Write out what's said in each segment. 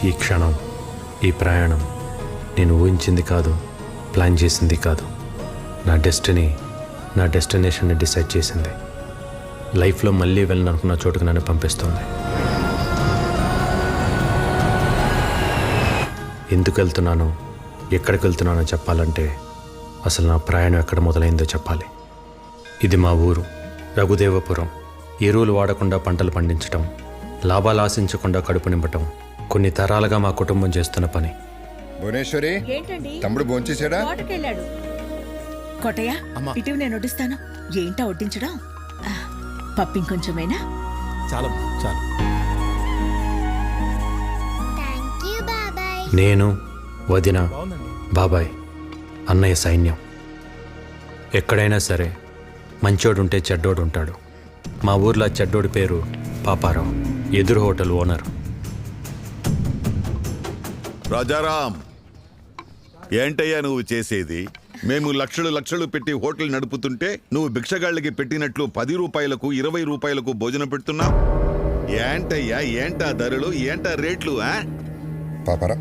ఈ క్షణం, ఈ ప్రయాణం నేను ఊహించింది కాదు, ప్లాన్ చేసింది కాదు. నా డెస్టినీ, నా డెస్టినేషన్ని డిసైడ్ చేసింది. లైఫ్లో మళ్ళీ వెళ్ళాలనుకున్న చోటుకు నన్ను పంపిస్తుంది. ఎందుకు వెళ్తున్నానో, ఎక్కడికి వెళ్తున్నానో చెప్పాలంటే అసలు నా ప్రయాణం ఎక్కడ మొదలైందో చెప్పాలి. ఇది మా ఊరు రఘుదేవపురం. ఎరువులు వాడకుండా పంటలు పండించటం, లాభాలు ఆశించకుండా కడుపు నింపటం కొన్ని తరాలుగా మా కుటుంబం చేస్తున్న పని. భువనేశ్వరి, ఏంటండి? తమ్ముడు భోంచేసాడా? తోటకెళ్ళాడు. కోటయ్య, ఇటు నేను వడ్డిస్తాను. ఏంటా వడ్డించడం? పప్పు ఇంకొంచెమేనా? చాలా చాలు. నేను, వదిన, బాబాయ్, అన్నయ్య సైన్యం. ఎక్కడైనా సరే మంచోడుంటే చెడ్డోడు ఉంటాడు. మా ఊర్లో చెడ్డోడి పేరు పాపారావు, ఎదురు హోటల్ ఓనర్. రాజారాం, ఏంటయ్యా నువ్వు చేసేది? మేము లక్షలు లక్షలు పెట్టి హోటల్ నడుపుతుంటే నువ్వు భిక్షగాళ్ళకి పెట్టినట్లు 10 రూపాయలకు 20 రూపాయలకు భోజనం పెడుతున్నావు. ఏంటయ్యా, ఏంటా ధరలు, ఏంటా రేట్లు? పాపరా,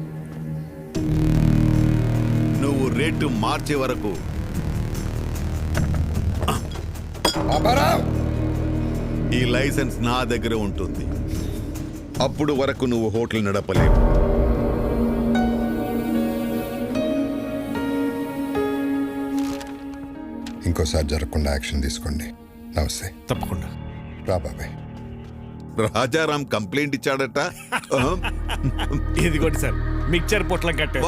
నువ్వు రేటు మార్చే వరకు ఈ లైసెన్స్ నా దగ్గర ఉంటుంది. అప్పుడు వరకు నువ్వు హోటల్ నడపలేవు. ఇంకోసారి జరగకుండా యాక్షన్ తీసుకోండి. నమస్తే. తప్పకుండా రా బాబాయ్. రాజారాం కంప్లైంట్ ఇచ్చాడట. ఇదిగోండి సార్, మిక్చర్ పొట్లం కట్టే.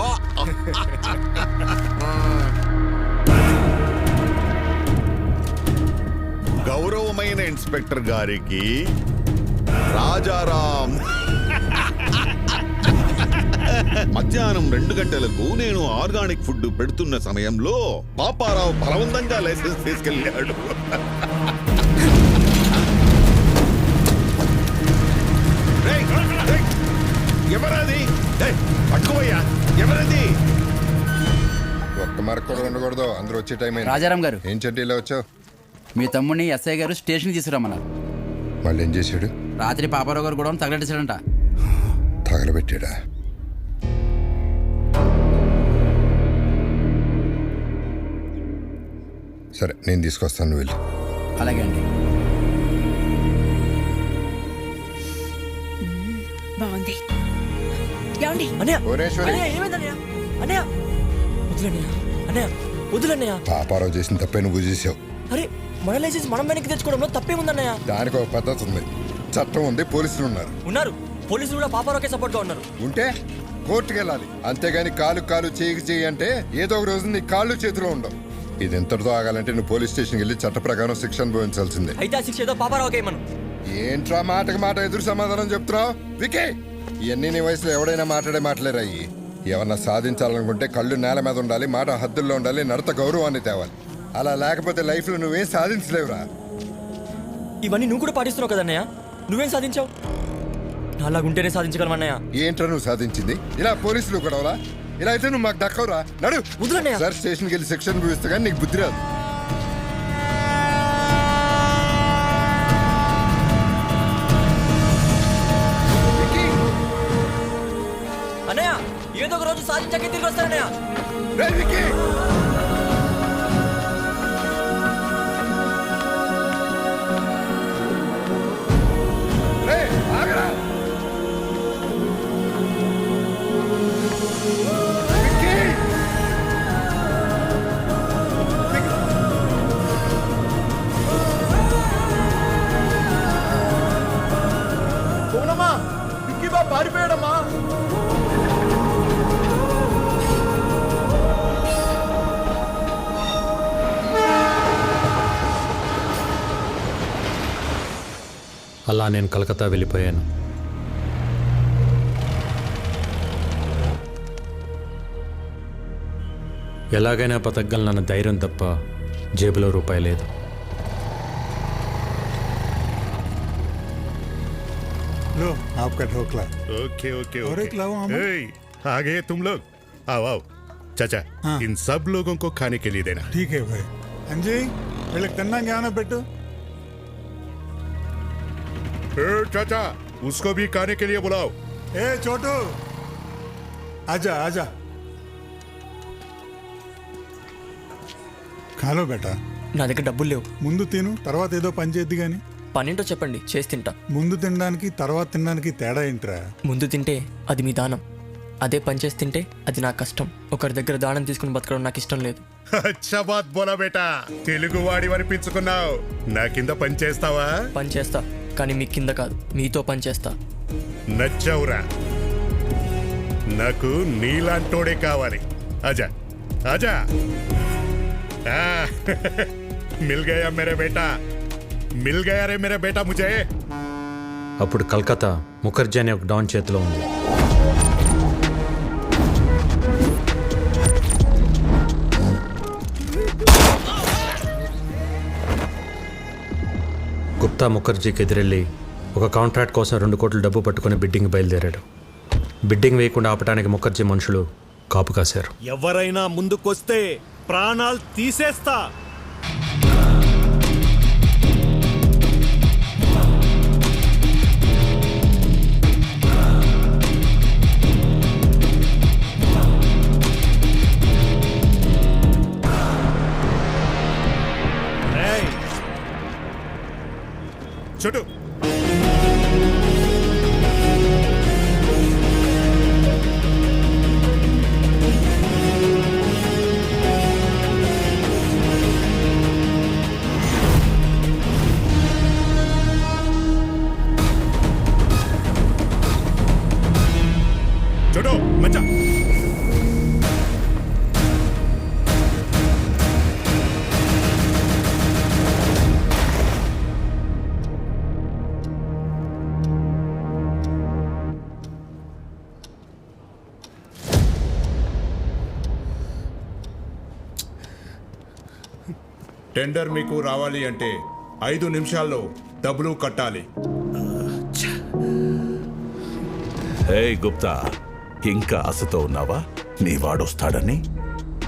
గౌరవమైన ఇన్స్పెక్టర్ గారికి రాజారాం మధ్యాహ్నం 2 గంటలకు నేను ఆర్గానిక్ ఫుడ్ పెడుతున్న సమయంలో పాపారావు బలవంతంగా లైసెన్స్ తీసుకెళ్ళాడు. ఎవరది? పట్టుకోయ్యా, ఎవరది? ఒక్క మరక కూడా ఉండకూడదు. అందరూ వచ్చే టైం అయింది. రాజారాం గారు, ఏం చెట్టు ఇలా వచ్చావు? మీ తమ్ముడిని ఎస్ఐ గారు స్టేషన్ తీసుకురమ్మన్నారు. మళ్ళీ ఏం చేశాడు? రాత్రి పాపారావు గారు కూడా తగలెట్టేశాడంట. తగలబెట్టాడా? సరే, నేను తీసుకొస్తాను, నువ్వు వెళ్ళు. అలాగే అండి. బాగుంది. ఏమండి? భువనేశ్వరి, పాపారావు చేసిన తప్పే నువ్వు చేసావు. అరే, మన లైసెన్స్ మనం వెనక్కి తెచ్చుకోవడంలో తప్పేముందన్నయ్య? దానికి ఒక పద్ధతి ఉంది, చట్టం ఉంది, పోలీసులు ఉన్నారు. పోలీసులు కూడా పాపారావుకే సపోర్ట్ గా ఉన్నారు. ఉంటే కోర్టుకు వెళ్ళాలి. అంతేగాని కాలు చేయి అంటే ఏదో ఒక రోజు నీ కాళ్ళు చేతిలో ఉండవు. ఇది ఎంతటితో ఆగాలంటే నువ్వు పోలీస్ స్టేషన్కి వెళ్ళి చట్ట ప్రకారం శిక్ష అనుభవించాల్సిందే. అయితే ఆ శిక్ష ఏదో పాపారావుకే మనం. ఏంట్రా మాటకి మాట ఎదురు సమాధానం చెప్తున్నావు? వికే, ఇవన్నీ నీ వయసులో ఎవడైనా మాట్లాడే మాటలేరాయి. ఏమన్నా సాధించాలనుకుంటే కళ్ళు నేల మీద ఉండాలి, మాట హద్దుల్లో ఉండాలి, నడత గౌరవాన్ని తేవాలి. అలా లేకపోతే లైఫ్లో నువ్వేం సాధించలేవురా. ఇవన్నీ నువ్వు కూడా పాటిస్తున్నావు కదన్నయ్య. నువ్వేం సాధించావు? అలాగుంటేనే సాధించగలమన్నయ్య. ఏంట్రా నువ్వు సాధించింది? ఇలా పోలీసులు గొడవలా? ఇలా అయితే నువ్వు మాకు దక్కవురా. నడు వదులన్నయ్య. సార్, స్టేషన్కి వెళ్ళి శిక్ష అనుభవిస్తే కానీ నీకు బుద్ధి రాదు. అన్నయ్య, ఏదో ఒక రోజు సాధించాకే తిరిగి వస్తానన్నయ్య. రేయ్ విక్కీ! రేయ్, ఆగరా! విక్కీ! పోనమ్మా, విక్కీ బాబు పారిపోయాడమ్మా. అలా నేను కలకత్తా వెళ్ళిపోయాను. ఎలాగైనా బతకగలనన్న ధైర్యం తప్ప జేబులో రూపాయి లేదు. लो आपका ढोकला। ओके ओके और एक लाओ हम। आ गए तुम लोग, आओ आओ। चाचा, हाँ। इन सब लोगों को खाने के लिए देना. ठीक है भाई। अंजी వీళ్ళకి తిన్నాక ఏమైనా పెట్టు. चाचा, उसको भी खाने के लिए बुलाओ. ఏ చోటు, आजा आजा ఖాలో బేటా నా దగ్గర డబ్బులు లేవు. ముందు తిను తర్వాత ఏదో పని చేద్ది గాని. పనేంటో చెప్పండి, చేసి తింటా. ముందు తినడానికి తర్వాత తినడానికి తేడా ఏంట్రా? ముందు తింటే అది మీ దానం, అదే పని చేసి తింటే అది నా కష్టం. ఒకరి దగ్గర దానం తీసుకుని బతకడం నాకు ఇష్టం లేదు. అచ్చా బాత్ బోలా బేటా, తెలుగు వాడి అనిపించుకున్నావు. నా కింద పని చేస్తావా? పని చేస్తా, కానీ మీ కింద కాదు, మీతో పని చేస్తా. నచ్చావురా, నాకు నీలాంటోడే కావాలి. ఆజా ఆజా. మిల్ గయా మేరే బేటా, మిల్ గయా రే మేరే బేటా ముజే. అప్పుడు కలకత్తా ముఖర్జీ అనే ఒక డాన్ చేతిలో ఉంది. గుప్తా ముఖర్జీకి ఎదురెళ్ళి ఒక కాంట్రాక్ట్ కోసం 2 కోట్ల డబ్బు పట్టుకుని బిడ్డింగ్ బయలుదేరాడు. బిడ్డింగ్ వేయకుండా ఆపడానికి ముఖర్జీ మనుషులు కాపు కాశారు. ఎవరైనా ముందుకొస్తే ప్రాణాలు తీసేస్తా. చుట్టూ చుట్టూ మచ్చా. టెండర్ మీకు రావాలి అంటే 5 నిమిషాల్లో డబ్బులు కట్టాలి. హే గుప్తా, ఇంకా ఆశతో ఉన్నావా? నీ వాడొస్తాడని?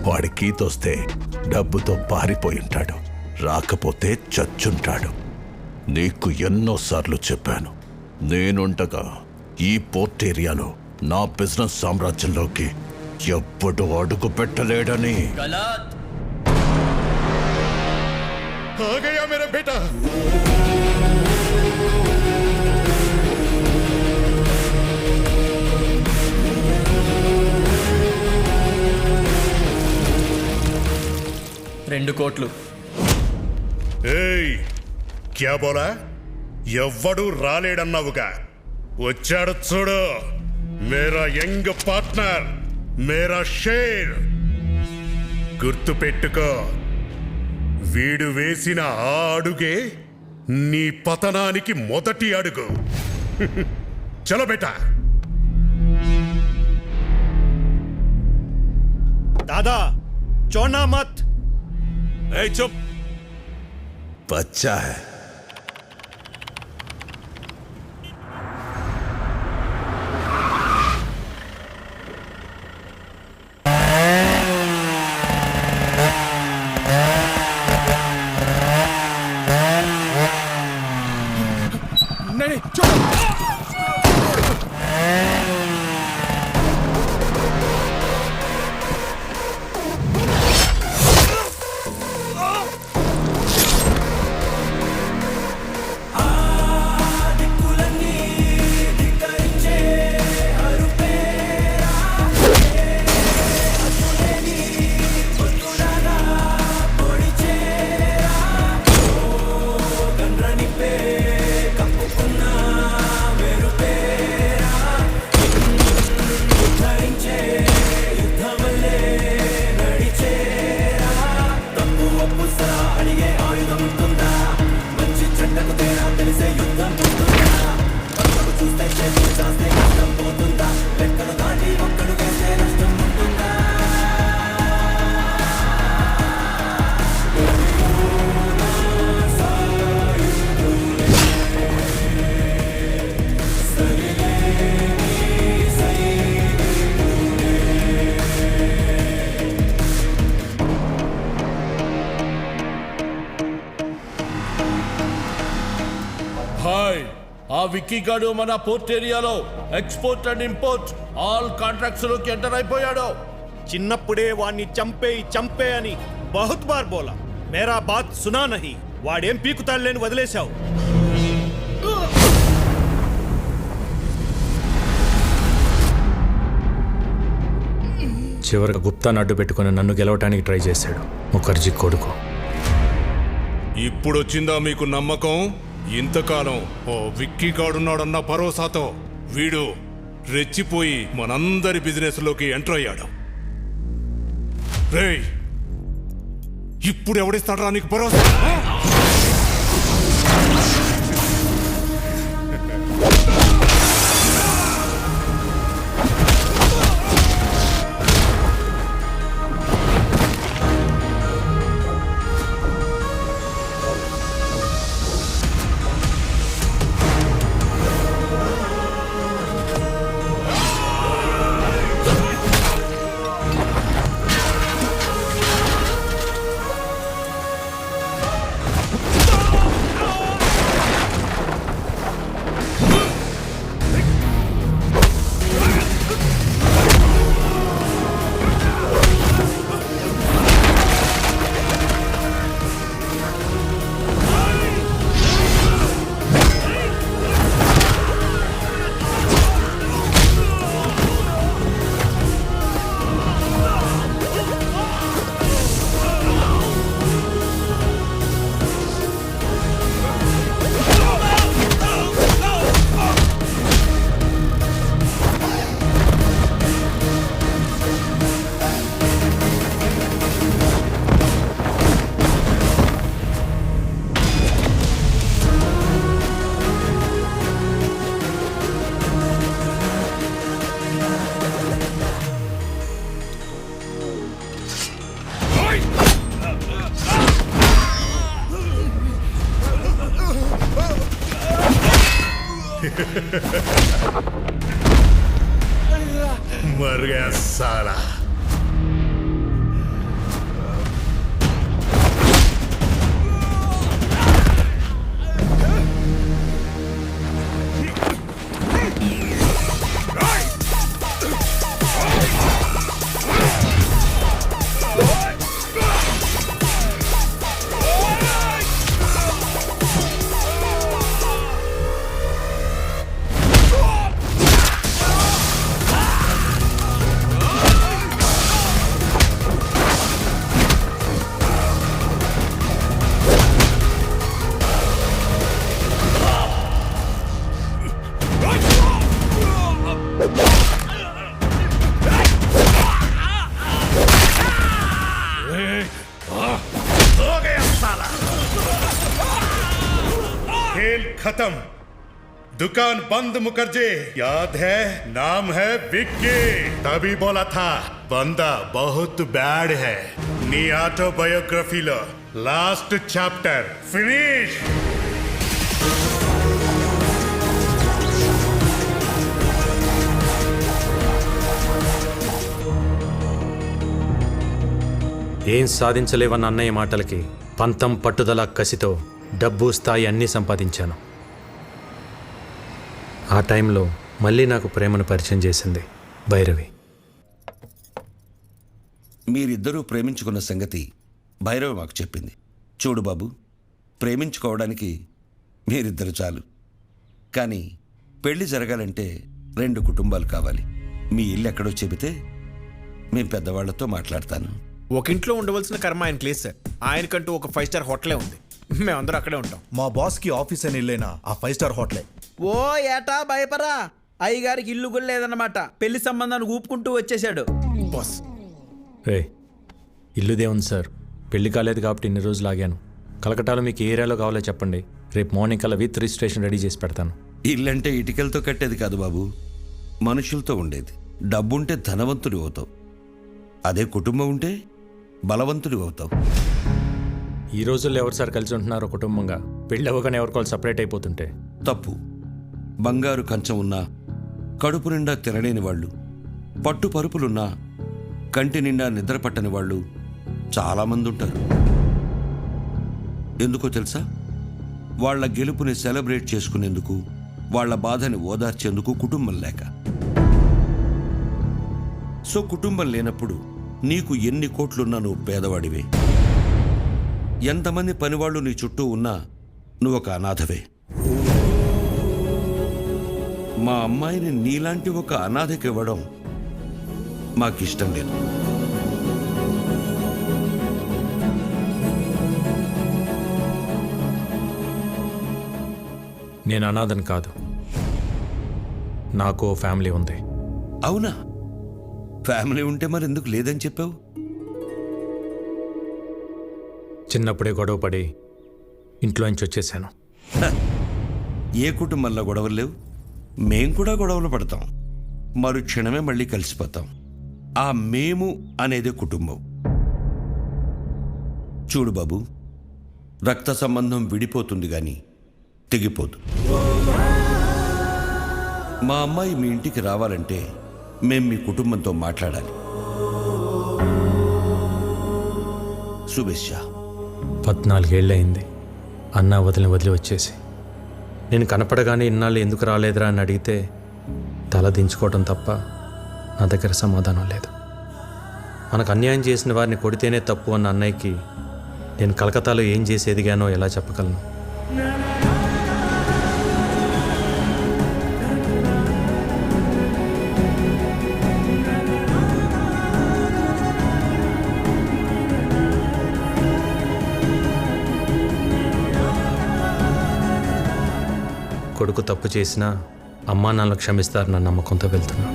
వాడి కీతొస్తే డబ్బుతో పారిపోయి ఉంటాడు, రాకపోతే చచ్చుంటాడు. నీకు ఎన్నోసార్లు చెప్పాను, నేనుండగా ఈ పోర్ట్ ఏరియాలో నా బిజినెస్ సామ్రాజ్యంలోకి ఎప్పుడు అడుగు పెట్టలేడని. आ गया मेरा बेटा. రెండు కోట్లు. ఏయ్, క్యా బోలా? ఎవ్వడు రాలేడన్నావుగా, వచ్చాడు చూడు. మేరా యంగ్ పార్ట్నర్, మేరా షేర్. గుర్తు పెట్టుకో, వీడు వేసిన ఆ అడుగే నీ పతనానికి మొదటి అడుగు. చలో బేటా. దాదా చోనా మత్. ఏ చుప్, బచ్చా హై. ఆ విక్కీ గాడు మన పోర్ట్ ఏరియాలో export and import all contracts లోకి ఎంటర్ అయిపోయాడు. చిన్నప్పుడే వాణ్ణి చంపే అని బహుత్ బార్ బోలా, మేరా బాత్ సునా నహీ. వాడేం పీకుతాడులేని వదిలేశావు. చివరికి గుప్తాను అడ్డు పెట్టుకుని నన్ను గెలవటానికి ట్రై చేశాడు ముఖర్జీ కొడుకు. ఇప్పుడొచ్చిందా మీకు నమ్మకం? ఇంతకాలం ఓ విక్కీ గాడున్నాడన్న భరోసాతో వీడు రెచ్చిపోయి మనందరి బిజినెస్ లోకి ఎంటర్ అయ్యాడు. రేయ్, ఇప్పుడు ఎవడిస్తాడ్రా నీకు భరోసా? मर गया साला. खेल खत्म, दुकान बंद. मुखर्जी याद है, नाम है विक्की. तभी बोला था बंदा बहुत बैड है. नी ऑटोबयोग्राफीलो लास्ट चैप्टर फिनिश. ఏం సాధించలేవన్న అన్నయ్య మాటలకి పంతం పట్టుదల కసితో డబ్బు స్థాయి అన్నీ సంపాదించాను. ఆ టైంలో మళ్ళీ నాకు ప్రేమను పరిచయం చేసింది భైరవి. మీరిద్దరూ ప్రేమించుకున్న సంగతి భైరవి మాకు చెప్పింది. చూడు బాబు, ప్రేమించుకోవడానికి మీరిద్దరు చాలు, కానీ పెళ్లి జరగాలంటే 2 కుటుంబాలు కావాలి. మీ ఇల్లు ఎక్కడో చెబితే మేము పెద్దవాళ్లతో మాట్లాడతాను. ఒక ఇంట్లో ఉండవలసిన కర్మ ఆయనకి లేదు సార్. ఆయనకంటూ ఒక 5 స్టార్ హోటలే ఉంది. మేమందరూ అక్కడే ఉంటాం. మా బాస్ కి ఆఫీస్ అని ఇల్లైనా ఆ 5 స్టార్ హోటలే. ఓ ఏటా భయపరా, అయ్యగారికి ఇల్లు కూడా లేదన్నమాట. పెళ్లి సంబంధాన్ని ఊపుకుంటూ వచ్చేసాడు బాస్. రే, ఇల్లుదే ఉంది సార్, పెళ్లి కాలేదు కాబట్టి ఇన్ని రోజులు ఆగాను. కలకటాలో మీకు ఏ ఏరియాలో కావాలో చెప్పండి, రేపు మార్నింగ్ కల్లా విత్ రిజిస్ట్రేషన్ రెడీ చేసి పెడతాను. ఇల్లంటే ఇటుకలతో కట్టేది కాదు బాబు, మనుషులతో ఉండేది. డబ్బుంటే ధనవంతుడు అవుతావు, అదే కుటుంబం ఉంటే బలవంతుడు అవుతావు. ఈ రోజుల్లో ఎవరు సార్ కలిసి ఉంటున్నారో కుటుంబంగా? పెళ్ళి అవ్వగానే ఎవరికోవాలి సపరేట్ అయిపోతుంటే తప్పు. బంగారు కంచం ఉన్నా కడుపు నిండా తినలేని వాళ్ళు, పట్టు పరుపులున్నా కంటి నిండా నిద్ర పట్టని వాళ్ళు చాలామంది ఉంటారు. ఎందుకో తెలుసా? వాళ్ళ గెలుపుని సెలబ్రేట్ చేసుకునేందుకు వాళ్ళ బాధని ఓదార్చేందుకు కుటుంబం లేక. సో కుటుంబం లేనప్పుడు నీకు ఎన్ని కోట్లున్నా నువ్వు పేదవాడివే. ఎంతమంది పనివాళ్ళు నీ చుట్టూ ఉన్నా నువ్వు ఒక అనాథవే. మా అమ్మాయిని నీలాంటి ఒక అనాథకి ఇవ్వడం మాకిష్టం లేదు. నేను అనాథని కాదు, నాకు ఓ ఫ్యామిలీ ఉంది. అవునా? ఫ్యామిలీ ఉంటే మరి ఎందుకు లేదని చెప్పావు? చిన్నప్పుడే గొడవపడి ఇంట్లోంచి వచ్చేసాను. ఏ కుటుంబంలో గొడవలు లేవు? మేం కూడా గొడవలు పడతాం, మరుక్షణమే మళ్ళీ కలిసిపోతాం. ఆ మేము అనేది కుటుంబం. చూడు బాబు, రక్త సంబంధం విడిపోతుంది కానీ తెగిపోదు. మా అమ్మాయి మీ ఇంటికి రావాలంటే మేం మీ కుటుంబంతో మాట్లాడాలి. శుభేచ్ఛ. 14 ఏళ్ళయింది అన్నా వదిలి వచ్చేసి. నేను కనపడగానే ఇన్నాళ్ళు ఎందుకు రాలేదురా అని అడిగితే తల దించుకోవడం తప్ప నా దగ్గర సమాధానం లేదు. మనకు అన్యాయం చేసిన వారిని కొడితేనే తప్పు అన్న అన్నయ్యకి నేను కలకత్తాలో ఏం చేసి ఎదిగానో ఎలా చెప్పగలను? కొడుకు తప్పు చేసినా అమ్మా నాన్నలు క్షమిస్తారన్న నమ్మకంతో వెళ్తున్నా.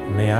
అన్నయ్య,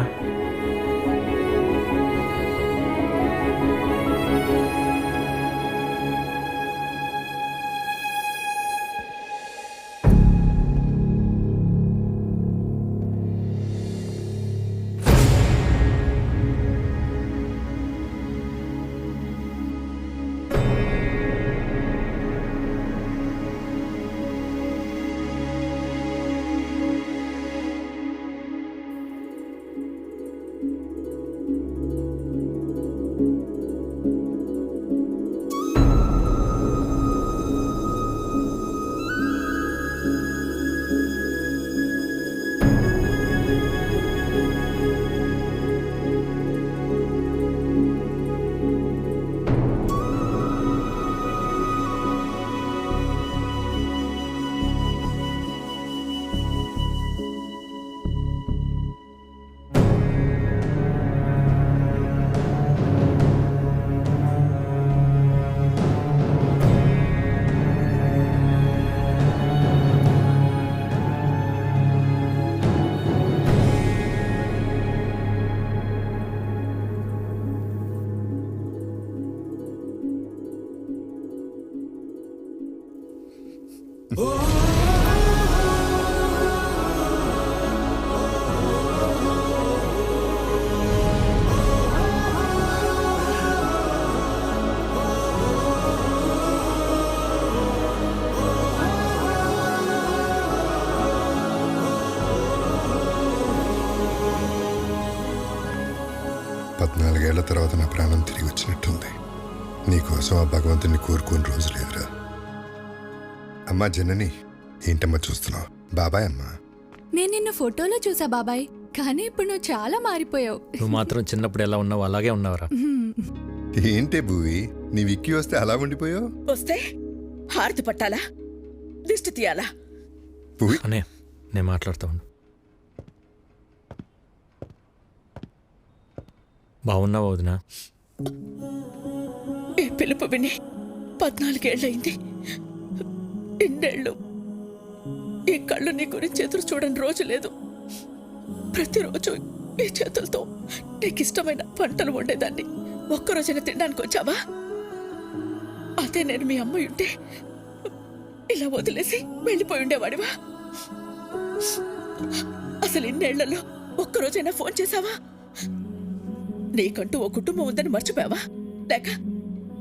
పద్నాలుగేళ్ల తర్వాత నా ప్రాణం తిరిగి వచ్చినట్టుంది. నీకోసం ఆ భగవంతుని కోరుకోని రోజు లేదురా. అమ్మా జనని, ఏంటమ్మా చూస్తున్నావు? బాబాయ్ అమ్మా. నేను నిన్ను ఫోటోలో చూసా బాబాయ్, కానీ ఇప్పుడు నువ్వు చాలా మారిపోయావు. నువ్వు మాత్రం చిన్నప్పుడు ఎలా ఉన్నావు అలాగే ఉన్నావురా. ఏంటే భూవి, నీ విక్కీ వస్తే అలా ఉండిపోయావు? వస్తే హారతి పట్టాలా, దిష్టి తీయాలా? భూవి, అనే నేను మాట్లాడుతూ ఉండు. బాగున్నావు వదినా? ఈ పిలుపు విని 14 ఏళ్ళయింది. ఇన్నేళ్ళు ఈ కళ్ళు నీ గురించి ఎదురు చూడని రోజు లేదు. ప్రతిరోజు ఈ చేతులతో నీకు ఇష్టమైన వంటలు వండేదాన్ని. ఒక్కరోజైనా తినడానికి వచ్చావా? అదే నేను మీ అమ్మ ఉంటే ఇలా వదిలేసి వెళ్ళిపోయి ఉండేవాడివా? అసలు ఇన్నేళ్లలో ఒక్కరోజైనా ఫోన్ చేశావా? నీకంటూ ఓ కుటుంబం ఉందని మర్చిపోయావా? లేక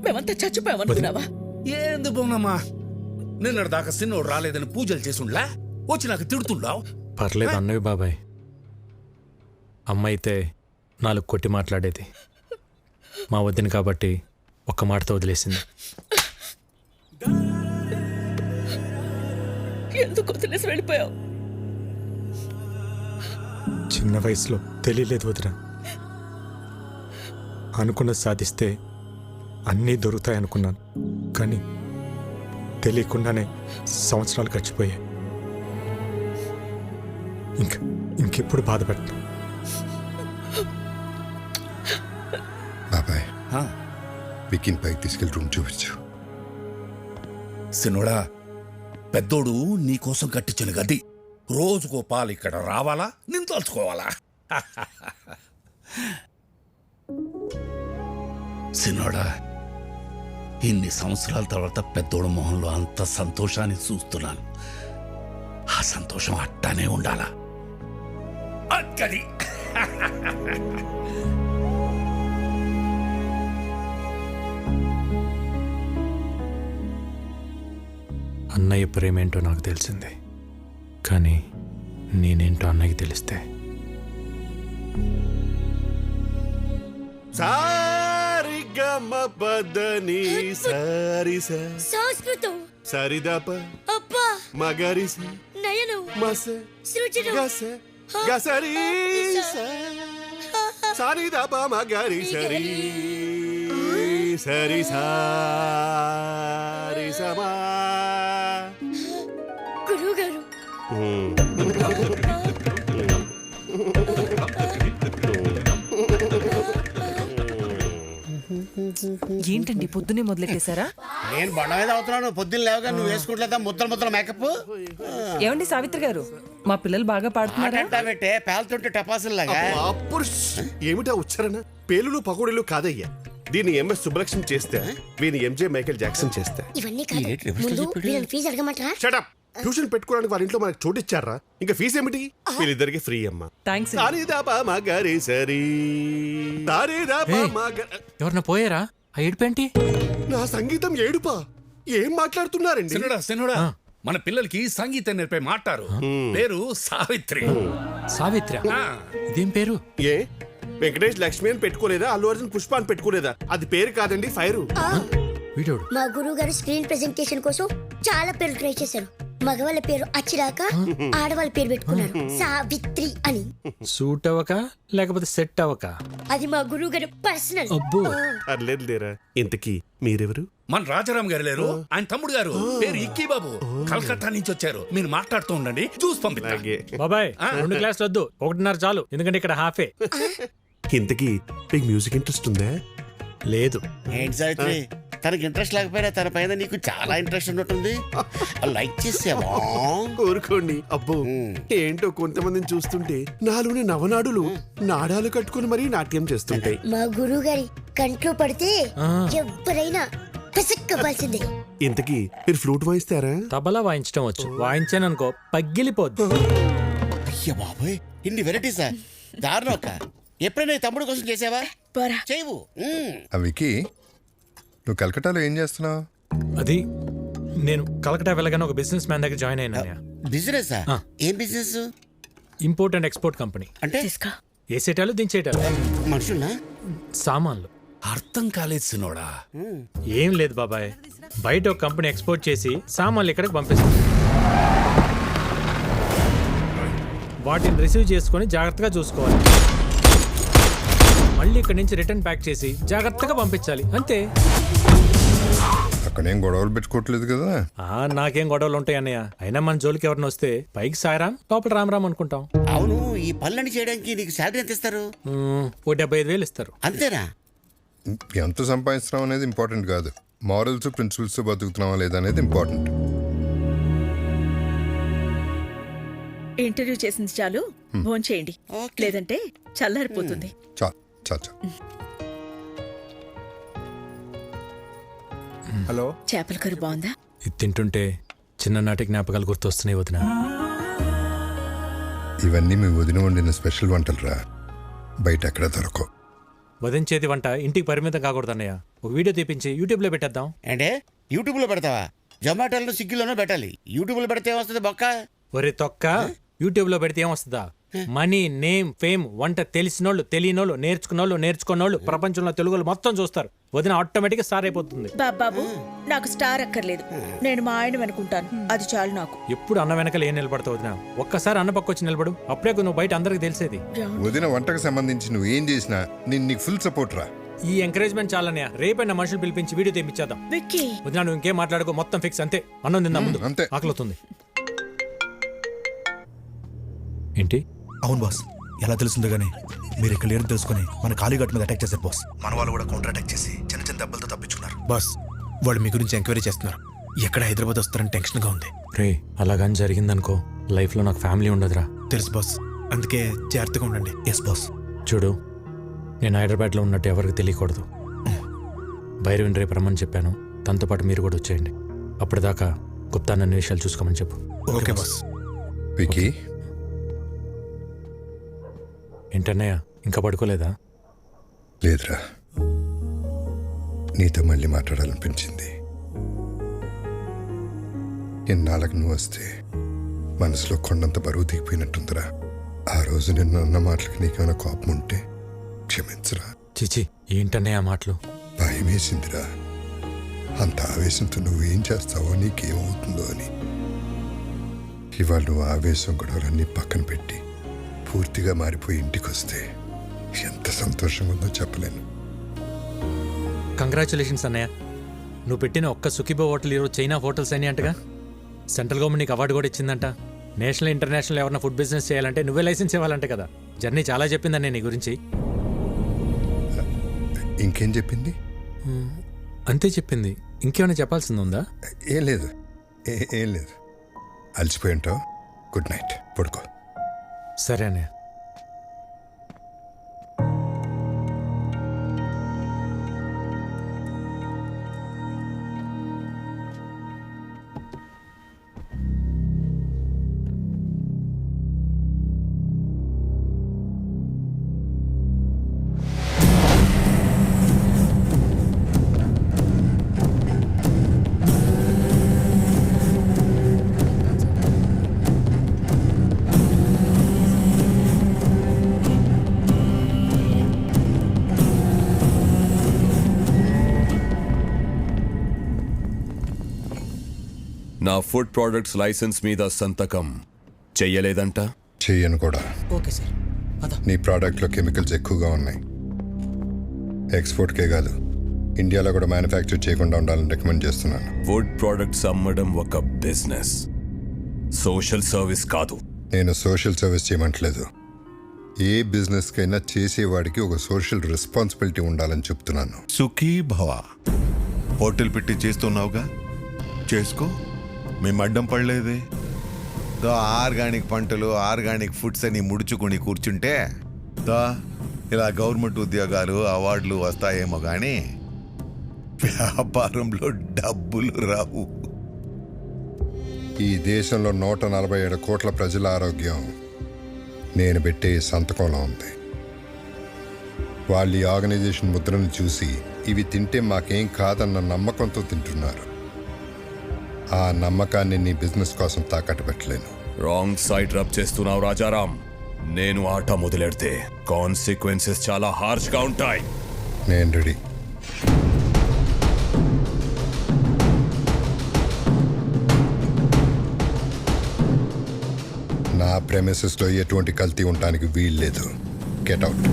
మేమంతా చచ్చిపోయామనుకున్నావా? ఏంది బోనమ్మా, నిన్నటి దాకా సిన్నోడు రాలేదని పూజలు చేసుండ్లా వచ్చి నాకు తిడుతుండావు. పర్లేదు అన్నవి బాబాయ్. అమ్మ అయితే 4 కొట్టి మాట్లాడేది. మా వద్దని కాబట్టి ఒక్క మాటతో వదిలేసింది. ఎందుకు వదిలేసి వెళ్ళిపోయావు? చిన్న వయసులో తెలియలేదు వదిన. అనుకున్నది సాధిస్తే అన్నీ దొరుకుతాయి అనుకున్నాను, కానీ తెలియకుండానే సంవత్సరాలు గడిచిపోయాయి. ఇంకెప్పుడు బాధపడతాను. బాబాయ్, వికీని పైకి తీసుకెళ్ళి రూమ్ చూపించు. సిన్నోడా, పెద్దోడు నీకోసం కట్టించిన గది. రోజుకో పాలు ఇక్కడ రావాలా, నేను తలుచుకోవాలా? సిన్నోడా, ఇన్ని సంవత్సరాల తర్వాత పెద్దోడు మొహంలో అంత సంతోషాన్ని చూస్తున్నాను. ఆ సంతోషం అట్టానే ఉండాలా. అక్కడి అన్నయ్య ప్రేమేంటో నాకు తెలిసింది, కానీ నేనేంటో అన్నయ్యకి తెలిస్తే సారిగమపదని సారిస సంస్కృతం సరిదప అబ్బా మగరిస నయను మస సృజను గస గసరి సరిదప మగరి సరి సరి సారి సమా. గురువు గారు ఏంటండి పొద్దునే మొదలెట్టేశారా? నేను బండ మీద అవుతున్నాను. పొద్దున్న లేవగా నువ్వు వేసుకుంటలేదా ముద్దల మేకప్? ఏమండి సావిత్రి గారు, మా పిల్లలు బాగా పాడుతున్నారా? పెట్టే పేలుతుంటే టపాసుల్లాగా. ఏమిటా ఉచ్చారణ? పేలులు పకోడీలు కాదయ్యా. దీన్ని ఎంఎస్ సుబ్బలక్ష్మి చేస్తే, వీని ఎంజే మైకేల్ జాక్సన్ చేస్తే. ఇవన్నీ కాదు, ముందు వీళ్ళని ఫీజు అడగమంటారా? షటప్. ట్యూషన్ పెట్టుకోవడానికి వాళ్ళ ఇంట్లో మనకు చోటు ఇచ్చారా? ఇంకా ఫీజు ఏమిటి? వీళ్ళిద్దరికి ఫ్రీ అమ్మా. థ్యాంక్స్. ఎవరన్నా పోయారా? ఆ ఏడుపేంటి? నా సంగీతం ఏడుపా? ఏం మాట్లాడుతున్నారండి? సిన్నోడా, మన పిల్లలకి సంగీతం నేర్పే మాటారు. పేరు సావిత్రి. సావిత్రి? ఇదేం పేరు? ఏ వెంకటేష్ లక్ష్మి అని పెట్టుకోలేదా? అల్లు అర్జున్ పుష్ప అని పెట్టుకోలేదా? అది పేరు కాదండి, ఫైరు. వీడోడు మా గురువు గారు స్క్రీన్ ప్రెజెంటేషన్ కోసం చాలా పేర్లు ట్రై చేశారు. మగవాళ్ళ పేరు అచ్చిరాక ఆడవాళ్ళ పేరు పెట్టుకున్నారు సావిత్రి అని. సూట్ అవ్వక లేకపోతే సెట్ అవ్వక? అది మా గురువు గారు పర్సనల్. అబ్బో, అర్లేదు లేరా. ఇంతకీ మీరెవరు? మన రాజారాం గారు లేరు, ఆయన తమ్ముడు గారు. పేరు ఇక్కీ బాబు. కలకత్తా నుంచి వచ్చారు. మీరు మాట్లాడుతూ ఉండండి, చూసి పంపిస్తా. బాబాయ్ 2 క్లాసులు వద్దు, 1.5 చాలు, ఎందుకంటే ఇక్కడ హాఫే. ఇంతకీ మీకు మ్యూజిక్ ఇంట్రెస్ట్ ఉందా? లేదు. ఏంటి సావిత్రి, తనకి ఇంట్రెస్ట్ లేకపోయినా తన పైన నీకు చాలా ఇంట్రెస్ట్ ఉన్నట్టుంది. లైక్ చేసావా? కోరుకోండి. అబ్బో, ఏంటో కొంతమందిని చూస్తుంటే నాలోని నవనాడులు నాడాలు కట్టుకుని మరీ నాట్యం చేస్తుంటాయి. మా గురువు గారి కంట్లో పడితే ఎవరైనా పిసక్కవలసిందే. ఇంతకీ మీరు ఫ్లూట్ వాయిస్తారా? తబలా వాయించడం వచ్చు. వాయించాననుకో పగిలిపోద్దు. అయ్య బాబోయ్, ఇన్ని వెరైటీసా? దారుణం. ఎప్పుడైనా తమ్ముడు కోసం చేసావా? చేయవు. వికీ, నువ్వు కలకటాలో ఏం చేస్తున్నావు? అది నేను కలకటా వెళ్ళగానే ఒక బిజినెస్ మ్యాన్ దగ్గర జాయిన్ అయినా. బిజినెస్? ఏం business? Import and export company. అంటే వేసేటాలు దించేటాలు. మనుషున్నా? సామాన్లు. అర్థం కాలేదు సినోడా. ఏం లేదు బాబాయ్, బయట ఒక కంపెనీ ఎక్స్పోర్ట్ చేసి సామాన్లు ఇక్కడికి పంపిస్తుంది. వాటిని రిసీవ్ చేసుకొని జాగ్రత్తగా చూసుకోవాలి. మళ్ళీ ఇక్కడి నుంచి రిటర్న్ ప్యాక్ చేసి జాగ్రత్తగా పంపించాలి, అంతే. అక్కడేం గొడవలు పెట్టుకోవట్లేదు కదా? నాకేం గొడవలు ఉంటాయి అన్నయ్య. అయినా మన జోలికి ఎవరిని వస్తే పైకి సాయరాం, లోపల రామరామ్ అనుకుంటాం. అవును, ఈ పనులన్నీ చేయడానికి నీకు శాలరీ ఎంత ఇస్తారు? ఓ 75,000 ఇస్తారు. అంతేనా? ఎంత సంపాదిస్తున్నాం అనేది ఇంపార్టెంట్ కాదు, మారల్స్ ప్రిన్సిపల్స్ బతుకుతున్నావా లేదా అనేది ఇంపార్టెంట్. ఇంటర్వ్యూ చేసింది చాలు, భోంచేయండి. లేదంటే చల్లారిపోతుంది. చాలు చాలు చాలు. హలో, చేపల కర్రీ బాగుందా? ఇది తింటుంటే చిన్ననాటి జ్ఞాపకాలు గుర్తొస్తున్నాయి వదిన. ఇవన్నీ మీ వదిన వండిన స్పెషల్ వంటలు రా, బయట ఎక్కడ దొరకవు. వదిన చేతి వంట ఇంటికి పరిమితం కాకూడదు అన్నయ్య. ఒక వీడియో తీపించి యూట్యూబ్లో పెట్టేద్దాం. అంటే యూట్యూబ్లో పెడతావా? జొమాటోలో స్విగ్గీలోనో పెట్టాలి. యూట్యూబ్లో పెడితే ఏమొస్తుంది బొక్క? ఒరే తొక్క, యూట్యూబ్లో పెడితే ఏమొస్తుందా? మనీ, నేమ్, ఫేమ్, వంట తెలిసినోళ్ళు, తెలియనోళ్ళు, నేర్చుకున్నోళ్ళు ప్రపంచంలో తెలుగులు మొత్తం చూస్తారు. వదిన ఆటోమేటిక్గా స్టార్ అయిపోతుంది. బాబు, నాకు స్టార్ అక్కర్లేదు. నేను మా ఆయన అనుకుంటాను, అది చాలు నాకు. ఎప్పుడు అన్న వెనకాల ఏం నిలబడతావు వదిన? ఒక్కసారి అన్న పక్క వచ్చి నిలబడు, అప్పుడే నువ్వు బయట అందరికి తెలిసేది. వదిన వంటకు సంబంధించి నువ్వు ఏం చేసినా నేను నీకు ఫుల్ సపోర్ట్ రా. ఈ ఎంకరేజ్మెంట్ చాలన్నయ్య. రేపైనా మనుషులు పిలిపించి వీడియో తెప్పించేద్దాం. వదిన నువ్వు ఇంకేం మాట్లాడుకో, మొత్తం ఫిక్స్. అంతే. అన్నం తిందా ముందు, అంతే. ఆకలితుంది. ఏంటి? అవును బాస్, ఎలా తెలుస్తుందో గానీ మీరు ఇక్కడ లేరు తెలుసుకుని మన కాళీఘాట్ మీద అటాక్ చేశారు బాస్. మన వాళ్ళు కూడా కౌంటర్ అటాక్ చేసి చిన్న చిన్న దెబ్బలతో తప్పించుకున్నారు బాస్. వాళ్ళు మీ గురించి ఎంక్వైరీ చేస్తున్నారు. ఎక్కడ హైదరాబాద్ వస్తారని టెన్షన్ గా ఉంది. రే, అలాగని జరిగిందనుకో, లైఫ్ లో నాకు ఫ్యామిలీ ఉండదురా. తెలుసు బాస్, అందుకే జాగ్రత్తగా ఉండండి. Yes boss. చూడు, నేను హైదరాబాద్లో ఉన్నట్టు ఎవరికి తెలియకూడదు. భైరవిని రేపు రమ్మని చెప్పాను. తనతో పాటు మీరు కూడా వచ్చేయండి. అప్పటిదాకా గుప్తా నన్ను విషయాలు చూసుకోమని చెప్పు. Okay boss. వికీ, ఏంటన్నయ్య, ఇంకా పడుకోలేదా? లేదురా, నీతో మళ్ళీ మాట్లాడాలనిపించింది. ఎన్నాళ్ళకు నువ్వు వస్తే మనసులో కొండంత బరువు దిగిపోయినట్టుందిరా. ఆ రోజు నిన్ను అన్న మాటలకి నీకేమైనా కోపం ఉంటే క్షమించరా. చిచి, ఏంటన్నయ్య ఆ మాటలు? భయం వేసిందిరా. అంత ఆవేశంతో నువ్వేం చేస్తావో, నీకేమవుతుందో అని. ఇవాళ నువ్వు ఆవేశం గొడవలన్నీ పక్కన పెట్టి పూర్తిగా మారిపోయి ఇంటికి వస్తే ఎంత సంతోషంగా ఉందో చెప్పలేను. కంగ్రాచులేషన్స్ అన్నయ్య. నువ్వు పెట్టిన ఒక్క సుఖీబో హోటల్ ఈరోజు చైనా హోటల్స్ అని అంటగా. సెంట్రల్ గవర్నమెంట్ నీకు అవార్డు కూడా ఇచ్చిందంట. నేషనల్ ఇంటర్నేషనల్ ఎవరైనా ఫుడ్ బిజినెస్ చేయాలంటే నువ్వే లైసెన్స్ ఇవ్వాలంటే కదా. జర్నీ చాలా చెప్పిందన్నయ్య నీ గురించి. ఇంకేం చెప్పింది? అంతే చెప్పింది. ఇంకేమైనా చెప్పాల్సింది ఉందా? ఏం లేదు, ఏం లేదు. అలసిపోయి ఉంటావు. గుడ్ నైట్, పడుకో. సరే అన్నయ్య. నా ఫుడ్ ప్రొడక్ట్స్ లైసెన్స్ మీద సంతకం చెయ్యలేదంట? చెయ్యను కూడా. Okay sir. నీ ప్రోడక్ట్లో కెమికల్స్ ఎక్కువగా ఉన్నాయి. ఎక్స్పోర్ట్కే కాదు, ఇండియాలో కూడా మ్యానుఫ్యాక్చర్ చేయకుండా ఉండాలని రికమెండ్ చేస్తున్నాను. ఫుడ్ ప్రొడక్ట్స్ అమ్మడం ఒక బిజినెస్, సోషల్ సర్వీస్ కాదు. నేను సోషల్ సర్వీస్ చేయమంటలేదు. ఏ బిజినెస్కైనా చేసేవాడికి ఒక సోషల్ రెస్పాన్సిబిలిటీ ఉండాలని చెప్తున్నాను. సుఖీ భవ. హోటల్ పెట్టి చేస్తున్నావుగా, చేసుకో. మేము అడ్డం పడలేదే. ఆర్గానిక్ పంటలు, ఆర్గానిక్ ఫుడ్స్ అని ముడుచుకుని కూర్చుంటే ఇలా గవర్నమెంట్ ఉద్యోగాలు, అవార్డులు వస్తాయేమో కానీ వ్యాపారంలో డబ్బులు రావు. ఈ దేశంలో 147 కోట్ల ప్రజల ఆరోగ్యం నేను పెట్టే సంతకంలో ఉంది. వాళ్ళు ఈ ఆర్గనైజేషన్ ముద్రను చూసి ఇవి తింటే మాకేం కాదన్న నమ్మకంతో తింటున్నారు. ఆ నమ్మకాన్ని నీ బిజినెస్ కోసం తాకట్టు పెట్టలేను. రాంగ్ సైడ్ రబ్ చేస్తున్నావు రాజారాం. నేను ఆట మొదలెడితే కాన్సిక్వెన్సెస్ చాలా హార్ష్గా ఉంటాయి. నేను రెడీ. నా ప్రెమిసెస్లో ఎటువంటి కల్తీ ఉండడానికి వీల్లేదు. Get out.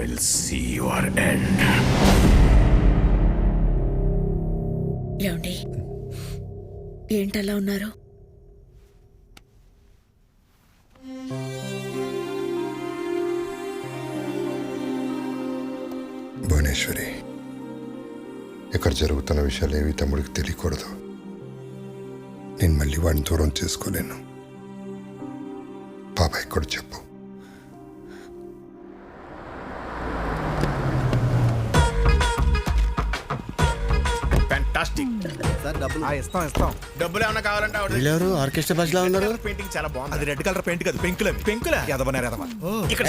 I'll see your end. ఏమండి, ఏంటలా ఉన్నారు? భువనేశ్వరి, ఇక్కడ జరుగుతున్న విషయాలు ఏవి తమ్ముడికి తెలియకూడదు. నేను మళ్ళీ వాడిని దూరం చేసుకోలేను. బాబాయ్ కూడా చెప్పు. ఫ్యాంటాస్టిక్. డబ్బులు ఏమైనా కావాలంటే వీళ్ళెవరు ఆర్కెస్ట్రా బస్లో ఉన్నారు? పెయింటింగ్ చాలా బాగుంది. అది రెడ్ కలర్ పెయింట్ కాదు, పెంకులా ఇక్కడ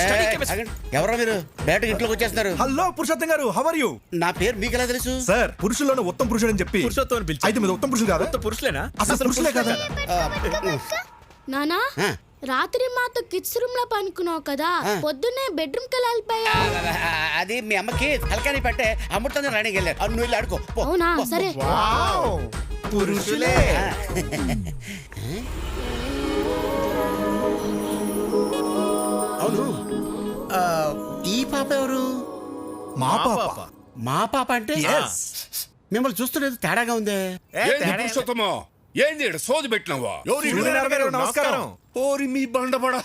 ఎవరో మీరు డైరెక్ట్ ఇంట్లోకి వచ్చేస్తున్నారు. హలో పురుషోత్తం గారు, హౌ ఆర్ యూ? నా పేరు మీకు ఎలా తెలుసు? సార్, పురుషుల్లోనే ఉత్తమ పురుషుడు అని చెప్పి పురుషోత్తం అని పిలిచి అయితే మీరు ఉత్తమ పురుషులు కాదా? పురుషులేనా? అసలు పురుషులే కదా? నానా రాత్రి మాతో కిడ్స్ రూమ్ లో పనుకున్నావు కదా, పొద్దున్నే బెడ్రూమ్ కి వెళ్ళిపోయా. అది మీ అమ్మకి తలకాని పట్టే అమృతంగా రాణికి వెళ్ళారు. నువ్వు వెళ్ళి ఆడుకో. అవునా? సరే. పురుషులే. అవును, ఈ పాప ఎవరు? మా పాప. మా పాప అంటే మిమ్మల్ని చూస్తున్నది తేడాగా ఉందే. పురుషోత్తమో ఏంది సోది పెట్టినవా? నమస్కారం. ఓరి మీ బండబడ,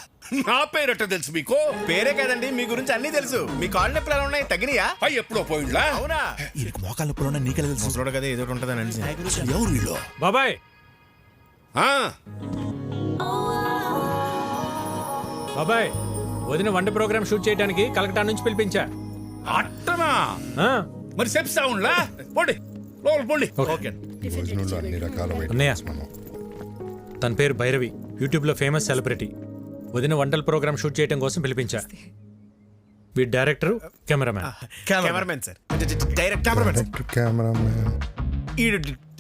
నా పేరట తెలుసు మీకు? పేరే కదండి, మీ గురించి అన్ని తెలుసు. మీ కాళ్ళు నొప్పులు ఎలా ఉన్నాయి? తగినయా? అయ్యి ఎప్పుడో పోయిండ్లా? అవునా? వీరికి మోకాళ్ళ నొప్పులు నీకెలా తెలుసు? ముసలోడు కదా, ఏదో ఉంటుందని. ఎవరు వీళ్ళు? బాబాయ్, ఆ, బాబాయ్, వదిన వంట ప్రోగ్రామ్ షూట్ చేయడానికి కలకటా నుంచి పిలిపించా. అట్టనా? ఆ, మరి చెప్తా ఉండ్లా? పోండి లోపల పోండి. ఓకే. భోజనంలో అన్ని రకాల అన్నయ్య. వైటమిన్స్ మనం. తన పేరు భైరవి, యూట్యూబ్లో ఫేమస్ సెలబ్రిటీ. వదిన వంటల ప్రోగ్రామ్ షూట్ చేయడం కోసం పిలిపించా. వీడి director, cameraman. Cameramen sir. Direct cameramen. Cameraman. ఈ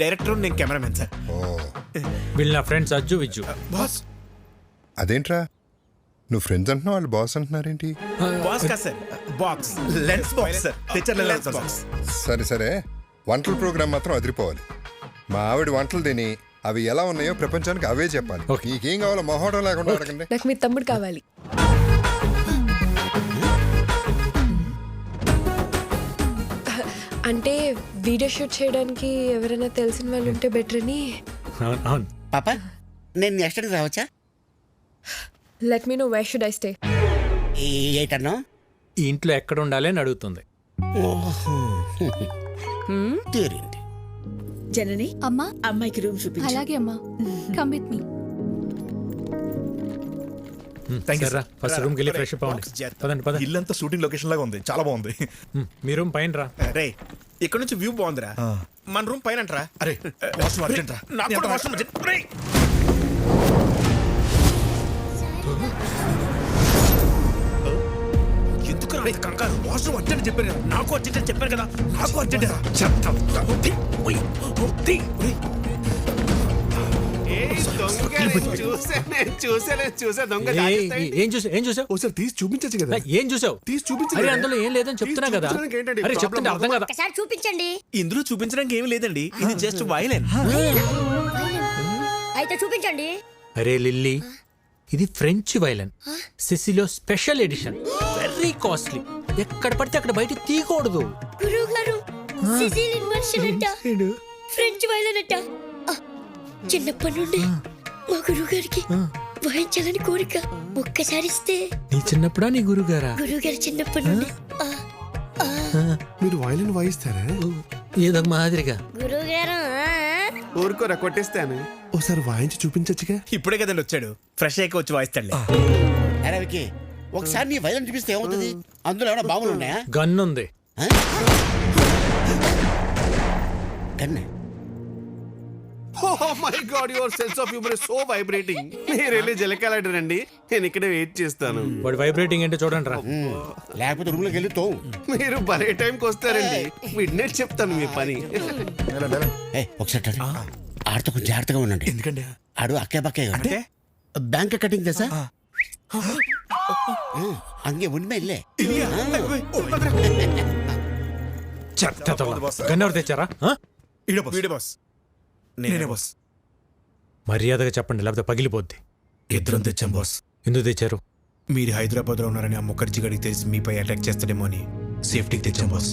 డైరెక్టర్, నేను కెమెరామెన్ సార్. ఓ, వీళ్ళు నా ఫ్రెండ్స్ అజ్జు, విజ్జు. బాస్. అదేంట్రా నువ్వు ఫ్రెండ్స్ అంటున్నావు, వాళ్ళు బాస్ అంటున్నారేంటి? బాస్ కా sir, box lens box sir. Teacher lens box. సరే సరే, వంటల ప్రోగ్రామ్ మాత్రం అదిరిపోవాలి. మా ఆవిడ వంటలు తిని అవి ఎలా ఉన్నాయో ప్రపంచానికి అవే చెప్పాలి. నీకేం కావాలో మొహోటం లేకుండా అడగండి. నాకు మీ తమ్ముడు కావాలి. అంటే వీడియో షూట్ చేయడానికి ఎవరైనా తెలిసిన వాళ్ళు ఉంటే బెటర్ అని. అవును. పాప, నేను నెక్స్ట్ టైం రావచ్చా? Let me know where should I stay. ఏటన్నా? ఈ ఇంట్లో ఎక్కడ ఉండాలి అని అడుగుతుంది. తీరింది. జనని అమ్మా అమ్మాయికి రూమ్ చూపించు. అలాగే అమ్మా, కమ్ విత్ మీ. ఫస్ట్ రూమ్కి వెళ్ళి ఫ్రెష్ అప్ అవ్వండి. పదండి పదండి. ఇల్లంతా షూటింగ్ లొకేషన్ లాగా ఉంది, చాలా బాగుంది. మీ రూమ్ పైన రా. రే, ఇక్కడ నుంచి వ్యూ బాగుందిరా. మన రూమ్ పైన అంటరా? అరే వాష్రూమ్ అర్జెంట్ రా. నాకు కూడా వాష్రూమ్ అర్జెంట్. రేయ్. ఎందుకు రా ఇంత కంగారు? వాష్రూమ్ అర్జెంట్ చెప్పారు కదా. నాకు అర్జెంట్ అని చెప్పారు కదా. నాకు అర్జెంట్ రా. చెప్తాం. చూసా దొంగ. ఏం చూసావు? ఒకసారి తీసి చూపించచ్చు కదా. ఏం చూసావు? తీసి అరే చూపించదు. అందులో ఏం లేదని చెప్తున్నా కదా. అరే చెప్తుంటే అర్థం కదా. ఒకసారి చూపించండి. ఇందులో చూపించడానికి ఏమీ లేదండి, ఇది జస్ట్ వైలెన్. అయితే చూపించండి. అరే లిల్లీ, ఇది ఫ్రెంచ్ వైలెన్, సిసిలో స్పెషల్ ఎడిషన్, వెరీ కాస్ట్లీ. ఎక్కడ పడితే అక్కడ బయట తీయకూడదు. గురువు గారు, సిసిలియన్ వర్షన్ అంట, ఫ్రెంచ్ వైలన్ అంట. చిన్నప్పటి నుండి మా గురువు గారికి వాయించాలని కోరిక. ఒక్కసారి ఇస్తే. నీ చిన్నప్పుడా నీ గురుగారా? గురువు గారు చిన్నప్పటి నుండి. మీరు వైలిన్ వాయిస్తారా? ఏదో మాదిరిగా. గురువు గారు ఊరుకోరా, కొట్టేస్తాను. ఒకసారి వాయించి చూపించచ్చుగా. ఇప్పుడే కదండి వచ్చాడు, ఫ్రెష్ అయ్యి వచ్చి వాయిస్తాడులే. అరే వికీ, ఒకసారి నీ వైలెన్ చూపిస్తే ఏమవుతుంది? అందులో ఏమైనా బాగులు ఉన్నాయా? గన్ ఉంది. కన్నే. Oh my God, your sense of humor is so vibrating. మీరు వెళ్ళి జలకాలంటారండి, నేను ఇక్కడే వెయిట్ చేస్తాను. వాడు వైబ్రేటింగ్ ఏంటో చూడండి రా. లేకపోతే రూమ్ లోకి వెళ్ళి తో. మీరు భలే టైంకి వస్తారండి. మిడ్నైట్ చెప్తాను మీ పని. ఒకసారి ఆడితో కొంచెం జాగ్రత్తగా ఉండండి. ఎందుకండి? ఆడు అక్కే బక్కే అంటే బ్యాంక్ కటింగ్ తెసా అంగే ఉన్మే ఇల్లే. గన్ ఎవరు తెచ్చారా? వీడే బాస్. నేనే బాస్. మర్యాదగా చెప్పండి, లేకపోతే పగిలిపోద్ది. ఇద్దరం తెచ్చాం బాస్. ఎందుకు తెచ్చారు? మీరు హైదరాబాద్ లో ఉన్నారని ఆ ముఖర్జీ గడికి తెలిసి మీపై అటాక్ చేస్తాడేమో అని సేఫ్టీకి తెచ్చాం బాస్.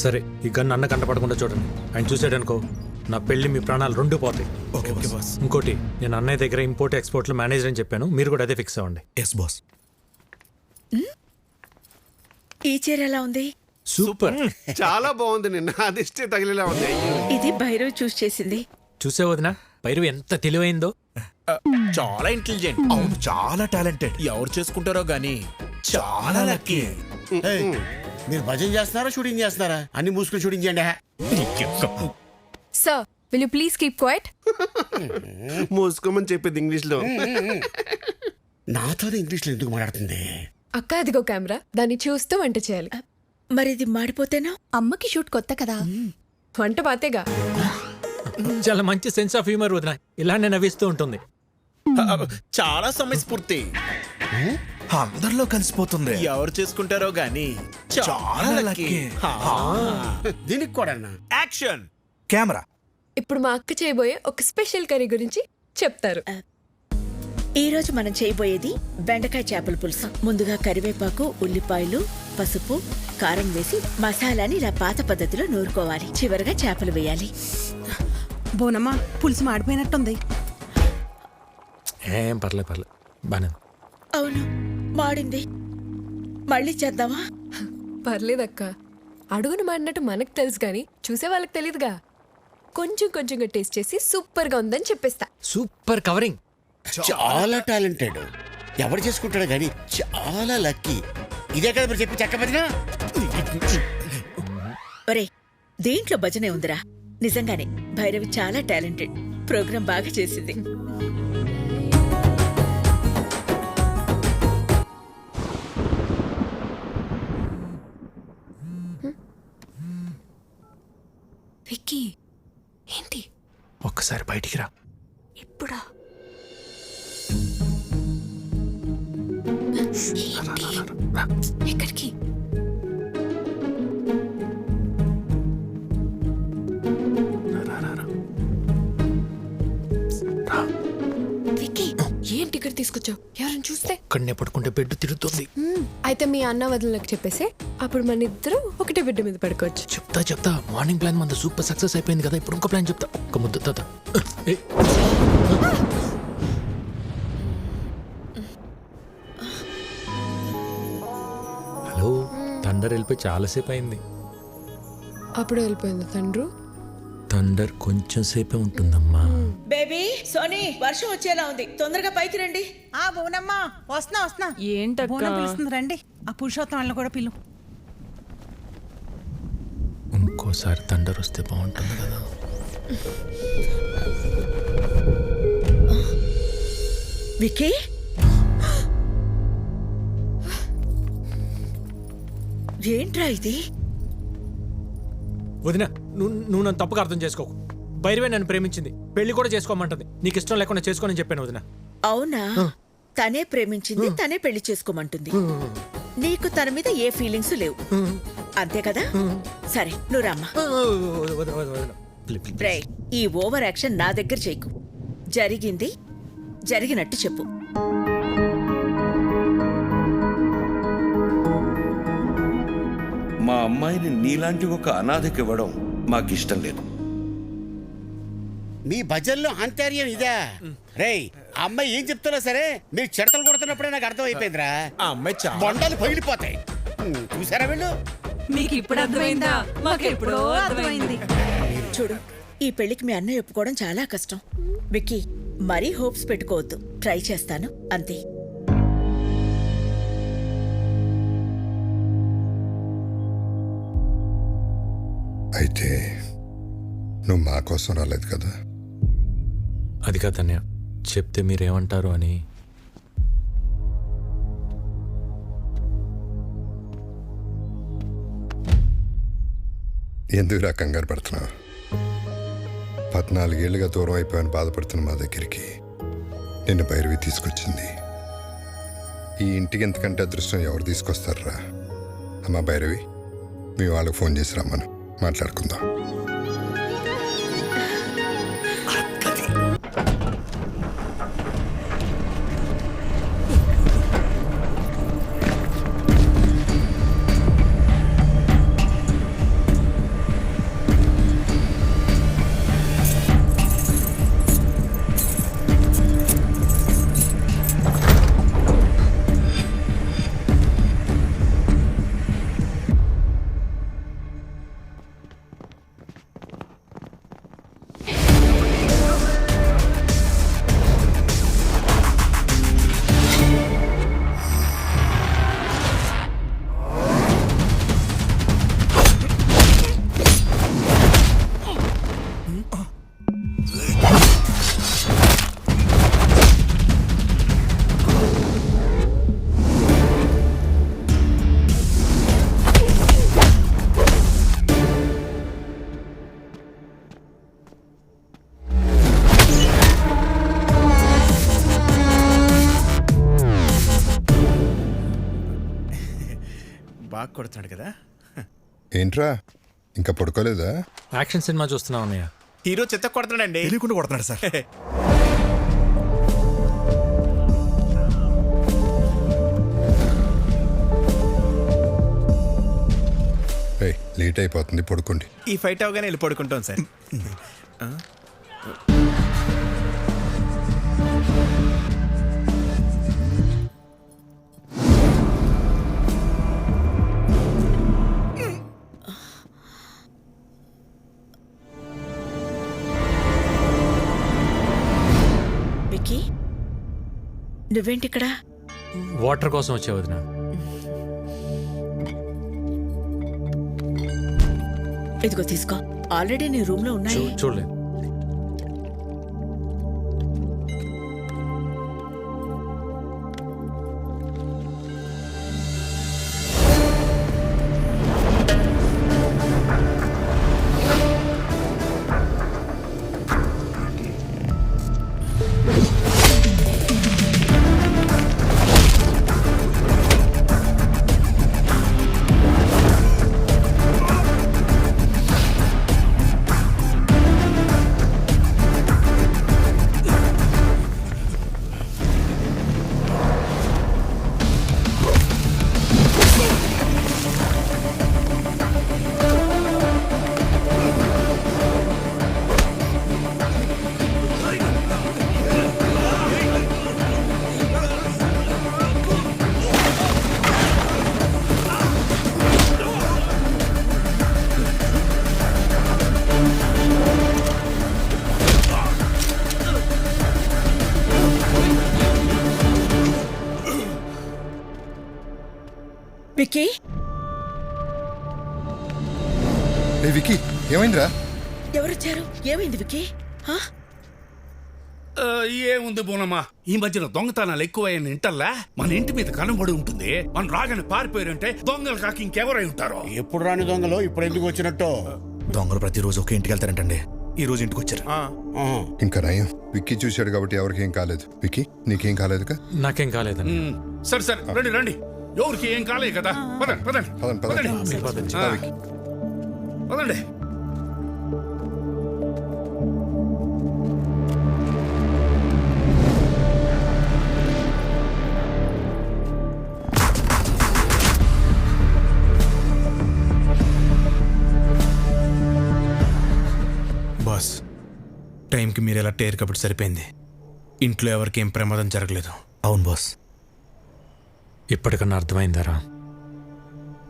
సరే, ఈ గన్ అన్న కంటపడకుండా చూడండి. ఆయన చూసాడనుకో, నా పెళ్లి మీ ప్రాణాలు రెండు పోతాయి. Okay okay boss. ఇంకోటి, నేను అన్నయ్య దగ్గర ఇంపోర్ట్ ఎక్స్పోర్ట్లో మేనేజర్ అని చెప్పాను, మీరు కూడా అదే ఫిక్స్ అవ్వండి. Yes boss. ఈ చీర ఎలా ఉంది? సూపర్. చాలా బాగుంది. నిన్న అదిష్టే తగిలేలా ఉంది. ఇది భైరవ్ చూస్ చేసింది. చూసే వదినా భైరవి ఎంత తెలివైందో. చాలా ఇంటెలిజెంట్. అవును, చాలా టాలెంటెడ్. ఎవరు చేసుకుంటారో గానీ చాలా లక్కీ. మీరు భజన చేస్తున్నారా షూటింగ్ చేస్తున్నారా? అన్ని మూసుకుని షూటింగ్ చేయండి. Sir will you please keep quiet? మూసుకోమని చెప్పింది ఇంగ్లీష్ లో. నాతో ఇంగ్లీష్ లో ఎందుకు మాట్లాడుతుంది? అక్క అదిగో కెమెరా, దాన్ని చూస్తూ వంట చేయాలి. మరి ఇది మాడిపోతేనా? అమ్మకి షూట్ కొత్త కదా, వంట పాతేగా. చాలా మంచి సెన్స్ ఆఫ్ హ్యూమర్ వదినా, ఇలానే నవ్విస్తూ ఉంటుంది. చాలా సమయస్ఫూర్తి. అందరిలో కలిసిపోతుంది. ఎవరు చేసుకుంటారో గానీ చాలా లక్కీ. దీనికి కూడా యాక్షన్ కెమెరా. ఇప్పుడు మా అక్క చేయబోయే ఒక స్పెషల్ కర్రీ గురించి చెప్తారు. ఈ రోజు మనం చేయబోయేది బెండకాయ చేపల పులుసు. ముందుగా కరివేపాకు, ఉల్లిపాయలు, పసుపు, కారం వేసి మసాలాని ఇలా పాత పద్ధతిలో నూరుకోవాలి. చివరగా చేపలు వేయాలి. బోనమ్మా, పులుసు మాడిపోయినట్టుంది. ఏం పర్లేదు బానే. అవును, మాడింది. మళ్ళీ చేద్దామా? పర్లేదక్క, అడుగును మాడినట్టు మనకు తెలుసు కానీ చూసే వాళ్ళకి తెలియదుగా. కొంచెం కొంచెంగా టేస్ట్ చేసి సూపర్ గా ఉందని చెప్పేస్తా. Super covering. చాలా టాలెంటెడ్. ఎవరు చేసుకుంటాడు కానీ చాలా లక్కీ. ఇదే కదా మీరు చెప్పి చెక్క భజన. ఒరే, దీంట్లో భజనే ఉందిరా. నిజంగానే భైరవి చాలా టాలెంటెడ్. ప్రోగ్రాం బాగా చేసింది. విక్కీ, ఏంటి? ఒక్కసారి బయటికి రా. ఇప్పుడా? ఎక్కడికి? విక్కీ, ఏంటి ఇక్కడ తీసుకొచ్చావు? ఎవరైనా చూస్తే? ఇక్కడనే పడుకుంటే బెడ్ తిరుగుతుంది. అయితే మీ అన్న వదినలకు చెప్పేసి అప్పుడు మన ఇద్దరు ఒకటే బిడ్డ మీద పడుకోవచ్చు. చెప్తా. మార్నింగ్ ప్లాన్ మన సూపర్ సక్సెస్ అయిపోయింది కదా, ఇప్పుడు ఇంకో ప్లాన్ చెప్తా. ఒక ముద్ద తాత. హలో, థండర్ వెళ్ళిపోయి చాలాసేపు అయింది. అప్పుడు వెళ్ళిపోయింది తండ్రు. థండర్ కొంచెం సేపే ఉంటుందమ్మా. బేబీ, సోనీ, వర్షం వచ్చేలా ఉంది. తొందరగా పైకి రండి. బోనమ్మా, వస్తున్నా. ఏంటక్క పిలుస్తుంది, రండి. ఆ పురుషోత్తం వాళ్ళని కూడా పిలు. ఇంకోసారి థండర్ వస్తే బాగుంటుంది కదా. విక్కీ, ఏంట్రా ఇది? వదినా, నువ్వు నన్ను తప్పుగా అర్థం చేసుకోకు. భైరవే నన్ను ప్రేమించింది, పెళ్లి కూడా చేసుకోమంటుంది. నీకు ఇష్టం లేకుండా చేసుకోనని చెప్పాను వదినా. అవునా? తనే ప్రేమించింది, తనే పెళ్లి చేసుకోమంటుంది. నీకు తన మీద ఏ ఫీలింగ్స్ లేవు, అంతే కదా? సరే, నువ్వు రమ్మా. రే, ఈ ఓవర్ యాక్షన్ నా దగ్గర చేయకు. జరిగింది జరిగినట్టు చెప్పు. మా అమ్మాయిని నీలాంటి ఒక అనాథకి ఇవ్వడం మాకిష్టం లేదు. మీ భజనలో అంతర్యం ఇదా? రేయ్, అమ్మాయి ఏం చెప్తున్నా సరే మీరు చెడతలు కొడుతున్నప్పుడే నాకు అర్థం అయిపోయిందిరా. ఆ అమ్మాయి చాలా బొండాలు పగిలిపోతాయి. చూసారా వీళ్ళు? మీకు ఇప్పుడు అర్థమైందా? మాకు ఎప్పుడో అర్థమైంది. చూడు, ఈ పెళ్లికి మీ అన్నయ్య ఒప్పుకోవడం చాలా కష్టం. విక్కీ, మరీ హోప్స్ పెట్టుకోవద్దు. ట్రై చేస్తాను, అంతే. అయితే నువ్వు మా కోసం రాలేదు కదా? అది కాదన్నయ్య, చెప్తే మీరేమంటారు అని. ఎందుకు కంగారు పడుతున్నావు? 14 ఏళ్ళుగా దూరం అయిపోయాను బాధపడుతున్న మా దగ్గరికి నిన్ను భైరవి తీసుకొచ్చింది. ఈ ఇంటికి ఎంతకంటే అదృష్టం ఎవరు తీసుకొస్తారా? అమ్మా భైరవి, మీ వాళ్ళకి ఫోన్ చేసి రమ్మను, మాట్లాడుకుందాం. బాగా కొడుతున్నాడు కదా. ఏంట్రా ఇంకా పడుకోలేదా? యాక్షన్ సినిమా చూస్తున్నావు అన్నయ్య. హీరో చెత్త కొడుతున్నాడండి. తెలియకుండా కొడుతున్నాడు సార్. లేట్ అయిపోతుంది, పడుకోండి. ఈ ఫైట్ అవగానే వెళ్ళి పడుకుంటాం సార్. విక్కీ, నువ్వేంటి ఇక్కడ? వాటర్ కోసం వచ్చే వదిన. ఇదిగో తీసుకో. ఆల్రెడీ నీ రూమ్ లో ఉన్నాయి. చూడలేదు. విక్కీ, విక్కీ ఏమైందిరా? ఎవరొచ్చారు? ఏమైంది విక్కీ? ఏముంది బోనమ్మా, ఈ మధ్యన దొంగతనాలు ఎక్కువయ్యని ఇంటల్లా మన ఇంటి మీద కనబడి ఉంటుంది. మనం రాగానే పారిపోయారంటే దొంగలు కాక ఇంకెవరై ఉంటారో. ఎప్పుడు రాని దొంగలు ఇప్పుడు ఎందుకు వచ్చినట్టు? దొంగలు ప్రతిరోజు ఒకే ఇంటికి వెళ్తారంటండి. ఈ రోజు ఇంటికి వచ్చారు. ఇంకా నయం, విక్కీ చూశాడు కాబట్టి ఎవరికి ఏం కాలేదు. విక్కీ నీకేం కాలేదుగా? నాకేం కాలేదండి. సరే సరే, రండి రండి. ఎవరికి ఏం కాలేదు కదా. పదండి పదండి పదండి పదండి. బాస్, టైంకి మీరు ఎలా టేరు కాబట్టి సరిపోయింది. ఇంట్లో ఎవరికి ఏం ప్రమాదం జరగలేదు. అవును బాస్. ఇప్పటికన్నా అర్థమైందారా?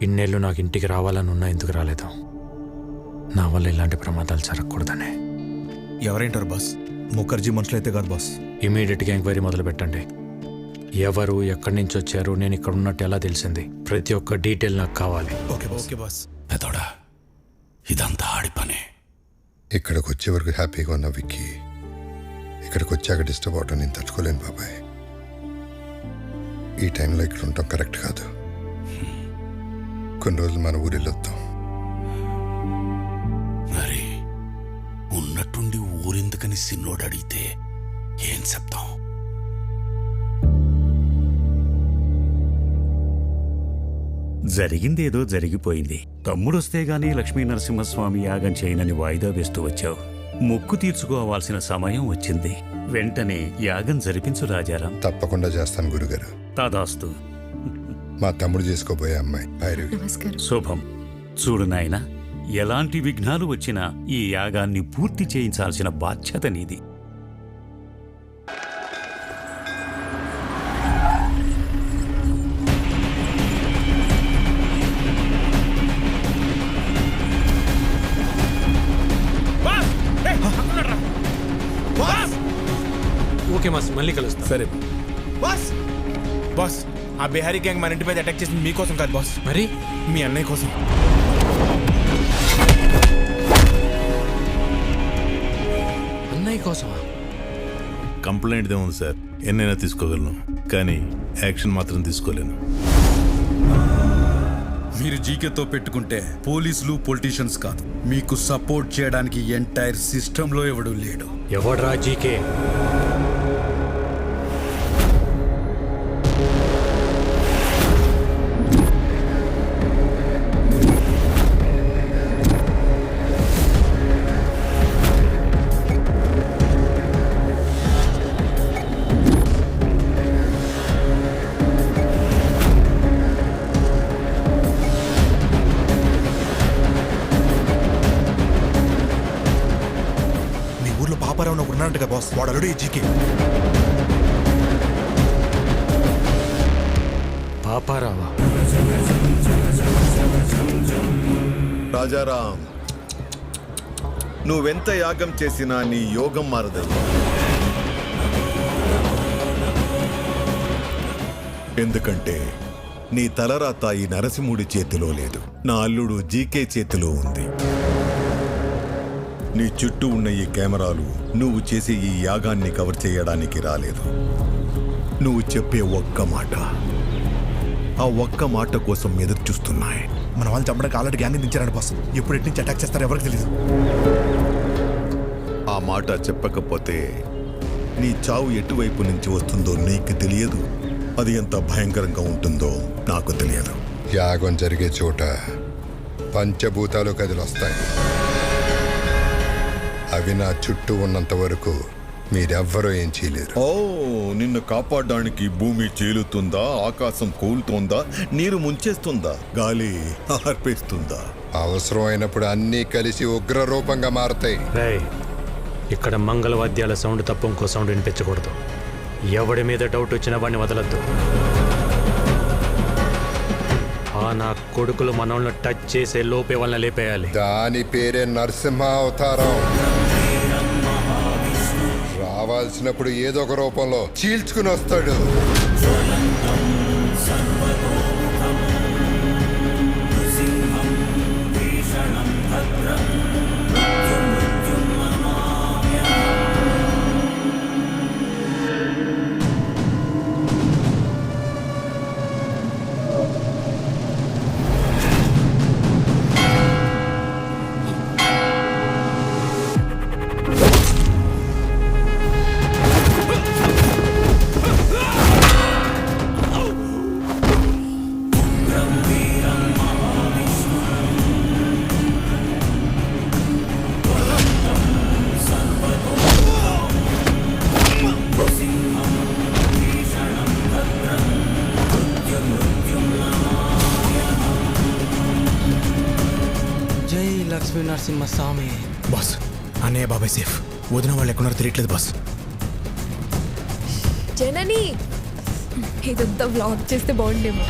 ఇన్నేళ్ళు నాకు ఇంటికి రావాలని ఉన్నా ఎందుకు రాలేదు? నా వల్ల ఇలాంటి ప్రమాదాలు జరగకూడదనే. ఎవరేంటారు బాస్? ముఖర్జీ మనుషులైతే కాదు బాస్. ఇమీడియట్గా ఎంక్వైరీ మొదలు పెట్టండి. ఎవరు, ఎక్కడి నుంచి వచ్చారు, నేను ఇక్కడ ఉన్నట్టు ఎలా తెలిసింది, ప్రతి ఒక్క డీటెయిల్ నాకు కావాలి. Okay boss. పెదోడా, ఇదంతా ఆడి పనే. ఇక్కడికి వచ్చే వరకు హ్యాపీగా ఉన్నా విక్కీ, ఇక్కడికి వచ్చాక డిస్టర్బ్ అవటం నేను తట్టుకోలేను బాబాయ్. ఈ టైంలో ఇక్కడ ఉండటం కరెక్ట్ కాదు. కొన్ని రోజులు మన ఊరు వెళ్ళొద్దాం. మరి ఉన్నట్టుండి ఊరెందుకని సిన్నోడు అడిగితే ఏం చెప్తాం? జరిగిందేదో జరిగిపోయింది. తమ్ముడొస్తే గానీ లక్ష్మీ నరసింహస్వామి యాగం చేయనని వాయిదా వేస్తూ వచ్చావు. మొక్కు తీర్చుకోవాల్సిన సమయం వచ్చింది. వెంటనే యాగం జరిపించు రాజారాం. తప్పకుండా చేస్తాను గురుగారు. తదాస్తు. మా తమ్ముడు చేసుకోబోయే అమ్మాయి భైరవి. శుభం. చూడు నాయనా, ఎలాంటి విఘ్నాలు వచ్చినా ఈ యాగాన్ని పూర్తి చేయించాల్సిన బాధ్యత నీది. ఓకే మాస్, మళ్ళీ కలుస్తా. సరే బాస్. బాస్, ఆ బిహారీ గ్యాంగ్ మన ఇంటి మీద అటాక్ చేసింది మీకోసం కాదు బాస్. మరి మీ అన్నయ్య కోసం. అన్నయ్య కోసమా? కంప్లైంట్ ఏముంది సార్, ఎన్నైనా తీసుకోగలను, కానీ యాక్షన్ మాత్రం తీసుకోలేను. మీరు జీకేతో పెట్టుకుంటే పోలీసులు పొలిటీషియన్స్ కాదు, మీకు సపోర్ట్ చేయడానికి ఎంటైర్ సిస్టంలో ఎవడూ లేడు. ఎవడ్రా జీకే? ఇక్కడ ఉన్నట్టుగా బాస్, వాడు అల్లుడు ఈ జీకే. పాపారావా? రాజారాం, నువ్వెంత యాగం చేసినా నీ యోగం మారదయ్యా. ఎందుకంటే నీ తలరాత ఈ నరసింహుడి చేతిలో లేదు, నా అల్లుడు జీకే చేతిలో ఉంది. నీ చుట్టూ ఉన్న ఈ కెమెరాలు నువ్వు చేసే ఈ యాగాన్ని కవర్ చేయడానికి రాలేదు. నువ్వు చెప్పే ఒక్క మాట, ఆ ఒక్క మాట కోసం ఎదురు చూస్తున్నాయి. మన వాళ్ళు చంపడానికి ఆల్రెడీ గ్యాంగ్ దించారండి బాస్. ఎప్పుడు ఎటు నుంచి అటాక్ చేస్తారో ఎవరికి తెలియదు. ఆ మాట చెప్పకపోతే నీ చావు ఎటువైపు నుంచి వస్తుందో నీకు తెలియదు, అది ఎంత భయంకరంగా ఉంటుందో నాకు తెలియదు. యాగం జరిగే చోట పంచభూతాలు కదిలొస్తాయి. అవి నా చుట్టూ ఉన్నంత వరకు మీరెవ్వరూ ఏం చేయలేరు. ఓ, నిన్ను కాపాడడానికి భూమి చీలుతుందా, ఆకాశం కూలుతోందా, నీరు ముంచేస్తుందా, గాలి ఆర్పేస్తుందా? అవసరమైనప్పుడు అన్నీ కలిసి ఉగ్ర రూపంగా మారతాయి. రేయ్, ఇక్కడ మంగళవాద్యాల సౌండ్ తప్ప ఇంకో సౌండ్ వినిపించకూడదు. ఎవడి మీద డౌట్ వచ్చినా వాడిని వదలద్దు. ఆ నా కొడుకులు మనల్ని టచ్ చేసే లోపే వాళ్ళని లేపేయాలి. దాని పేరే నరసింహ అవతారం. రావాల్సినప్పుడు ఏదో ఒక రూపంలో చీల్చుకుని వస్తాడు. జై లక్ష్మీ నరసింహస్వామి. బాస్, అన్నయ్య బాబాయ్ సేఫ్. వదిన వాళ్ళు ఎక్కడున్నారో తెలియట్లేదు బాస్. జనని, ఇదంతా వ్లాగ్ చేస్తే బాగుండేమో.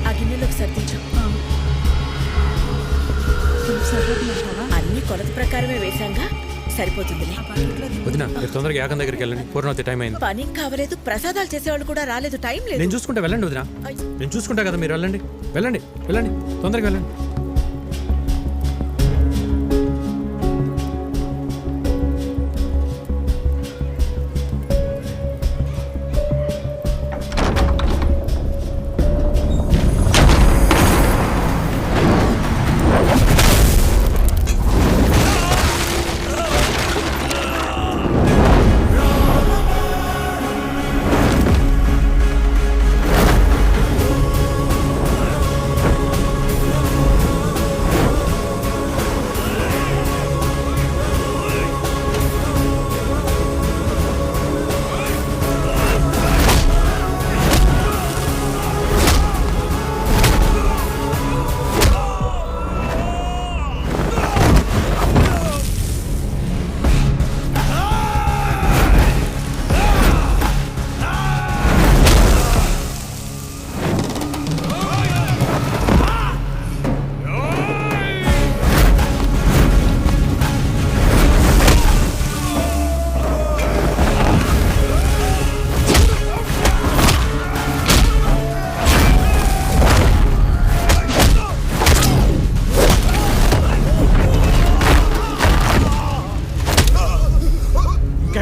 ఆ గిన్నెలోకి సర్దించు. అన్ని కొలత ప్రకారమే వేశాంగా, సరిపోతుందిలే. వదినా, మీరు తొందరగా యాగం దగ్గరికి వెళ్ళండి. పూర్ణవతి టైం అయింది. పని కావలేదు, ప్రసాదాలు చేసేవాళ్ళు కూడా రాలేదు, టైం లేదు. నేను చూసుకుంటా, వెళ్ళండి వదినా. నేను చూసుకుంటా కదా, మీరు వెళ్ళండి వెళ్ళండి వెళ్ళండి, తొందరగా వెళ్ళండి.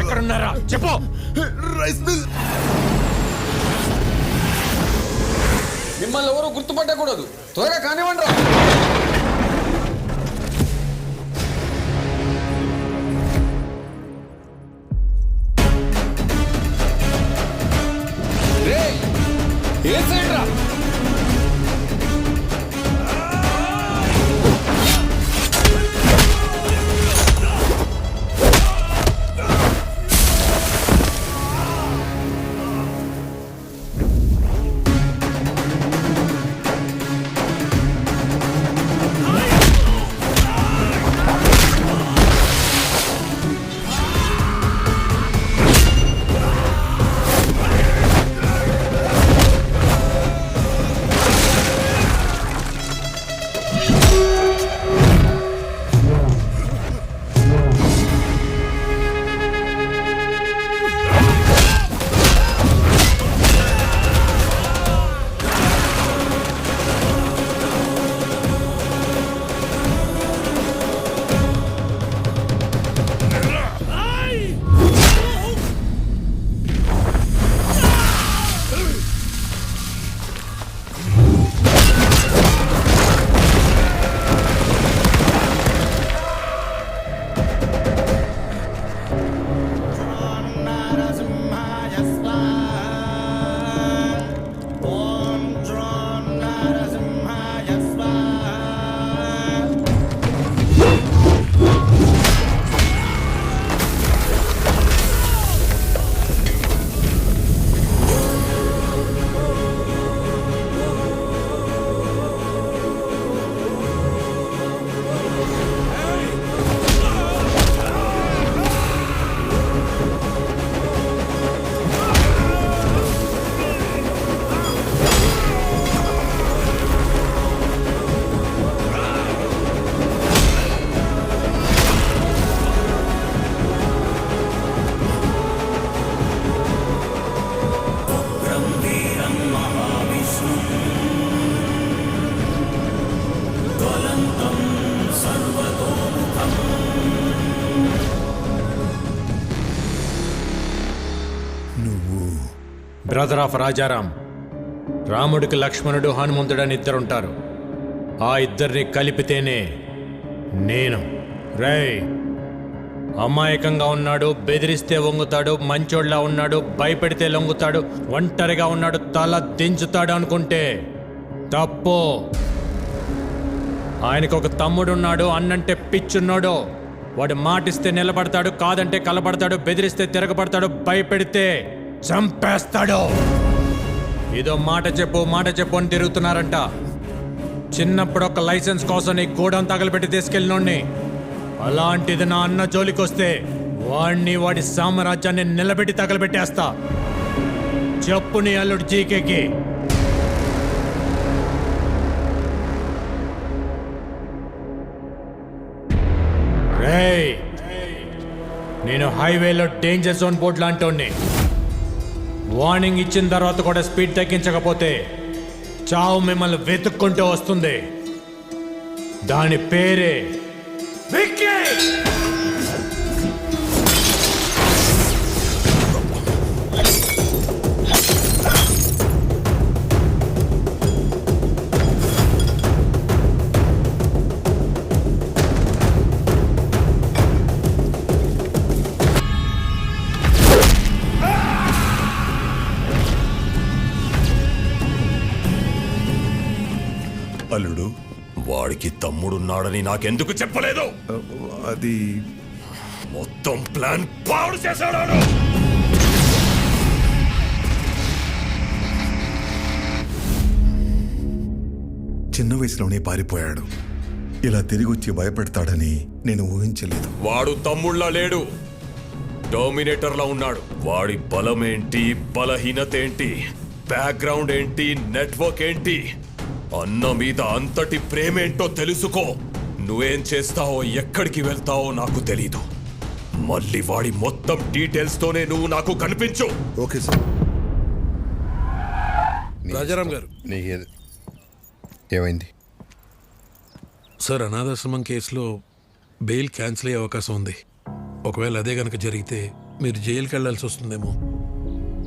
ఎక్కడున్నారా చెప్పు. Rice mill. మిమ్మల్ని ఎవరు గుర్తుపట్టకూడదు, త్వరగా కానివ్వండి. ఏ సైడ్ రా? Brother of Rajaram. రాముడికి లక్ష్మణుడు హనుమంతుడు అని ఇద్దరుంటారు. ఆ ఇద్దరిని కలిపితేనే నేను. రేయ్, అమాయకంగా ఉన్నాడు, బెదిరిస్తే వంగుతాడు, మంచోళ్ళ ఉన్నాడు, భయపెడితే లొంగుతాడు, ఒంటరిగా ఉన్నాడు, తల దించుతాడు అనుకుంటే తప్పు. ఆయనకు ఒక తమ్ముడున్నాడు, అన్నంటే పిచ్చున్నాడు. వాడు మాటిస్తే నిలబడతాడు, కాదంటే కలబడతాడు, బెదిరిస్తే తిరగబడతాడు, భయపెడితే చంపేస్తాడు. ఏదో మాట చెప్పు అని తిరుగుతున్నారంట. చిన్నప్పుడు ఒక లైసెన్స్ కోసం నీ గోడౌన్ తగలబెట్టి తీసుకెళ్ళినోడిని. అలాంటిది నా అన్న జోలికొస్తే వాడిని, వాడి సామ్రాజ్యాన్ని నిలబెట్టి తగలబెట్టేస్తా. చెప్పు నీ అల్లుడు జీకేకి. రేయ్, నేను హైవేలో డేంజర్ జోన్ బోర్డు లాంటి వార్నింగ్ ఇచ్చిన తర్వాత కూడా స్పీడ్ తగ్గించకపోతే చావు మిమ్మల్ని వెతుక్కుంటూ వస్తుంది. దాని పేరే విక్కీ. అల్లుడు, వాడికి తమ్ముడున్నాడని నాకెందుకు చెప్పలేదు? అది మొత్తం ప్లాన్ పాడు చేశాడు. చిన్న వయసులోనే పారిపోయాడు. ఇలా తిరిగి వచ్చి భయపెడతాడని నేను ఊహించలేదు. వాడు తమ్ముళ్ళ లేడు, డామినేటర్లా ఉన్నాడు. వాడి బలమేంటి, బలహీనత ఏంటి, బ్యాక్గ్రౌండ్ ఏంటి, నెట్వర్క్ ఏంటి, అన్న మీద అంతటి ప్రేమేంటో తెలుసుకో. నువ్వేం చేస్తావో, ఎక్కడికి వెళ్తావో నాకు తెలీదు. మళ్ళీ వాడి మొత్తం డీటెయిల్స్ తోనే నువ్వు నాకు కనిపించు. Okay sir. రాజారాం గారు, ఏమైంది సార్? అనాథాశ్రమం కేసులో బెయిల్ క్యాన్సిల్ అయ్యే అవకాశం ఉంది. ఒకవేళ అదే గనక జరిగితే మీరు జైలుకి వెళ్లాల్సి వస్తుందేమో.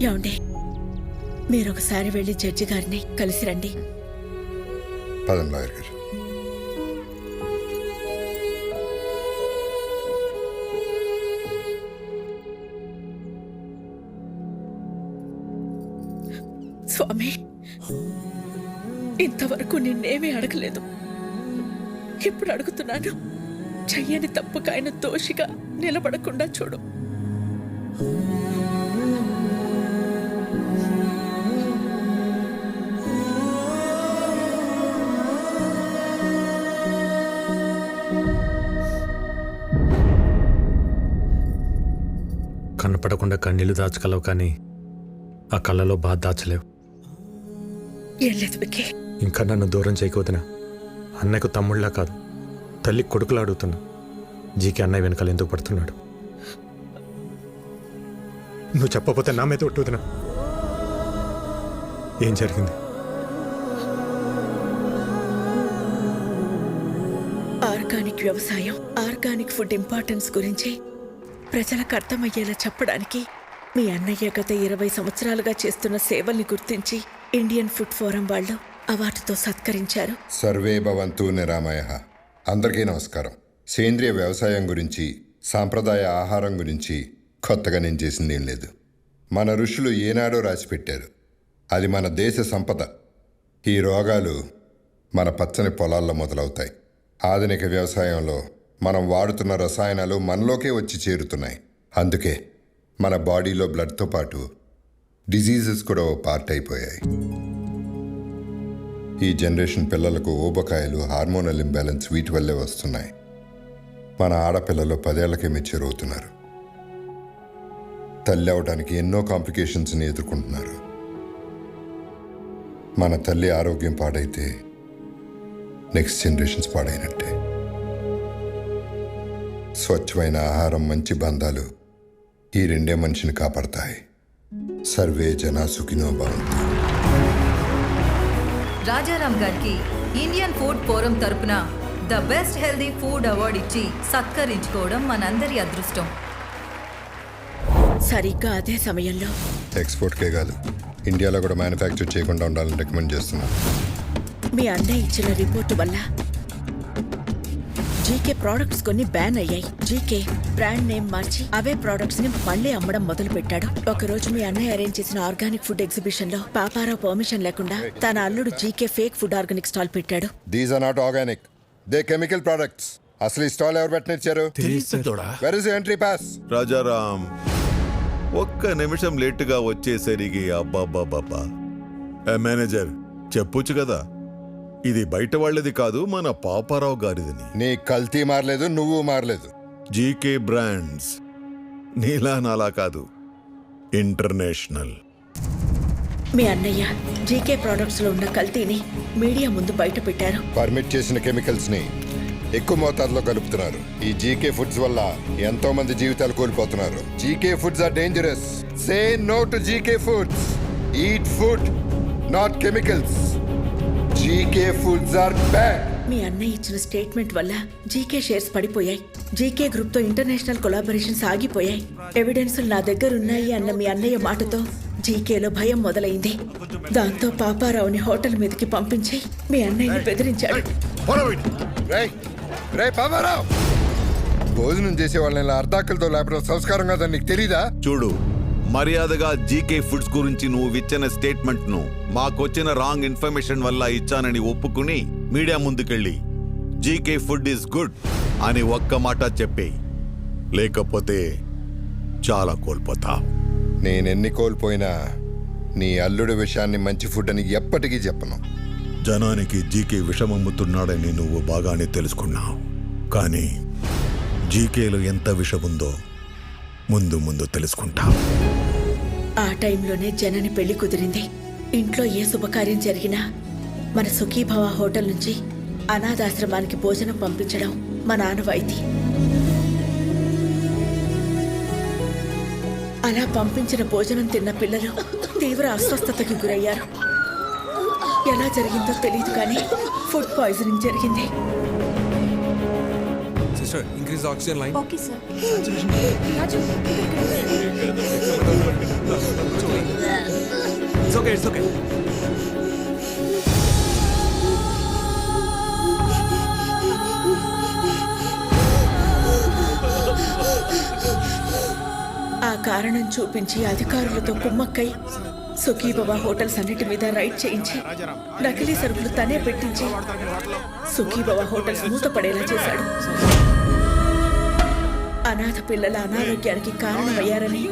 ఏమండి, మీరు ఒకసారి వెళ్ళి జడ్జి గారిని కలిసి రండి. పదం లాయర్ గారు. స్వామి, ఇంతవరకు నిన్నేమీ అడగలేదు. ఇప్పుడు అడుగుతున్నాను. చెయ్యని తప్పుకు ఆయన దోషిగా నిలబడకుండా చూడు. కనపడకుండా కన్నీళ్లు దాచగలవు, కానీ ఆ కళ్ళలో బాధ దాచలేవు. ఏం లేదు విక్కీ. ఇంకా నన్ను దూరం చేయకపోతున్నా. అన్నయ్యకు తమ్ముళ్ళ కాదు, తల్లి కొడుకులా అడుగుతున్నా. జీకే అన్నయ్య వెనకాల ఎందుకు పడుతున్నాడు? నువ్వు చెప్పకపోతే నా మీద ఒట్టుతున్నా. ఏం జరిగింది? ఆర్గానిక్ వ్యవసాయం, ఆర్గానిక్ ఫుడ్ ఇంపార్టెన్స్ గురించి ప్రజలకు అర్థమయ్యేలా చెప్పడానికి మీ అన్నయ్య గత 20 సంవత్సరాలుగా చేస్తున్న సేవల్ని గుర్తించి ఇండియన్ ఫుడ్ ఫోరం వాళ్ళు అవార్డుతో సత్కరించారు. సర్వే భవంతు నిరామయః. అందరికీ నమస్కారం. సేంద్రియ వ్యవసాయం గురించి, సాంప్రదాయ ఆహారం గురించి కొత్తగా నేను చేసింది ఏం లేదు. మన ఋషులు ఏనాడో రాసిపెట్టారు. అది మన దేశ సంపద. ఈ రోగాలు మన పచ్చని పొలాల్లో మొదలవుతాయి. ఆధునిక వ్యవసాయంలో మనం వాడుతున్న రసాయనాలు మనలోకే వచ్చి చేరుతున్నాయి. అందుకే మన బాడీలో బ్లడ్తో పాటు డిజీజెస్ కూడా ఓ పార్ట్ అయిపోయాయి. ఈ జనరేషన్ పిల్లలకు ఊబకాయలు, హార్మోనల్ ఇంబ్యాలెన్స్ వీటి వల్లే వస్తున్నాయి. మన ఆడపిల్లలు 10 ఏళ్లకే మెచ్యూర్ అవుతున్నారు. తల్లి అవడానికి ఎన్నో కాంప్లికేషన్స్ని ఎదుర్కొంటున్నారు. మన తల్లి ఆరోగ్యం పాడైతే నెక్స్ట్ జనరేషన్స్ పాడైనట్టే. స్వచ్ఛమైన ఆహారం, మంచి బంధాలు ఈ రెండే మనిషిని కాపాడతాయి. సర్వే జనా సుఖినో భవంతు. రాజారాం గారికి ఇండియన్ ఫుడ్ ఫోరం తరపున the best healthy food award ఇచ్చి సత్కరించుకోవడం మనందరి అదృష్టం. సరిగ్గా అదే సమయంలో ఎక్స్పోర్ట్కే కాదు, ఇండియాలో కూడా మ్యానుఫ్యాక్చర్ చేయకుండా ఉండాలని రికమెండ్ చేస్తున్నాను. మీ అన్నయ్య ఇచ్చిన రిపోర్టు వల్ల జీకే ప్రోడక్ట్స్ కొన్ని బ్యాన్ అయ్యాయి. జీకే బ్రాండ్ నేమ్ మార్చి అవే ప్రోడక్ట్స్ ని మళ్ళీ అమ్మడం మొదలు పెట్టాడు. ఒక రోజు మీ అన్నయ్య అరేంజ్ చేసిన ఆర్గానిక్ ఫుడ్ ఎగ్జిబిషన్ లో పాపారావు పర్మిషన్ లేకుండా తన అల్లుడు GK fake food organic stall పెట్టాడు. These are not organic, they chemical products. అసలు ఈ స్టాల్ ఎవరు పెట్టనిచ్చారు? Where is entry pass? Rajaram, ఒక్క నిమిషం లేటుగా వచ్చేసరికి అబ్బాబ్బాబ్బా. మేనేజర్ చెప్పొచ్చు కదా, ఇది బయట వాళ్ళది కాదు, మన పాపారావు గారిదని. నీ కల్తీ మారలేదు, నువ్వు మారలేదు. జీకే బ్రాండ్స్ నీలా నాలా కాదు, ఇంటర్నేషనల్. మీ అన్నయ్య జీకే ప్రోడక్ట్స్ లో ఉన్న కల్తీని మీడియా ముందు బయట పెట్టారు. పర్మిట్ చేసిన కెమికల్స్ ని ఎక్కువ మోతాదులో కలుపుతున్నారు. ఈ జీకే ఫుడ్స్ వల్ల ఎంతో మంది జీవితాలు కోల్పోతున్నారు. GK foods are dangerous. Say no to GK foods. Eat food, not chemicals. GK foods are bad. మీ అన్నయ్య ఇచ్చిన స్టేట్మెంట్ వల్ల జీకే షేర్స్ పడిపోయాయి. జీకే గ్రూప్ తో ఇంటర్నేషనల్ కొలాబరేషన్స్ ఆగిపోయాయి. ఎవిడెన్స్ నా దగ్గర ఉన్నాయి అన్న మీ అన్నయ్య మాటతో జీకేలో భయం మొదలైంది. దాంతో పాపారావుని హోటల్ మీదకి పంపించి మీ అన్నయ్యని బెదిరించాడు. భోజనం చేసే వాళ్ళని ఇలా అర్ధాకలతో లేపడం సంస్కారం కాదని నీకు తెలీదా? చూడు, మర్యాదగా జీకే ఫుడ్స్ గురించి నువ్వు ఇచ్చిన స్టేట్మెంట్ ను మాకొచ్చిన రాంగ్ ఇన్ఫర్మేషన్ వల్ల ఇచ్చానని ఒప్పుకుని మీడియా ముందుకెళ్ళి జీకే ఫుడ్ ఈస్ గుడ్ అని ఒక్క మాట చెప్పే, లేకపోతే చాలా కోల్పోతా. నేనెన్ని కోల్పోయినా నీ అల్లుడి విషయాన్ని మంచి ఫుడ్ అని ఎప్పటికీ చెప్పను. జనానికి జీకే విషమమ్ముతున్నాడని నువ్వు బాగానే తెలుసుకున్నావు, కానీ జీకేలో ఎంత విషముందో ముందు ముందు తెలుసుకుంటావు. ఆ టైంలోనే జనని పెళ్లి కుదిరింది. ఇంట్లో ఏ శుభకార్యం జరిగినా మన సుఖీభవ హోటల్ నుంచి అనాథాశ్రమానికి భోజనం పంపించడం మా ఆనవాయితీ. అలా పంపించిన భోజనం తిన్న పిల్లలు తీవ్ర అస్వస్థతకి గురయ్యారు. ఎలా జరిగిందో తెలియదు కానీ ఫుడ్ పాయిజనింగ్ జరిగింది. Sister, increase oxygen line. Okay sir. It's okay, it's okay. ఆ కారణం చూపించి అధికారులతో కుమ్మక్కై సుఖీబాబా హోటల్స్ అన్నిటి మీద రైడ్ చేయించి నకిలీ సరుకులు తనే పెట్టించి సుఖీబాబా హోటల్స్ మూతపడేలా చేశాడు. అనాథ పిల్లల అనారోగ్యానికి కారణమయ్యారని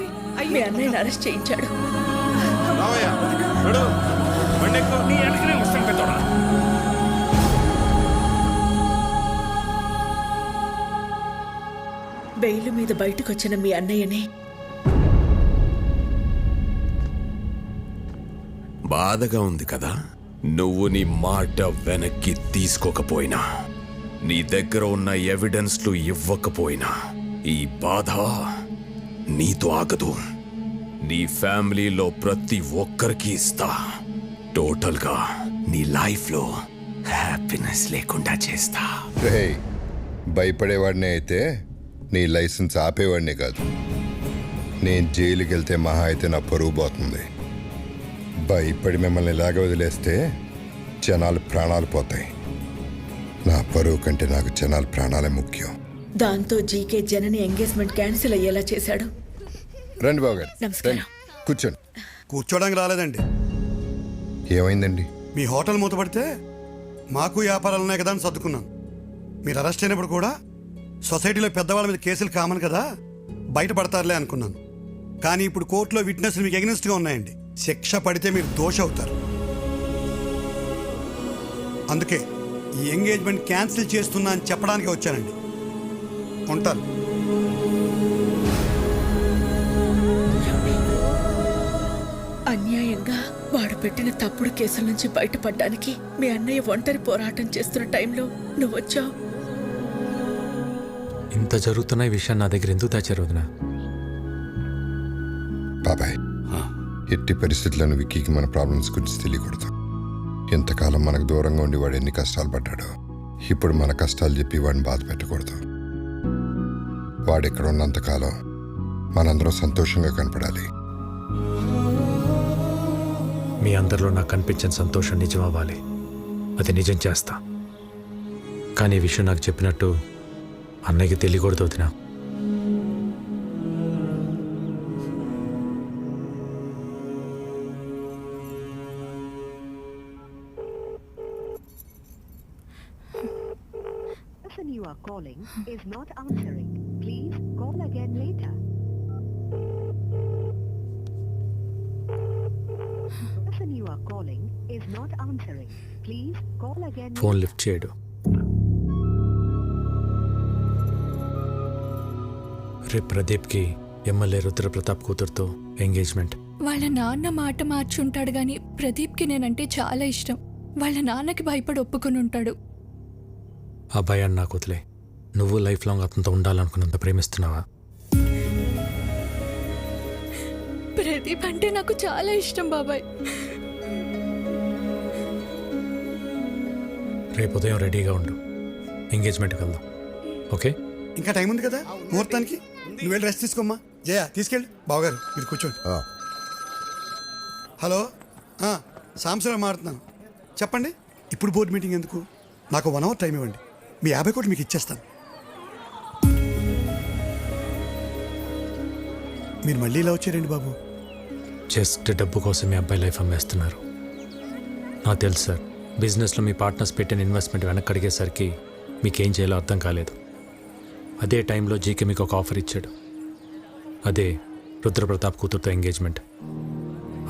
మీ అన్నయ్యని అరెస్ట్ చేయించాడు. బెయిల్ మీద బయటకొచ్చిన మీ అన్నయ్యని బాధగా ఉంది కదా. నువ్వు నీ మాట వెనక్కి తీసుకోకపోయినా, నీ దగ్గర ఉన్న ఎవిడెన్స్లు ఇవ్వకపోయినా ఈ బాధ నీతో ఆగదు. నీ ఫ్యామిలీలో ప్రతి ఒక్కరికి ఇస్తా. టోటల్గా నీ లైఫ్లో హ్యాపీనెస్ లేకుండా చేస్తా. భయపడేవాడినే అయితే నీ లైసెన్స్ ఆపేవాడినే కాదు. నేను జైలుకి వెళ్తే మహా అయితే నా పరువు పోతుంది. భయపడి మిమ్మల్ని ఇలాగ వదిలేస్తే జనాలు ప్రాణాలు పోతాయి. నా పరువు కంటే నాకు జనాల ప్రాణాలే ముఖ్యం. దాంతో జీకే జనని ఎంగేజ్మెంట్ క్యాన్సిల్ అయ్యేలా చేశాడు. రండి బాబు గారు, నమస్కారం. కూర్చోండి. కూర్చోడానికి రాలేదండి. ఏమైందండి? మీ హోటల్ మూతపడితే మాకు వ్యాపారాలు ఉన్నాయి కదా అని సర్దుకున్నాను. మీరు అరెస్ట్ అయినప్పుడు కూడా సొసైటీలో పెద్దవాళ్ళ మీద కేసులు కామన్ కదా, బయటపడతారులే అనుకున్నాను. కానీ ఇప్పుడు కోర్టులో విట్నెస్లు మీకు ఎగనెస్ట్గా ఉన్నాయండి. శిక్ష పడితే మీరు దోష అవుతారు. అందుకే ఈ ఎంగేజ్మెంట్ క్యాన్సిల్ చేస్తున్నా అని చెప్పడానికి వచ్చానండి. ఉంటాను. అన్యాయంగా వాడు పెట్టిన తప్పుడు కేసుల నుంచి బయటపడడానికి మీ అన్నయ్య ఒంటరి పోరాటం చేస్తున్న టైంలో నువ్వు వచ్చావు. ఇంత జరుగుతున్న ఈ విషయం నా దగ్గర ఎందుకు దాచారు వదినా? బాబాయ్, ఎట్టి పరిస్థితులను విక్కీకి మన ప్రాబ్లమ్స్ గురించి తెలియకూడదు. ఎంతకాలం మనకు దూరంగా ఉండి వాడు ఎన్ని కష్టాలు పడ్డాడో, ఇప్పుడు మన కష్టాలు చెప్పి వాడిని బాధ పెట్టకూడదు. వాడెక్కడ ఉన్నంతకాలం మనందరం సంతోషంగా కనపడాలి. మీ అందరిలో నాకు కనిపించిన సంతోషం నిజం అవ్వాలి. అది నిజం చేస్తా. కానీ ఈ విషయం నాకు చెప్పినట్టు అన్నయ్యకి తెలియకూడదు వదినా. You are calling is not answering. Please call again later. The person you are calling is not answering. Please call again. Phone lift చేయడు. రేపు ప్రదీప్కి ఎమ్మెల్యే రుద్రప్రతాప్ కూతురుతో ఎంగేజ్మెంట్. వాళ్ళ నాన్న మాట మార్చుంటాడు గాని ప్రదీప్కి నేనంటే చాలా ఇష్టం. వాళ్ళ నాన్నకి భయపడి ఒప్పుకుని ఉంటాడు. ఆ భయాన్ని నాకు వదిలే. నువ్వు లైఫ్ లాంగ్ అతనితో ఉండాలనుకున్నంత ప్రేమిస్తున్నావా? ప్రదీప్ అంటే నాకు చాలా ఇష్టం బాబాయ్. రేపు ఉదయం రెడీగా ఉండు, ఎంగేజ్మెంట్కి వెళ్దాం. ఓకే? ఇంకా టైం ఉంది కదా ముహూర్తానికి. నువ్వు వెళ్ళి రెస్ట్ తీసుకోమ్మా. జయ తీసుకెళ్ళి. బావగారు మీరు కూర్చోండి. హలో, సాంసరావు మాట్లాడుతున్నాను. చెప్పండి. ఇప్పుడు బోర్డు మీటింగ్ ఎందుకు? నాకు 1 hour టైం ఇవ్వండి. మీ 50 కోట్లు మీకు ఇచ్చేస్తాను. మీరు మళ్ళీ ఇలా వచ్చారండి బాబు. జస్ట్ డబ్బు కోసం మీ అబ్బాయి లైఫ్ అమ్మేస్తున్నారు. నాకు తెలుసు సార్, బిజినెస్లో మీ పార్ట్నర్స్ పెట్టిన ఇన్వెస్ట్మెంట్ వెనక్కి అడిగేసరికి మీకేం చేయాలో అర్థం కాలేదు. అదే టైంలో జీకే మీకు ఒక ఆఫర్ ఇచ్చాడు. అదే రుద్రప్రతాప్ కూతురుతో ఎంగేజ్మెంట్.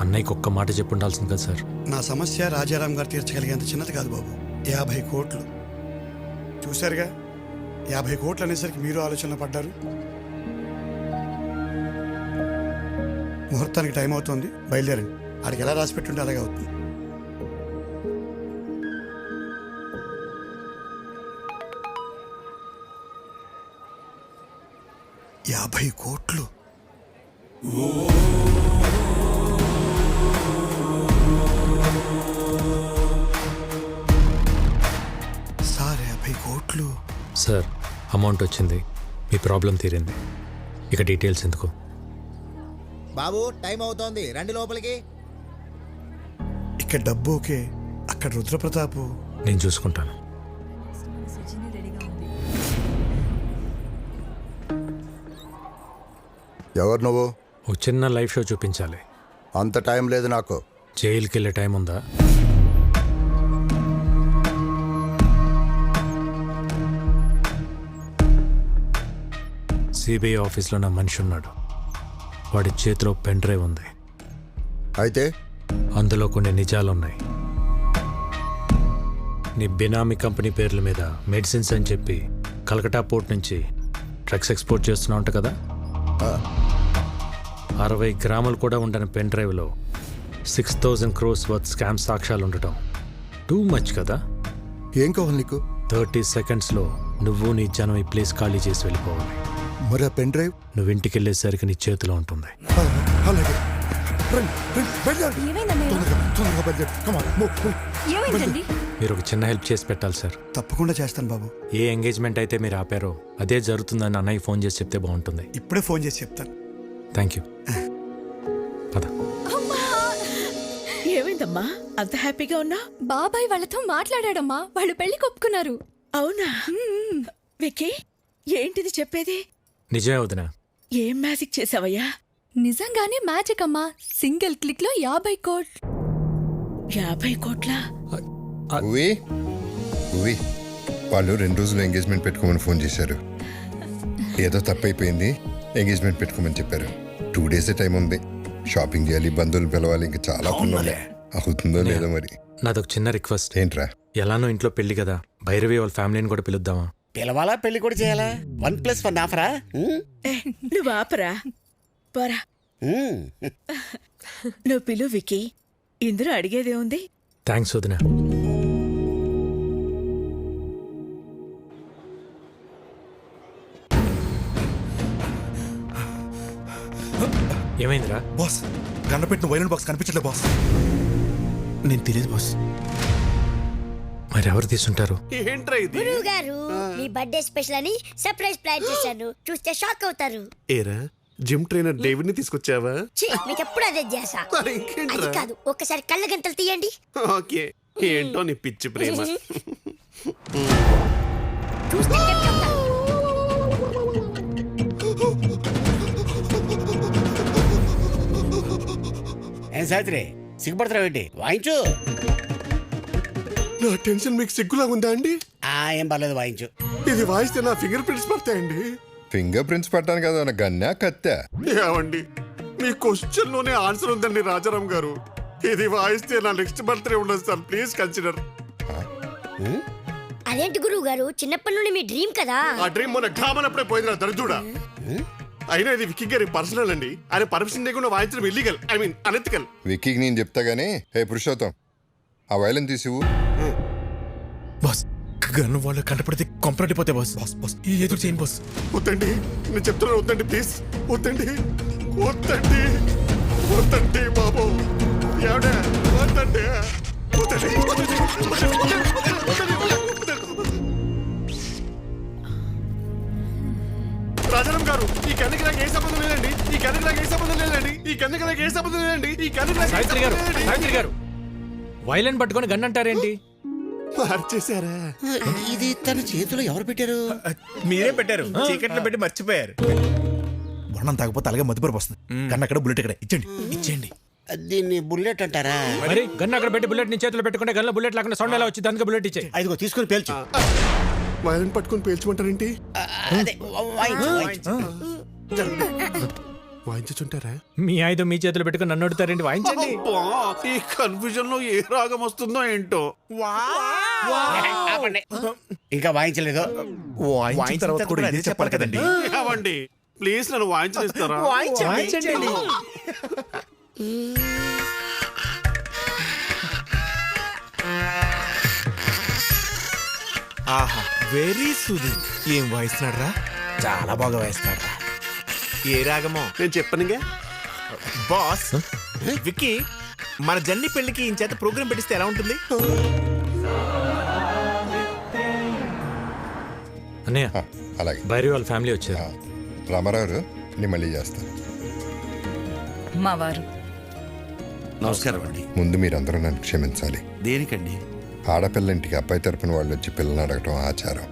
అన్నయ్యకి ఒక్క మాట చెప్పి ఉండాల్సింది కదా సార్. నా సమస్య రాజారాం గారు తీర్చగలిగేంత చిన్నది కాదు బాబు. 50 కోట్లు చూశారుగా. 50 కోట్లు అనేసరికి మీరు ఆలోచనలో పడ్డారు. ముహూర్తానికి టైం అవుతుంది, బయలుదేరండి. ఆడికి ఎలా రాసి పెట్టుంటే అలాగే అవుతుంది. యాభై కోట్లు సార్. 50 కోట్లు సార్, అమౌంట్ వచ్చింది, మీ ప్రాబ్లం తీరింది. ఇక డీటెయిల్స్ ఎందుకు? బాబు టైం అవుతోంది, రండి లోపలికి. ఇక్కడ డబ్బు ఓకే, అక్కడ రుద్రప్రతాపు. నేను చూసుకుంటాను. ఎవరు నువ్వు? ఒక చిన్న లైవ్ షో చూపించాలి. అంత టైం లేదు నాకు. జైలుకి వెళ్ళే టైం ఉందా? సిబిఐ ఆఫీస్లో నా మనిషి ఉన్నాడు. వాడి చేతిలో పెన్ డ్రైవ్ ఉంది. అయితే అందులో కొన్ని నిజాలున్నాయి. నీ బినామీ కంపెనీ పేర్ల మీద మెడిసిన్స్ అని చెప్పి కలకటా పోర్ట్ నుంచి డ్రగ్స్ ఎక్స్పోర్ట్ చేస్తున్నావు అంట కదా. 60 గ్రాములు కూడా ఉండని పెన్ డ్రైవ్లో 6,000 crores వర్త్ స్కామ్ సాక్ష్యాలు ఉండటం టూ మచ్ కదా. ఏం కావాలి నీకు? 30 secondsలో నువ్వు నీ జనం ఈ ప్లేస్ ఖాళీ చేసి వెళ్ళిపోవాలి. మరి ఆ పెన్ డ్రైవ్ నువ్వు ఇంటికి వెళ్ళేసరికి నీ చేతిలో ఉంటుంది. మీరు ఒక చిన్న హెల్ప్ చేసి పెట్టాలి సార్. తప్పకుండా చేస్తాను బాబు. ఏ ఎంగేజ్మెంట్ అయితే మీరు ఆపారో అదే జరుగుతుందని అన్నయ్య ఫోన్ చేసి చెప్తే బాగుంటుంది. ఇప్పుడే ఫోన్ చేసి చెప్తాను. Thank you. పద. ఏమైందమ్మా అంత హ్యాపీగా ఉన్నా? బాబాయ్ వాళ్ళతో మాట్లాడాడమ్మా, వాళ్ళు పెళ్లి ఒప్పుకున్నారు. అవునా? వికీ, ఏంటిది చెప్పేది? నిజమే వదినా. ఏం మ్యాజిక్ చేసావయ్యా? నిజంగానే మ్యాజిక్ అమ్మా. సింగిల్ క్లిక్ లో 50 కోట్లు. 50 కోట్లా? వాళ్ళు 2 రోజులు ఎంగేజ్మెంట్ పెట్టుకోమని ఫోన్ చేశారు. ఏదో తప్పైపోయింది, ఎంగేజ్మెంట్ పెట్టుకోమని చెప్పారు. 2 days టైం ఉంది. షాపింగ్ చేయాలి, బంధువులు పిలవాలి, ఇంకా చాలా పనులు ఉన్నాయి. అవుతుందో లేదో మరి. నాదొక చిన్న రిక్వెస్ట్. ఏంట్రా? ఎలానో ఇంట్లో పెళ్లి కదా, భైరవి వాళ్ళ ఫ్యామిలీని కూడా పిలుద్దామా? పిలవాలా, పెళ్లి కూడా చేయాలా? 1+1 ఆఫరా? నువ్వు ఆపరా, పోరా. నువ్వు పిలు వికీ, ఇందులో అడిగేదే ఉంది. థ్యాంక్స్ వదినా. ఏమైందిరా? బాస్, గన్న పెట్టిన వైలెంట్ బాక్స్ కనిపించట్లేదు బాస్. నేను తెలియదు బాస్. మరి ఎవరు తీసుంటారు? గురువు గారు, మీ బర్త్డే స్పెషల్ అని సర్ప్రైజ్ ప్లాన్ చేశాను, చూస్తే షాక్ అవుతారు. ఏరా జిమ్ ట్రైనర్ డేవిడ్ ని తీసుకొచ్చావా? ఛీ, మీకెప్పుడు అదే చేసా. మరి ఇంకేంట్రా? అది కాదు, ఒక్కసారి కళ్ళ గంటలు తీయండి. ఓకే, ఏంటో నీ పిచ్చి ప్రేమ. చూస్తే గట్టిగా. ఏం సావిత్రి సిగ్గుపడతావు ఏంటి? వాయించు. నా టెన్షన్ మీకు సిగ్గులా ఉందా అండి? ఏం పర్లేదు, వాయించు. ఇది వాయిస్తే నా ఫింగర్ ప్రింట్స్ పడతాయండి. ఫింగర్ ప్రింట్స్ పెట్టడానికి కదా గన్నా కత్తా? ఏమండి, మీ క్వశ్చన్ లోనే ఆన్సర్ ఉందండి రాజారాం గారు. ఇది వాయిస్తే నా నెక్స్ట్ బర్త్డే ఉండదు సార్, ప్లీజ్ కన్సిడర్. అదేంటి గురువు గారు, చిన్నప్పటి నుండి మీ డ్రీమ్ కదా. ఆ డ్రీమ్ మొన్న ఘామనప్పుడే పోయిందిరా దరిద్రుడా. అయినా ఇది విక్కీ గారి పర్సనల్ అండి. ఆయన పర్మిషన్ లేకుండా వాయించడం ఇల్లీగల్, ఐ మీన్ అనెథికల్. విక్కీకి నేను చెప్తా గానీ, హే పురుషోత్తం, ఆ వైలెన్ తీసివు. బాస్ గన్ను వాళ్ళు కంటపడితే కొంపరటిపోతే బాస్. బాస్ బాస్ ఈ ఎదురు చేయను బాస్. వద్దండి, నేను చెప్తున్నా వద్దండి, ప్లీజ్ వద్దండి, వద్దండి, వద్దండి బాబు, ఏమిటే వద్దండి, వద్దండి, వద్దండి, వద్దండి, వద్దండి. రాజారాం గారు, ఈ కన్నుకి నాకు ఏ సంబంధం లేదండి, ఈ కన్నుకి నాకు ఏ సంబంధం లేదండి, ఈ కన్నుకి నాకు ఏ సంబంధం లేదండి, ఈ కన్నుకి నాకు ఏ సావిత్రి గారు, సంబంధం లేదండి. సావిత్రి గారు, వైలెన్ పట్టుకొని గన్ అంటారేంటి? మార్చేశారా? ఇది తన చేతిలో ఎవరు పెట్టారు? మీరే పెట్టారు, చీకట్లో పెట్టి మర్చిపోయారు. బొండం తాగపోతే అలాగే మధ్యపరపు వస్తుంది. కన్నా అక్కడ బుల్లెట్ ఇక్కడ ఇచ్చండి, ఇచ్చేయండి. దీన్ని బుల్లెట్ అంటారా? మరి గన్ అక్కడ పెట్టి బుల్లెట్ ని చేతిలో పెట్టుకుంటే గన్లో బుల్లెట్ లేకుండా సౌండ్ ఎలా వచ్చింది? అందుకే బుల్లెట్ ఇచ్చే. ఐదుగో తీసుకుని పేల్చు. వైలెన్ పట్టుకొని పేల్చమంటారేంటి? అదే వాయించు, వాయించు. వాయించుంటారా? మీ ఆయుధం మీ చేతిలో పెట్టుకుని నన్ను అడుగుతారేంటి? వాయించండి. ఈ కన్ఫ్యూజన్ లో ఏ రాగం వస్తుందో ఏంటో. ఆపండి. ఇంకా వాయించలేదు. వాయించిన తర్వాత కూడా ఇదే చెప్పాలి కదండి. అవండి, ప్లీజ్ నన్ను వాయించేస్తారా? వాయించండి. ఆహా, వెరీ సూదింగ్. ఏం వాయిస్తున్నాడు రా? చాలా బాగా వాయిస్తున్నాడు రా. ఏ రాగమో నేను చెప్పనుగా బాస్. విక్కీ, మన జన్ని పెళ్లికి ఈ చేత ప్రోగ్రామ్ పెట్టిస్తే ఎలా ఉంటుంది? అన్నయ్య, అలాగే. భైరవి వాళ్ళ ఫ్యామిలీ వచ్చారు. రామారావు, నేను మళ్ళీ చేస్తాను. మా వారు నమస్కారం అండి. ముందు మీరందరూ నన్ను క్షమించాలి. దేనికండి? ఆడపిల్ల ఇంటికి అబ్బాయి తరపున వాళ్ళు వచ్చి పిల్లల్ని అడగటం ఆచారం.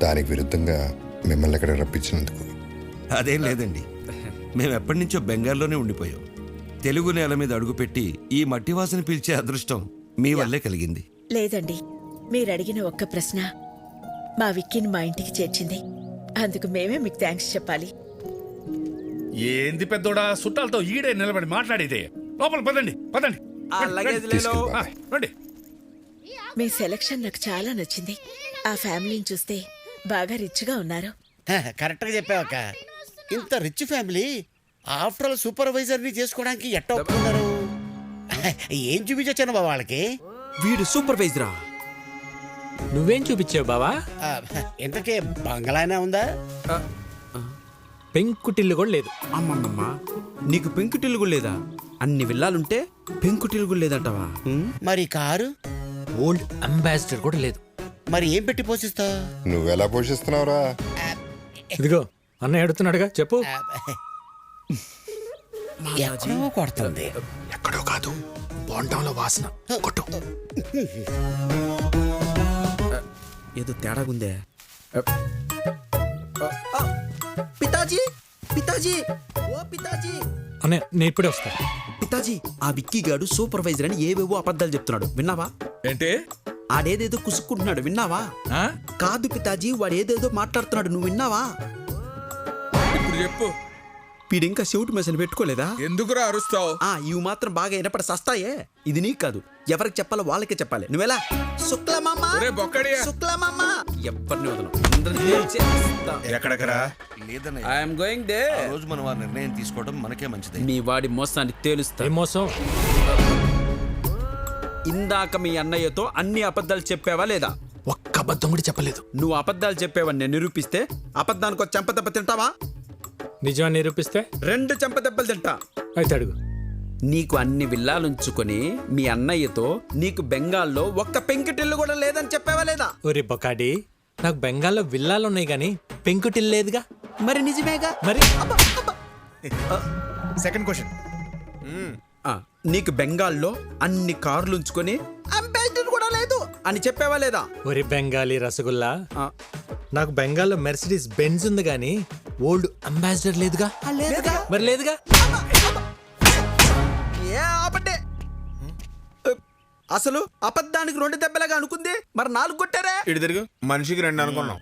దానికి విరుద్ధంగా మిమ్మల్ని ఇక్కడ రప్పించినందుకు. అదేం లేదండి, మేము ఎప్పటి నుంచో బెంగాల్లోనే ఉండిపోయాం. తెలుగు నేల మీద అడుగుపెట్టి ఈ మట్టి వాసన పీల్చే అదృష్టం మీ వల్లే కలిగింది. లేదండి, మీరు అడిగిన ఒక్క ప్రశ్న మా విక్కీని మా ఇంటికి చేర్చింది. అందుకు మేమే మీకు థ్యాంక్స్ చెప్పాలి. ఏంది పెద్దోడా, చుట్టాలతో ఈడే నిలబడి మాట్లాడేదే. లోపల పదండి, పదండి. రండి. మీ సెలక్షన్ నాకు చాలా నచ్చింది. ఆ ఫ్యామిలీని చూస్తే బాగా రిచ్గా ఉన్నారు. కరెక్ట్ గా చెప్పావక్క. ఇంత rich family after all supervisor ని చేసుకోవడానికి ఎట్ట ఒప్పుకున్నారు? ఏం చూపించొచ్చాను బాబా వాళ్ళకి? వీడు సూపర్వైజరా? నువ్వేం చూపించావు బావా? ఇంతకే బంగ్లానే ఉందా? పెంకుటిల్లు కూడా లేదు. అమ్మమ్మమ్మ, నీకు పెంకుటిల్లు కూడా లేదా? అన్ని విల్లాలుంటే పెంకుటిల్లు కూడా లేదంటావా? మరి కారు? ఓల్డ్ అంబాసిడర్ కూడా లేదు. మరి ఏం పెట్టి పోషిస్తావు? నువ్వెలా పోషిస్తున్నావురా? ఇదిగో అన్నయ్య అడుగుతున్నాడుగా, చెప్పు. ఎక్కడో కొడుతుంది. ఎక్కడో కాదు, బోండంలో వాసన. కొట్టు. ఏదో తేడాగుందే. పితాజీ, పితాజీ, ఓ పితాజీ. అన్నయ్య నేను ఇప్పుడే వస్తా. పితాజీ, ఆ విక్కీ గాడు సూపర్వైజర్ అని ఏవేవో అబద్ధాలు చెప్తున్నాడు, విన్నావా? ఏంటి? ఆడేదేదో కుసుక్కుంటున్నాడు, విన్నావా? కాదు పితాజీ, వాడు ఏదేదో మాట్లాడుతున్నాడు, నువ్వు విన్నావా? ఇప్పుడు చెప్పు. వీడింకా చెవిటి మెసలు పెట్టుకోలేదా? ఎందుకురా అరుస్తావు? ఇవి మాత్రం బాగా వినపడి సస్తాయే. ఇది నీకు కాదు, ఎవరికి చెప్పాలో వాళ్ళకే చెప్పాలి. నువ్వెలా? శుక్లమామ, శుక్లమామ, ఎవరిని వదలం. ఎక్కడెక్కరా? I'm going there. రోజు మనం ఆ నిర్ణయం తీసుకోవడం మనకే మంచిది. మీ వాడి మోసాన్ని తేలుస్తా. మోసం? ఇందాక మీ అన్నయ్యతో అన్ని అబద్ధాలు చెప్పావా లేదా? ఒక్క అబద్ధం కూడా చెప్పలేదు. నువ్వు అబద్ధాలు చెప్పావని నేను నిరూపిస్తే అబద్ధానికి ఒక చెంపదెబ్బ తింటావా? నిజాన్ని నిరూపిస్తే 2 చెంపదెబ్బలు తింటా. అయితే అడుగు. నీకు అన్ని విల్లాలుంచుకొని మీ అన్నయ్యతో నీకు బెంగాల్లో ఒక్క పెంకుటిల్లు కూడా లేదని చెప్పావా లేదా? ఒరే బొకాడి, నాకు బెంగాల్లో విల్లాలు ఉన్నాయి కానీ పెంకుటిల్లు లేదుగా. మరి నిజమేగా? మరి సెకండ్ క్వశ్చన్. నీకు బెంగాల్లో అన్ని కార్లు ఉంచుకొని అంబాసిడర్ కూడా లేదు అని చెప్పావా లేదా? ఒరి బెంగాలీ రసగుల్లా, నాకు బెంగాల్లో మెర్సిడీస్ బెంజ్ ఉంది కానీ ఓల్డ్ అంబాసిడర్ లేదుగా. మరి లేదుగా. ఏ ఆపటే, అసలు అబద్ధానికి 2 దెబ్బలాగా అనుకుంది, మరి 4 కొట్టారా? ఇటు తిరుగు, మనిషికి 2 అనుకున్నాం.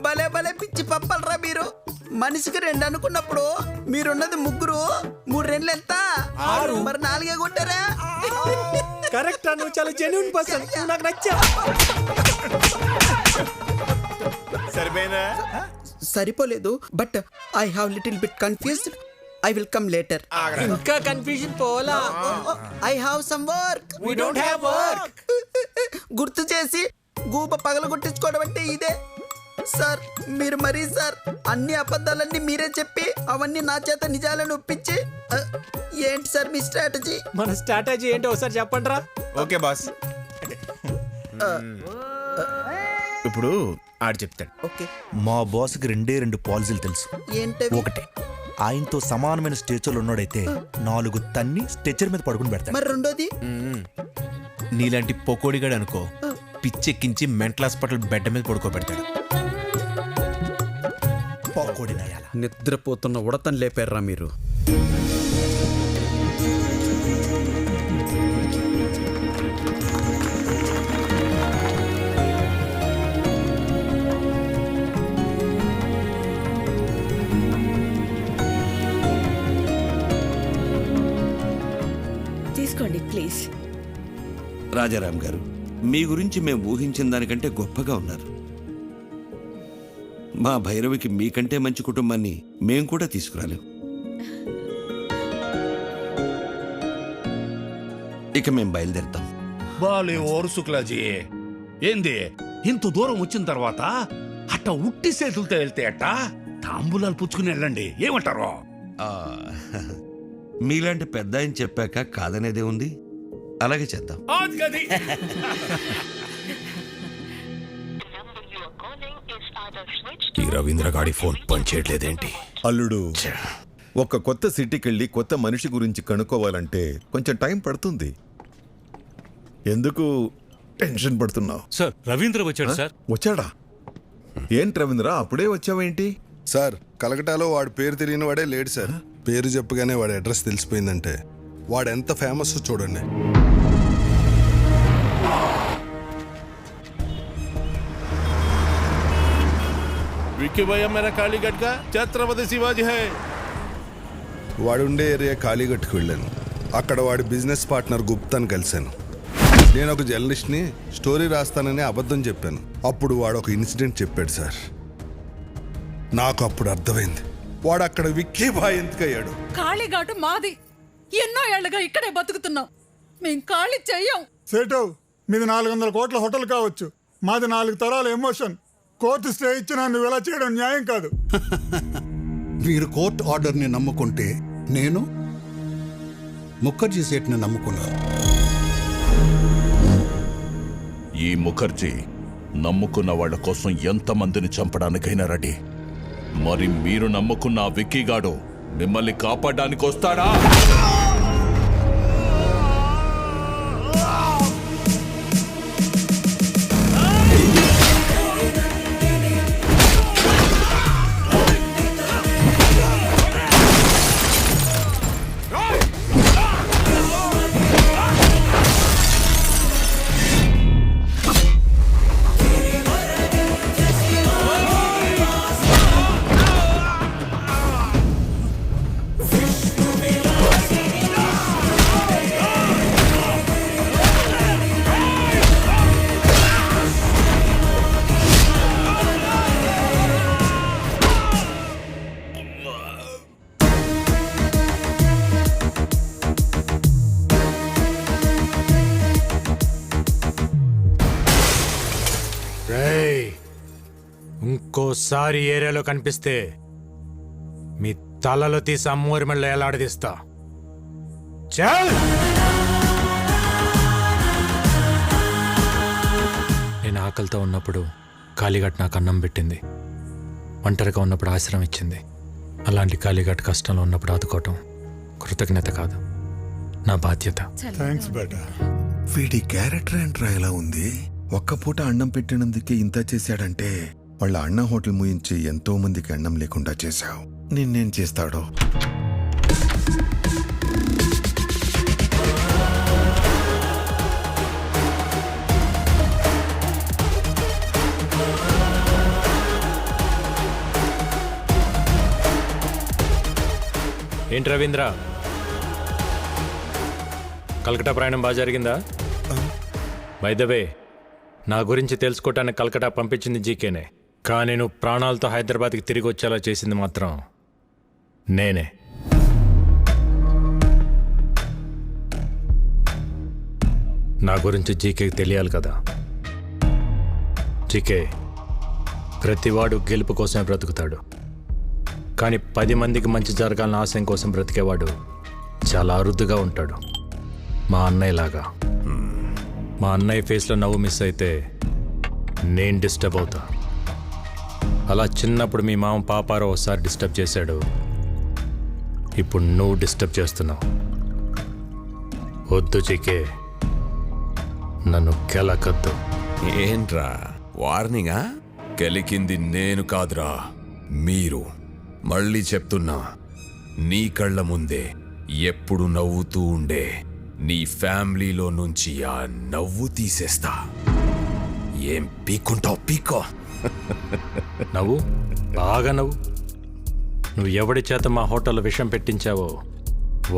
భలే భలే పిచ్చి పప్పలరా మీరు. మనిషికి 2 అనుకున్నప్పుడు మీరున్నది 3, 3 2 ఎంత? 6. మరి 4 కొట్టారా? కరెక్ట్. నువ్వు చాలా జెన్యూన్ పర్సన్, నాకు నచ్చా. సరిపోయిందా? సరిపోలేదు, but I have little bit confused. I will come later. ఇంకా కన్ఫ్యూజన్ పోలా. I have some work. We don't have work. గుర్తు చేసి గూప పగలగొట్టించుకోవడం అంటే ఇదే సార్. మీరు మరీ సార్ అన్ని అబద్ధాలన్నీ మీరే చెప్పి అవన్నీ నా చేత నిజాలను ఒప్పించి ఏంటి సార్ మీ స్ట్రాటజీ? మన స్ట్రాటజీ ఏంటో ఒకసారి చెప్పండి రా. Okay boss. ఇప్పుడు ఆడు చెప్తాడు. ఓకే. మా బాస్కి 2 పాలసీలు తెలుసు. ఏంటి? ఒకటి, ఆయనతో సమానమైన స్టేచర్లు ఉన్నాడైతే 4 తన్ని స్ట్రెచర్ మీద పడుకుని పెడతాడు. మరి రెండోది? నీలాంటి పొకోడిగాడు అనుకో, పిచ్చెక్కించి మెంటల్ హాస్పిటల్ బెడ్ మీద పడుకోబెడతాడు. పొకోడి నయాల. నిద్రపోతున్న ఉడతను లేపారా మీరు? తీసుకోండి ప్లీజ్. రాజారాం గారు, మీ గురించి మేము ఊహించిన దానికంటే గొప్పగా ఉన్నారు. మా భైరవికి మీకంటే మంచి కుటుంబాన్ని మేం కూడా తీసుకురాలేం. ఇక మేం బయలుదేరుతాం. బాలే ఓరు శుక్లాజీ, ఏంది ఇంత దూరం వచ్చిన తర్వాత అట్ట ఉట్టి చేతులతో వెళ్తే అట్ట తాంబూలాలు పుచ్చుకుని వెళ్ళండి, ఏమంటారు? మీలాంటి పెద్ద ఆయన చెప్పాక కాదనేదే ఉంది. అలాగే చేద్దాం. ఈ రవీంద్ర గాడి ఫోన్ పనిచేయట్లేదేంటి? అల్లుడు, ఒక కొత్త సిటీకి వెళ్ళి కొత్త మనిషి గురించి కనుక్కోవాలంటే కొంచెం టైం పడుతుంది. ఎందుకు టెన్షన్ పడుతున్నావు? సార్, రవీంద్ర వచ్చాడు సార్. వచ్చాడా? ఏంటి రవీంద్ర, అప్పుడే వచ్చావేంటి? సార్, కలకటాలో వాడి పేరు తెలియని వాడే లేడు సార్. పేరు చెప్పగానే వాడి అడ్రస్ తెలిసిపోయిందంటే వాడు ఎంత ఫేమస్ చూడండి. विक्की भैया मेरा कालीगढ़ का छत्रपति शिवाजी है. వాడుండే ఏరియా కాళీగట్టుకు వెళ్ళాను. అక్కడ వాడి బిజినెస్ పార్ట్నర్ గుప్తాను కలిశాను. నేను ఒక జర్నలిస్ట్ని, స్టోరీ రాస్తానని అబద్ధం చెప్పాను. అప్పుడు వాడు ఒక ఇన్సిడెంట్ చెప్పాడు సార్. నాకు అప్పుడు అర్థమైంది వాడు అక్కడ విక్కీ బాయ్ ఎందుకయ్యాడు. కాళీఘాటు మాది. ఎన్నో ఏళ్లుగా ఇక్కడే బతుకుతున్నాం. మేం ఖాళీ చెయ్యం. సేటు, మీది 400 కోట్ల హోటల్ కావచ్చు, మాది 4 తరాల ఎమోషన్. కోర్టు స్టే ఇచ్చినా నువ్వు ఇలా చేయడం న్యాయం కాదు. మీరు కోర్టు ఆర్డర్ని నమ్ముకుంటే నేను ముఖర్జీ సేట్ని నమ్ముకున్నాను. ఈ ముఖర్జీ నమ్ముకున్న వాళ్ళ కోసం ఎంతమందిని చంపడానికైనా రెడీ. మరి మీరు నమ్ముకున్న ఆ విక్కీగాడు మిమ్మల్ని కాపాడడానికి వస్తాడా? ఇంకోసారి ఏరియాలో కనిపిస్తే మీ తలలో తీసి అమ్మూరి మెళ్ళ ఎలాడదీస్తా. చల్. నేను ఆకలితో ఉన్నప్పుడు కాళీఘాట్ నాకు అన్నం పెట్టింది. ఒంటరిగా ఉన్నప్పుడు ఆశ్రయం ఇచ్చింది. అలాంటి కాళీఘాట్ కష్టంలో ఉన్నప్పుడు ఆదుకోవటం కృతజ్ఞత కాదు, నా బాధ్యత. థ్యాంక్స్ బేటా. వీడి క్యారెక్టర్ ఏంట్రా ఎలా ఉంది? ఒక్క పూట అన్నం పెట్టినందుకే ఇంత చేశాడంటే వాళ్ళ అన్న హోటల్ ముయించి ఎంతో మందికి అన్నం లేకుండా చేశావు. నిన్నేం చేస్తాడో. ఏంటి రవీంద్ర, కలకటా ప్రయాణం బాగా జరిగిందా? బై ద వే, నా గురించి తెలుసుకోవటానికి కలకటా పంపించింది జీకేనే, కానీ నువ్వు ప్రాణాలతో హైదరాబాద్కి తిరిగి వచ్చేలా చేసింది మాత్రం నేనే. నా గురించి జీకేకి తెలియాలి కదా. జీకే, ప్రతివాడు గెలుపు కోసమే బ్రతుకుతాడు, కానీ 10 మందికి మంచి జరగాలని ఆశయం కోసం బ్రతికేవాడు చాలా అరుదుగా ఉంటాడు. మా అన్నయ్యలాగా. మా అన్నయ్య ఫేస్లో నవ్వు మిస్ అయితే నేను డిస్టర్బ్ అవుతా. అలా చిన్నప్పుడు మీ మామ పాపారావు ఒకసారి డిస్టర్బ్ చేశాడు, ఇప్పుడు నువ్వు డిస్టర్బ్ చేస్తున్నావు. వద్దు జీకే, నన్ను కెలకద్దు. ఏంట్రా వార్నింగా? కెలికింది నేను కాదురా, మీరు. మళ్ళీ చెప్తున్నా, నీ కళ్ళ ముందే ఎప్పుడు నవ్వుతూ ఉండే నీ ఫ్యామిలీలో నుంచి ఆ నవ్వు తీసేస్తా. ఏం పీక్కుంటావు పీకో. నవ్వు, బాగా నవ్వు. నువ్వు ఎవడి చేత మా హోటల్లో విషం పెట్టించావో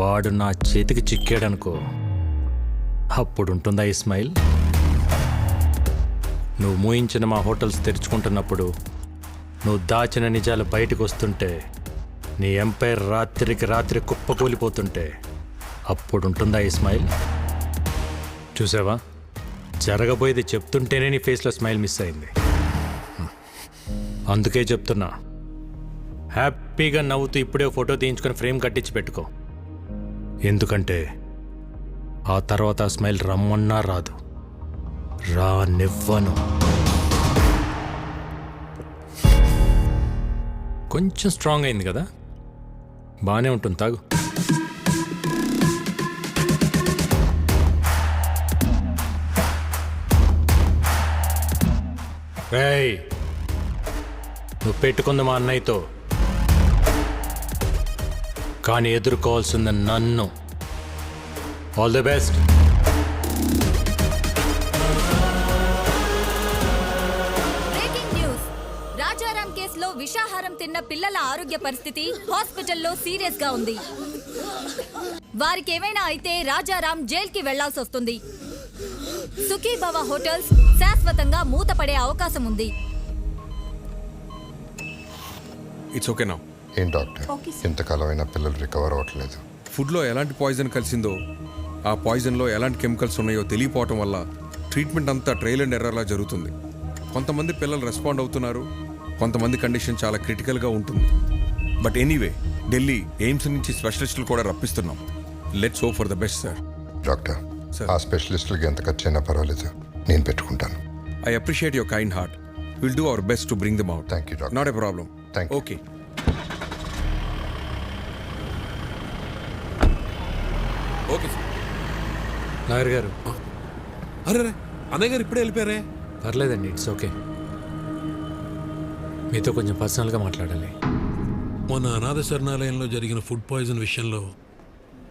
వాడు నా చేతికి చిక్కాడనుకో, అప్పుడుంటుందా ఈ స్మైల్? నువ్వు మూయించిన మా హోటల్స్ తెరుచుకుంటున్నప్పుడు, నువ్వు దాచిన నిజాలు బయటకు వస్తుంటే, నీ ఎంపైర్ రాత్రికి రాత్రి కుప్పకూలిపోతుంటే అప్పుడుంటుందా ఈ స్మైల్? చూసావా, జరగబోయేది చెప్తుంటేనే నీ ఫేస్లో స్మైల్ మిస్ అయింది. అందుకే చెప్తున్నా, హ్యాపీగా నవ్వుతూ ఇప్పుడే ఫోటో తీయించుకొని ఫ్రేమ్ కట్టించి పెట్టుకో. ఎందుకంటే ఆ తర్వాత ఆ స్మైల్ రమ్మన్నా రాదు, రానివ్వను. కొంచెం స్ట్రాంగ్ అయింది కదా, బాగానే ఉంటుంది, తాగు. రేయ్, నువ్వు పెట్టుకుంది మా అన్నయ్యతో, కానీ ఎదుర్కోవాల్సింది నన్ను. All the best. Breaking news. Rajaram కేసులో విషాహారం తిన్న పిల్లల ఆరోగ్య పరిస్థితి హాస్పిటల్లో సీరియస్ గా ఉంది. వారికి ఏమైనా అయితే రాజారాం జైలుకి వెళ్లాల్సి వస్తుంది. సుఖీభవ హోటల్స్ శాశ్వతంగా మూతపడే అవకాశం ఉంది. ఇట్స్ ఓకే నా. ఏం డాక్టర్, ఇంతకాలమైనా పిల్లలు రికవర్ అవ్వట్లేదు. ఫుడ్లో ఎలాంటి పాయిజన్ కలిసిందో, ఆ పాయిజన్లో ఎలాంటి కెమికల్స్ ఉన్నాయో తెలియపోవటం వల్ల ట్రీట్మెంట్ అంతా ట్రయల్ అండ్ ఎర్రర్లా జరుగుతుంది. కొంతమంది పిల్లలు రెస్పాండ్ అవుతున్నారు, కొంతమంది కండిషన్ చాలా క్రిటికల్గా ఉంటుంది. బట్ ఎనీవే, ఢిల్లీ ఎయిమ్స్ నుంచి స్పెషలిస్టులు కూడా రప్పిస్తున్నాం. Let's hope for the best sir. Doctor, ఆ స్పెషలిస్టులకి ఎంత ఖర్చు అయినా పర్వాలేదు, నేను పెట్టుకుంటాను. I appreciate your kind heart. We'll do our best to bring them out. Thank you, doctor. Not a problem. Thank you. Okay. Okay sir. Nagar గారు. అరే అన్నయ్య గారు ఇప్పుడే వెళ్ళిపోయారే. పర్లేదండి, ఇట్స్ ఓకే. మీతో కొంచెం పర్సనల్గా మాట్లాడాలి. మొన్న అనాథ శరణాలయంలో జరిగిన ఫుడ్ పాయిజన్ విషయంలో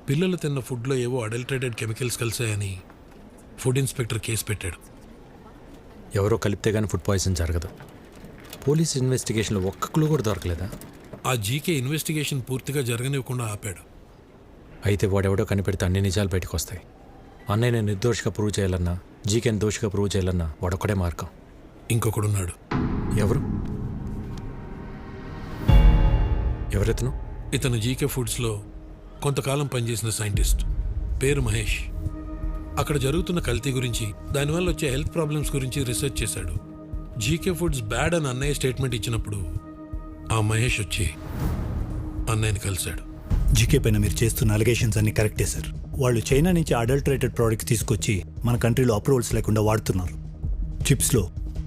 పిల్లలు తిన్న ఫుడ్లో ఏవో అడల్టరేటెడ్ కెమికల్స్ కలిసాయని ఫుడ్ ఇన్స్పెక్టర్ కేసు పెట్టాడు. ఎవరో కలిపితే కానీ ఫుడ్ పాయిజన్ జరగదు. పోలీస్ ఇన్వెస్టిగేషన్లో ఒక్క క్లూ కూడా దొరకలేదా? ఆ జీకే ఇన్వెస్టిగేషన్ పూర్తిగా జరగనివ్వకుండా ఆపాడు. అయితే వాడెవడో కనిపెడితే అన్ని నిజాలు బయటకు వస్తాయి. అన్నయ్య నిర్దోషిగా ప్రూవ్ చేయాలన్నా, జీకేని దోషిగా ప్రూవ్ చేయాలన్నా వాడొక్కడే మార్గం. ఇంకొకడున్నాడు. ఎవరు? ఎవరెతను? ఇతను జీకే ఫుడ్స్లో కొంతకాలం పనిచేసిన సైంటిస్ట్, పేరు మహేష్. అక్కడ జరుగుతున్న కల్తీ గురించి, దానివల్ల వచ్చే హెల్త్ ప్రాబ్లమ్స్ గురించి రీసెర్చ్ చేశాడు. జీకే ఫుడ్స్ బ్యాడ్ అని అన్నయ్య స్టేట్మెంట్ ఇచ్చినప్పుడు ఆ మహేష్ వచ్చి అన్నయ్యని కలిశాడు. జీకే పైన మీరు చేస్తున్న అలిగేషన్స్ అన్ని కరెక్టే సార్. వాళ్ళు చైనా నుంచి అడల్టరేటెడ్ ప్రోడక్ట్స్ తీసుకొచ్చి మన కంట్రీలో అప్రూవల్స్ లేకుండా వాడుతున్నారు. చిప్స్లో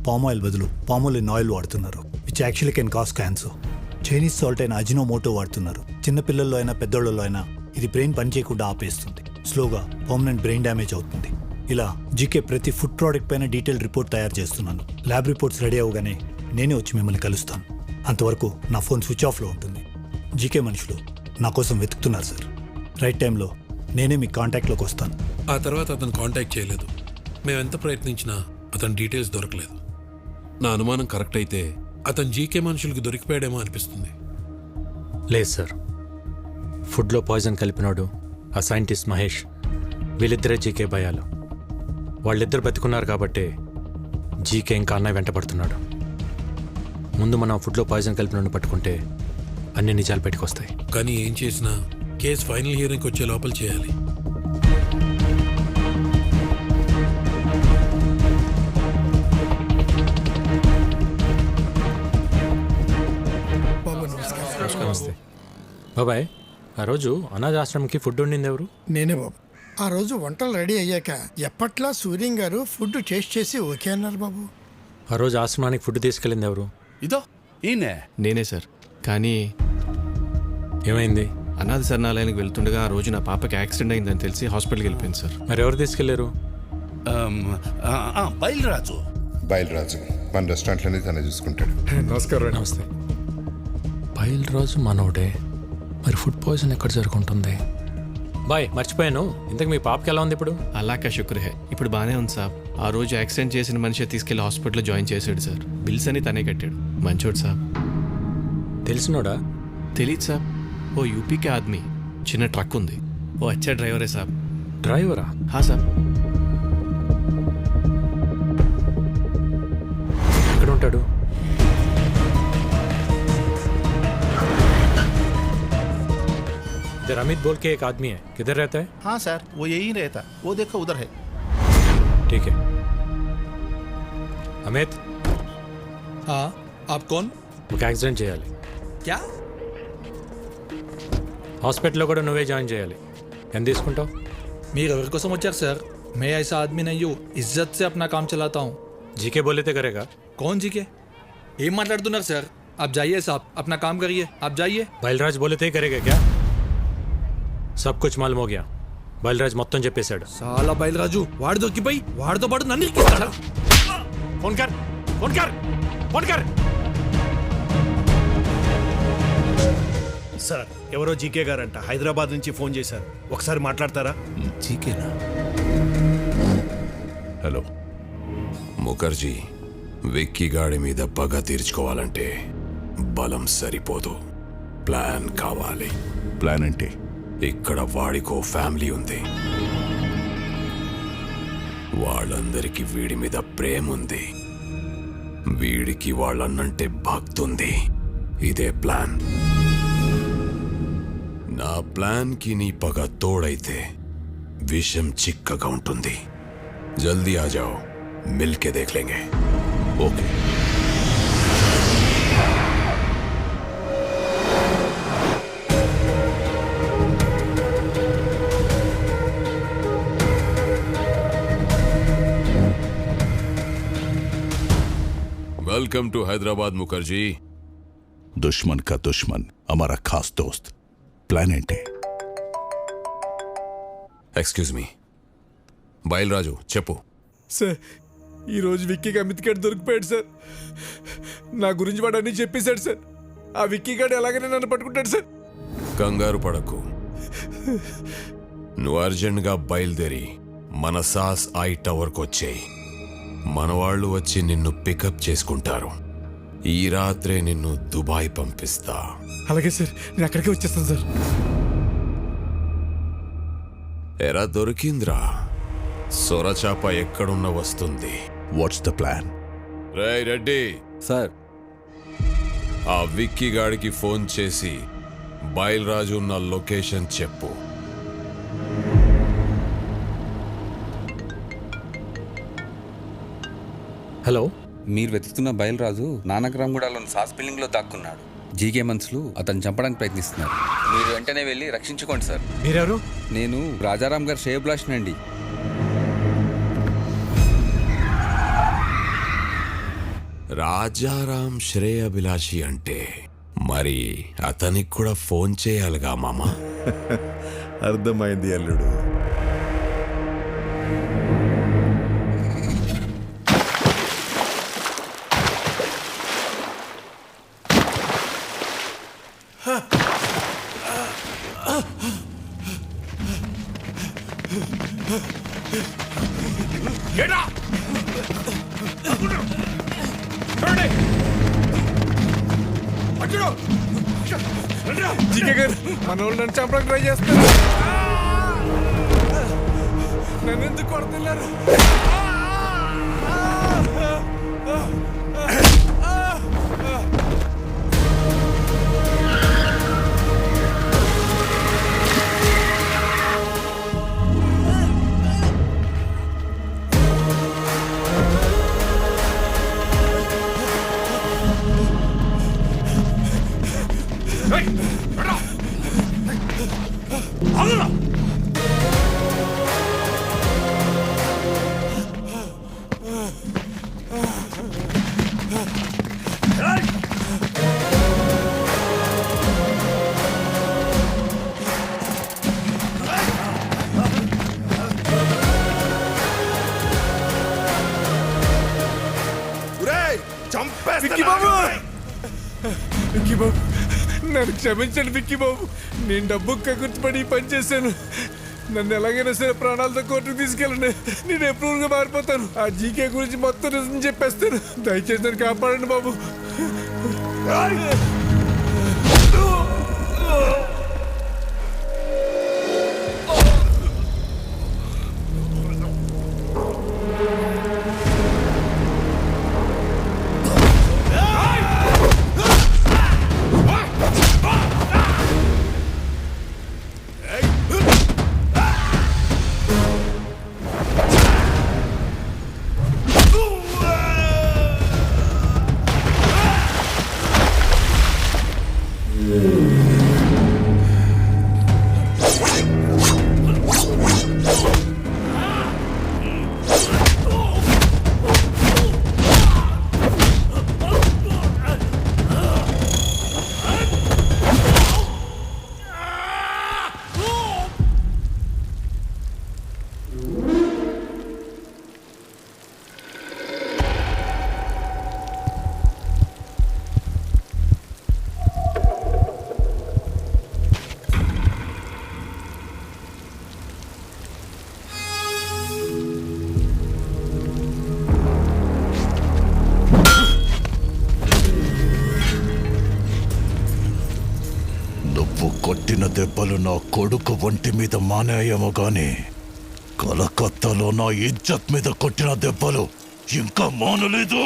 పామ్ ఆయిల్ బదులు పామోలిన్ ఆయిల్ వాడుతున్నారు. Which which actually can cause cancer. Chinese salt అయిన అజినోమోటో వాడుతున్నారు. చిన్నపిల్లల్లో అయినా పెద్దోళ్ళలో అయినా ఇది బ్రెయిన్ పనిచేయకుండా ఆపేస్తుంది. స్లోగా పర్మనెంట్ బ్రెయిన్ డ్యామేజ్ అవుతుంది. ఇలా జీకే ప్రతి ఫుడ్ ప్రోడక్ట్ పైన డీటెయిల్ రిపోర్ట్ తయారు చేస్తున్నాను. ల్యాబ్ రిపోర్ట్స్ రెడీ అవగానే నేనే వచ్చి మిమ్మల్ని కలుస్తాను. అంతవరకు నా ఫోన్ స్విచ్ ఆఫ్లో ఉంటుంది. జీకే మనుషులు నా కోసం వెతుకుతున్నారు సార్. రైట్ టైంలో నేనే మీ కాంటాక్ట్లోకి వస్తాను. ఆ తర్వాత అతను కాంటాక్ట్ చేయలేదు. మేము ఎంత ప్రయత్నించినా అతని డీటెయిల్స్ దొరకలేదు. నా అనుమానం కరెక్ట్ అయితే అతను జీకే మనుషులకి దొరికిపోయాడేమో అనిపిస్తుంది. లేదు సార్, ఫుడ్లో పాయిజన్ కలిపినాడు ఆ సైంటిస్ట్ మహేష్. వీళ్ళిద్దరే జీకే భయాలు. వాళ్ళిద్దరు బతుకున్నారు కాబట్టి జీకే ఇంకా అన్నయ్య వెంట పడుతున్నాడు. ముందు మనం ఫుడ్లో పాయిజన్ కలిపినోడిని పట్టుకుంటే అన్ని నిజాలు పెట్టుకొస్తాయి. కానీ ఏం చేసినా కేసు ఫైనల్ హియరింగ్కి వచ్చే లోపల చేయాలి. నమస్తే బాబాయ్. ఆ రోజు అనాథాశ్రమంకి ఫుడ్ వండింది ఎవరు? నేనే బాబు. ఆ రోజు వంటలు రెడీ అయ్యాక ఎప్పట్లా సూర్యం గారు ఫుడ్ టేస్ట్ చేసి ఓకే అన్నారు బాబు. ఆ రోజు ఆశ్రమానికి ఫుడ్ తీసుకెళ్ళింది ఎవరు? ఇదో ఈయనే. నేనే సార్. కానీ ఏమైంది? అనాథ శరణాలయానికి వెళ్తుండగా ఆ రోజు నా పాపకి యాక్సిడెంట్ అయిందని తెలిసి హాస్పిటల్కి వెళ్ళిపోయింది సార్. మరి ఎవరు తీసుకెళ్లారు? బయలురాజు. బయలురాజు మన రెస్టారెంట్లోనే తనే చూసుకుంటాడు. నమస్కారం. నమస్తే. బయలురాజు మనోడే. మరి ఫుడ్ పాయిజన్ ఎక్కడ జరుగుతుంది? బాయ్, మర్చిపోయాను. ఇంతకు మీ పాపకి ఎలా ఉంది ఇప్పుడు? అలాకా శుక్ర్ హే, ఇప్పుడు బాగానే ఉంది సార్. ఆ రోజు యాక్సిడెంట్ చేసిన మనిషి తీసుకెళ్లి హాస్పిటల్లో జాయిన్ చేశాడు సార్. బిల్స్ అని తనే కట్టాడు. మంచోడు సార్. తెలిసినోడా? తెలీదు సార్. ఓ యూపీకే ఆద్మీ. చిన్న ట్రక్ ఉంది. ఓ అచ్చా డ్రైవరే సార్. డ్రైవరా? హా సార్. ఎక్కడ ఉంటాడు? इधर अमित बोल के एक आदमी है, किधर रहता है? हाँ सर, वो यही रहता. वो देखो उधर है. ठीक है. अमित. हाँ, आप कौन? ఒక యాక్సిడెంట్ చేయాలి. क्या? హాస్పిటల్లో కూడా నువ్వే జాయిన్ చేయాలి. ఎంత తీసుకుంటావు? మీరు ఎవరి కోసం వచ్చారు సార్? मैं ऐसा आदमी नहीं हूँ. इज्जत से अपना काम चलाता हूँ. జీకే बोले करेगा. कौन जीके? ఏం మాట్లాడుతున్నారు సార్? आप जाइए साहब, अपना काम करिए. आप जाइए. బయలురాజ్ बोले करेगा क्या? सब कुछ मालूम हो गया. బయలురాజ్ మొత్తం చెప్పేశాడు. సాలా బయలురాజు వాడు దొరికిపోయి వాడితో పాటు నన్ను ఇరికిస్తాడా? ఫోన్ కర్, ఫోన్ కర్, ఫోన్ కర్. సార్, ఎవరో జీకే గారంట హైదరాబాద్ నుంచి ఫోన్ చేశారు. ఒకసారి మాట్లాడతారా? జీకేనా? హలో ముఖర్జీ, విక్కీ గాడి మీద పగ తీర్చుకోవాలంటే బలం సరిపోదు, ప్లాన్ కావాలి. ప్లాన్ అంటే? ఇక్కడ వాడికో ఫ్యామిలీ ఉంది. వాళ్ళందరికీ వీడి మీద ప్రేమ ఉంది. వీడికి వాళ్ళన్నంటే భక్తుంది. ఇదే ప్లాన్. నా ప్లాన్కి నీ పగ తోడైతే విషం చిక్కగా ఉంటుంది. జల్దీ ఆ జాओ, మిల్కే దేఖ్ లేంగే. Okay. Welcome to Hyderabad Mukherjee. दुश्मन का दुश्मन हमारा खास दोस्त. ప్లాన్ ఏంటి? ఎక్స్క్యూజ్ మీ, బయలురాజు చెప్పు. సార్, ఈరోజు విక్కీ అమిత్ గారు దొరికిపోయాడు సార్. నా గురించి వాడు అన్నీ చెప్పేశాడు సార్. ఆ విక్కీ గారు ఎలాగైనా నన్ను పట్టుకుంటాడు సార్. కంగారు పడకు. నువ్వు అర్జెంట్గా బయలుదేరి మన సాస్ ఐ టవర్కి వచ్చేయి. మన వాళ్ళు వచ్చి నిన్ను పికప్ చేసుకుంటారు. ఈ రాత్రే నిన్ను దుబాయ్ పంపిస్తా. అలాగే సార్, నేను అక్కడికే వచ్చేస్తాను సార్. ఎరా దొరికింద్రా, సొరచాప ఎక్కడున్న వస్తుంది. What's the plan? Ray Reddy sir, ఆ విక్కీ గాడికి ఫోన్ చేసి బయలురాజు ఉన్న లొకేషన్ చెప్పు. హలో, మీరు వెతుకుతున్న బయలురాజు నానక్రామ్గూడలోని సాస్ బిల్డింగ్లో దాక్కున్నాడు. జీకే మనుషులు అతను చంపడానికి ప్రయత్నిస్తున్నారు. మీరు వెంటనే వెళ్ళి రక్షించుకోండి సార్. మీరెవరు? నేను రాజారాం గారు శ్రేయభిలాషినండి. రాజారాం శ్రేయభిలాషి అంటే మరి అతనికి కూడా ఫోన్ చేయాలిగా మామ. అర్థమైంది అల్లుడు. జీకే గారు మన వాళ్ళు నన్ను చంపడానికి ట్రై చేస్తారు. నన్ను ఎందుకు కొడుతున్నారు? విక్కీ బాబు, విక్కీ బాబు, నన్ను క్షమించండి విక్కీ బాబు. నేను డబ్బు కగుర్తుపడి పని చేశాను. నన్ను ఎలాగైనా సరే ప్రాణాలతో కోర్టుకు తీసుకెళ్ళండి. నేను ఎప్రూవ్గా మారిపోతాను. ఆ జీకే గురించి మొత్తం నిజం చెప్పేస్తాను. దయచేసి నన్ను కాపాడండి బాబు. కొట్టిన దెబ్బలు నా కొడుకు ఒంటి మీద మానేయేమో గాని కలకత్తాలో నా ఇజ్జత్ మీద కొట్టిన దెబ్బలు ఇంకా మానలేదు.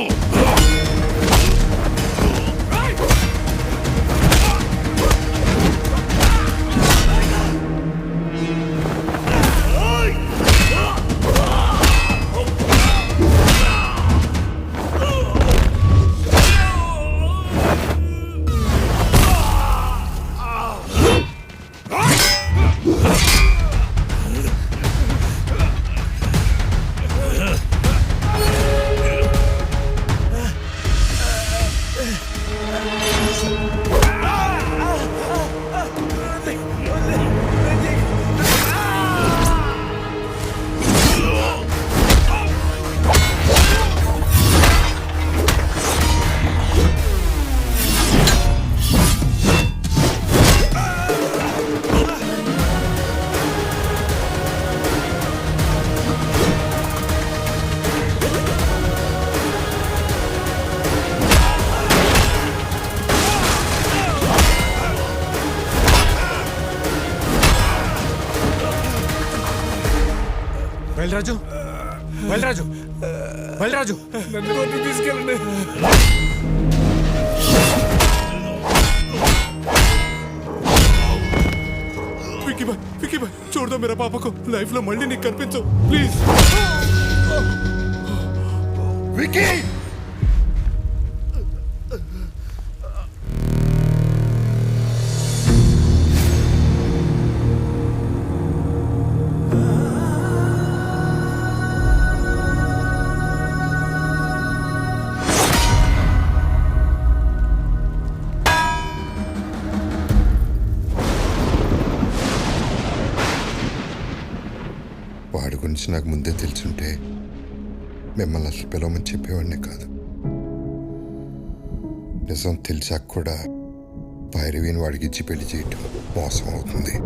బయలరాజు, బయలరాజు, బయలరాజు, నన్ను కోర్టుకు తీసుకెళ్ళండి. విక్కీ భాయ్, విక్కీ భాయ్, छोड़ दो मेरा पापा को. लाइफ లో మళ్ళీ నీకు కనిపించు ప్లీజ్. విక్కీ వాడి గురించి నాకు ముందే తెలుసుంటే మిమ్మల్ని అసలు పిలవమని చెప్పేవాడినే కాదు. నిజం తెలిసాక కూడా భైరవిని వాడికి ఇచ్చి పెళ్లి చేయటం మోసం అవుతుంది.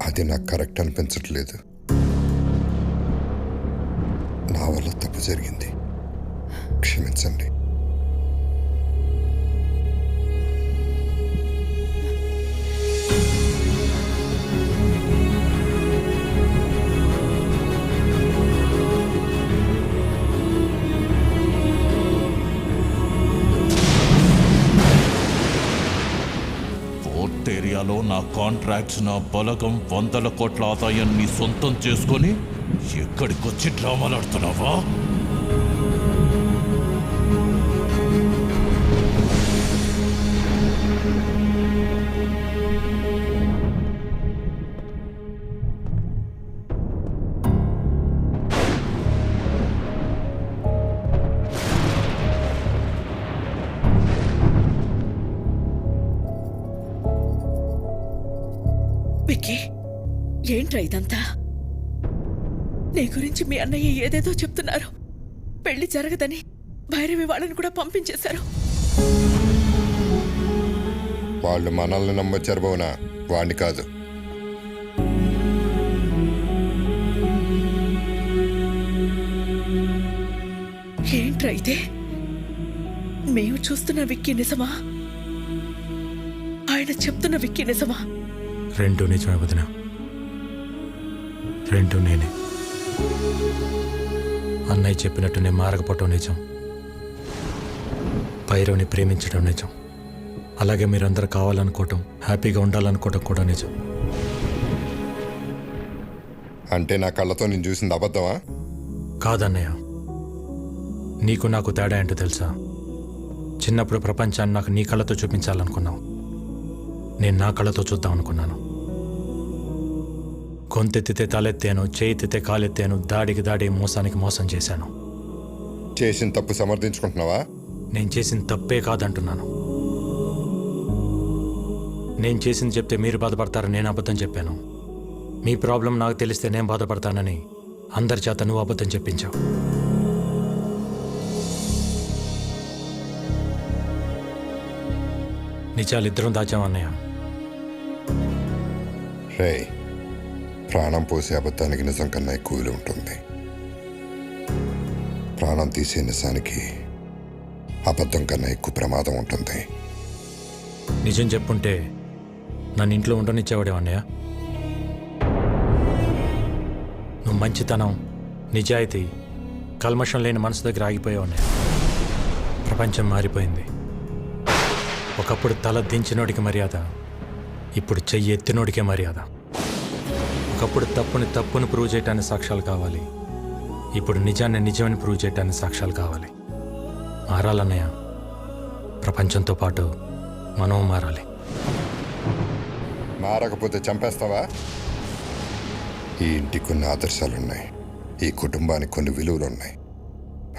అది నాకు కరెక్ట్ అనిపించట్లేదు. నా వల్ల తప్పు జరిగింది, క్షమించండి. పోర్ట్ ఏరియాలో నా కాంట్రాక్ట్స్, నా బలగం, 100 కోట్ల ఆదాయాన్ని సొంతం చేసుకొని ఎక్కడికొచ్చి డ్రామాలాడుతున్నావా? విక్కీ, ఏంట్రా ఇదంతా? నీ గురించి మీ అన్నయ్య ఏదేదో చెప్తున్నారు. పెళ్లి జరగదని భైరవి వాళ్ళని కూడా పంపించేశారు. వాళ్ళు మనల్ని నమ్మొచ్చారు బోనా, వాణ్ణి కాదు. ఏంట్రా ఇదే? మేము చూస్తున్న విక్కీ నిజమా? ఆయన చెప్తున్న విక్కీ నిజమా? రెండు నిజమే వదిన, రెండు నేనే. అన్నయ్య చెప్పినట్టు నేను మారకపోవటం నిజం, భైరవ్ని ప్రేమించడం నిజం, అలాగే మీరందరూ కావాలనుకోవటం, హ్యాపీగా ఉండాలనుకోవటం కూడా నిజం. అంటే నా కళ్ళతో నేను చూసింది అబద్ధమా? కాదన్నయ్య, నీకు నాకు తేడా ఏంటో తెలుసా? చిన్నప్పుడు ప్రపంచాన్ని నాకు నీ కళ్ళతో చూపించాలనుకున్నావు, నేను నా కళ్ళతో చూద్దాం అనుకున్నాను. గొంతెత్తితే తలెత్తాను, చేయితే కాలెత్తాను, దాడికి దాడి, మోసానికి మోసం చేశాను. చేసిన తప్పు సమర్థించుకుంటున్నావా? నేను చేసిన తప్పే కాదంటున్నాను. నేను చేసింది చెప్తే మీరు బాధపడతారని నేను అబద్ధం చెప్పాను. మీ ప్రాబ్లం నాకు తెలిస్తే నేను బాధపడతానని అందరి చేత నువ్వు అబద్ధం చెప్పించావు. నిజాలిద్దరం దాచామన్నయ్య. రే, ప్రాణం పోసే అబద్ధానికి నిజం కన్నా ఎక్కువ విలువ ఉంటుంది. ప్రాణం తీసే నిజానికి అబద్ధం కన్నా ఎక్కువ ప్రమాదం ఉంటుంది. నిజం చెప్పుంటే నన్ను ఇంట్లో ఉండనిచ్చేవాడే అన్నయ్య. నువ్వు మంచితనం, నిజాయితీ, కల్మషం లేని మనసు దగ్గర ఆగిపోయావు అన్నయ్య. ప్రపంచం మారిపోయింది. ఒకప్పుడు తల దించినోడికి మర్యాద, ఇప్పుడు చెయ్యి ఎత్తినోడికే మర్యాద. ఒకప్పుడు తప్పుని ప్రూవ్ చేయటానికి సాక్ష్యాలు కావాలి, ఇప్పుడు నిజాన్ని నిజమని ప్రూవ్ చేయటానికి సాక్ష్యాలు కావాలి. మారాలన్నయ్య, ప్రపంచంతో పాటు మనం మారాలి. మారకపోతే చంపేస్తావా? ఈ ఇంటికి కొన్ని ఆదర్శాలున్నాయి, ఈ కుటుంబానికి కొన్ని విలువలున్నాయి.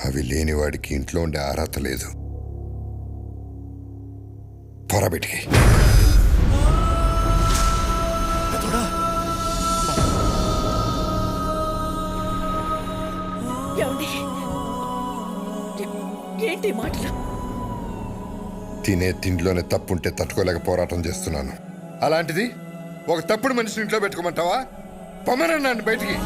అవి లేని వాడికి ఇంట్లో ఉండే అర్హత లేదు. పొరబెట్టి ఏంటి మాటలు? తినే తిండిలోనే తప్పుంటే తట్టుకోలేక పోరాటం చేస్తున్నాను. అలాంటిది ఒక తప్పుడు మనిషిని ఇంట్లో పెట్టుకోమంటావా? పొమ్మనండి నన్ను బయటికి.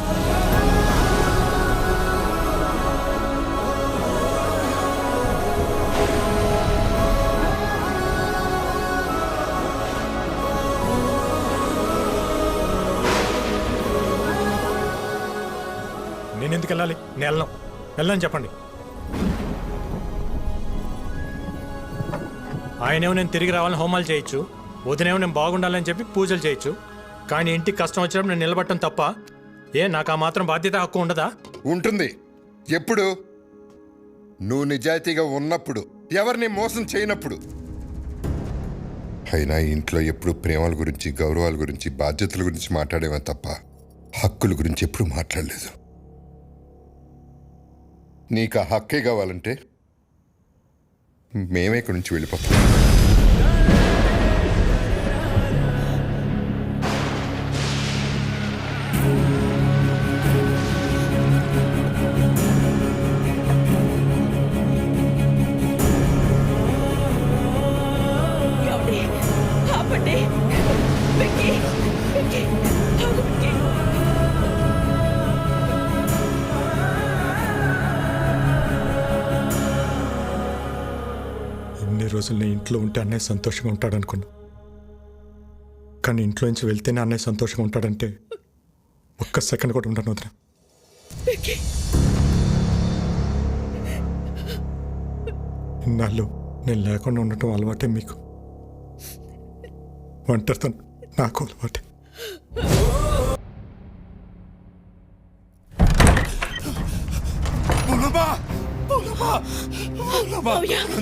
నేను ఎందుకు వెళ్ళాలి? నేను వెళ్ళని చెప్పండి. ఆయనేమో నేను తిరిగి రావాలని హోమాలు చేయొచ్చు, వదినేమో నేను బాగుండాలని చెప్పి పూజలు చేయొచ్చు, కానీ ఇంటికి కష్టం వచ్చినప్పుడు నేను నిలబడటం తప్ప నాకు ఆ మాత్రం బాధ్యత, హక్కు ఉండదా? ఉంటుంది. ఎప్పుడు? నువ్వు నిజాయితీగా ఉన్నప్పుడు, ఎవరిని మోసం చేయనప్పుడు. అయినా ఇంట్లో ఎప్పుడు ప్రేమల గురించి, గౌరవాల గురించి, బాధ్యతల గురించి మాట్లాడేవా తప్ప హక్కుల గురించి ఎప్పుడు మాట్లాడలేదు. నీకు ఆ హక్కే కావాలంటే మేమే ఇక్కడి నుంచి వెళ్ళిపోతాం. రోజులు నేను ఇంట్లో ఉంటే అన్నయ్య సంతోషంగా ఉంటాడనుకున్నా. కానీ ఇంట్లో నుంచి వెళ్తేనే అన్నయ్య సంతోషంగా ఉంటాడంటే ఒక్క సెకండ్ కూడా ఉండను వదిన. విక్కీ, ఇన్నాళ్ళు నేను లేకుండా ఉండటం అలవాటే మీకు. ఒంటరితనం నాకు అలవాటే.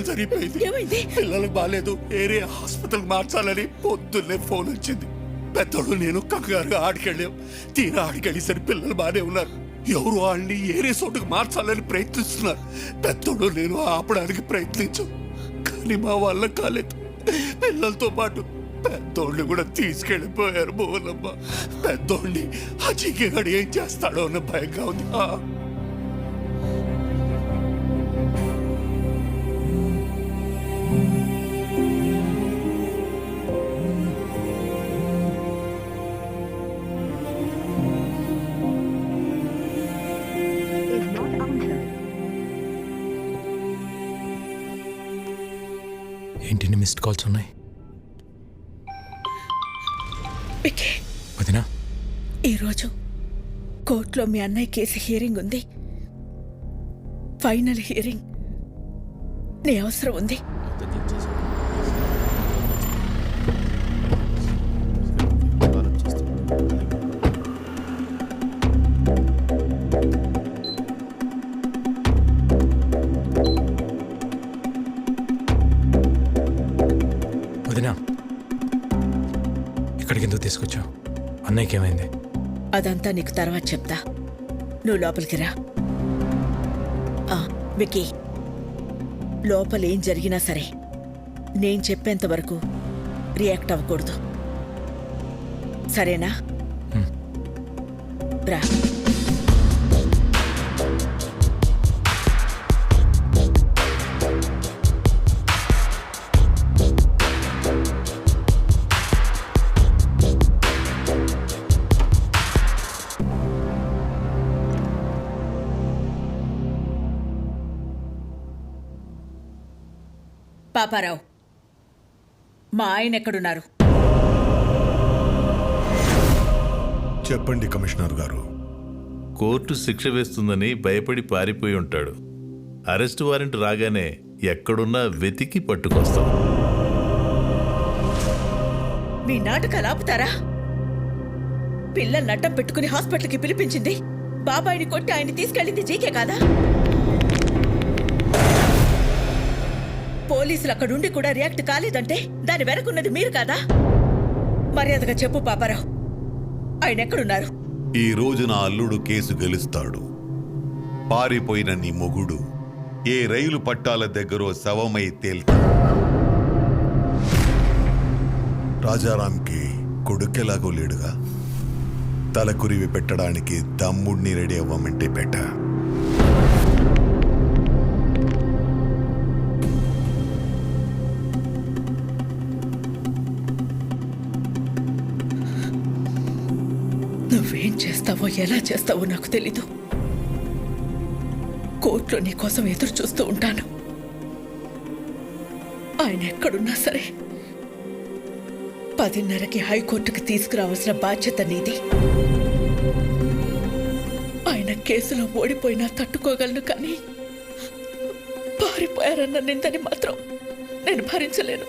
జరిగిపోయింది. పిల్లలకు బాగాలేదు, ఏరియా హాస్పిటల్ మార్చాలని పొద్దున్నే ఫోన్ వచ్చింది. పెద్దోడు నేను కంగారుగా ఆడికెళ్ళాం. తీరా ఆడికెళ్ళేసరి పిల్లలు బాగానే ఉన్నారు. ఎవరు వాళ్ళని ఏరియా చోటుకు మార్చాలని ప్రయత్నిస్తున్నారు. పెద్దోడు నేను ఆపడానికి ప్రయత్నించాం, కానీ మా వల్ల కాలేదు. పిల్లలతో పాటు పెద్దోడిని కూడా తీసుకెళ్ళిపోయారు. బోలమ్మ, పెద్దోడిని ఆ చీకేగాడు ఏం చేస్తాడో అన్న భయంగా ఉంది. ఏంటి మిస్డ్ కాల్స్ ఉన్నాయి? విక్కీ, వదినా, ఈరోజు కోర్టులో మీ అన్నయ్య కేసు హియరింగ్ ఉంది. Final hearing. నీ అవసరం ఉంది. వదినా, ఇక్కడికి ఎందుకు తీసుకొచ్చావు? అన్నయ్యకి ఏమైంది? అదంతా నీకు తర్వాత చెప్తా. నువ్వు లోపలికి రా. విక్కీ, లోపల ఏం జరిగినా సరే నేను చెప్పేంత వరకు రియాక్ట్ అవ్వకూడదు, సరేనా? రా. పాపారావు, మా ఆయన ఎక్కడున్నారు? చెప్పండి కమిషనర్ గారు. కోర్టు శిక్ష వేస్తుందని భయపడి పారిపోయి ఉంటాడు. అరెస్ట్ వారెంట్ రాగానే ఎక్కడున్నా వెతికి పట్టుకొస్తాం. మీ నాటకాలు ఆపుతారా? పిల్లల్ని అడ్డం పెట్టుకుని హాస్పిటల్కి పిలిపించింది, బాబాయిని కొట్టి ఆయన్ని తీసుకెళ్ళింది జీకే కాదా? పోలీసులు అక్కడుండి కూడా రియాక్ట్ కాలేదంటే దాని వెనకున్నది మీరు కాదా? మర్యాదగా చెప్పు పాపారావు, ఆయన ఎక్కడున్నారు? ఈ రోజు నా అల్లుడు కేసు గెలుస్తాడు. పారిపోయిన నీ మొగుడు ఏ రైలు పట్టాల దగ్గరో శవమై తేల్తాడు. రాజారాంకి కొడుకెలాగో లేడుగా, తలకురివి పెట్టడానికి తమ్ముడిని రెడీ అవ్వమంటే పెట్ట. నువ్వేం చేస్తావో ఎలా చేస్తావో నాకు తెలీదు. కోర్టులో నీ కోసం ఎదురు చూస్తూ ఉంటాను. ఆయన ఎక్కడున్నా సరే 10:30కి హైకోర్టుకి తీసుకురావాల్సిన బాధ్యత నీది. ఆయన కేసులో ఓడిపోయినా తట్టుకోగలను, కానీ పారిపోయారన్న నిందని మాత్రం నేను భరించలేను.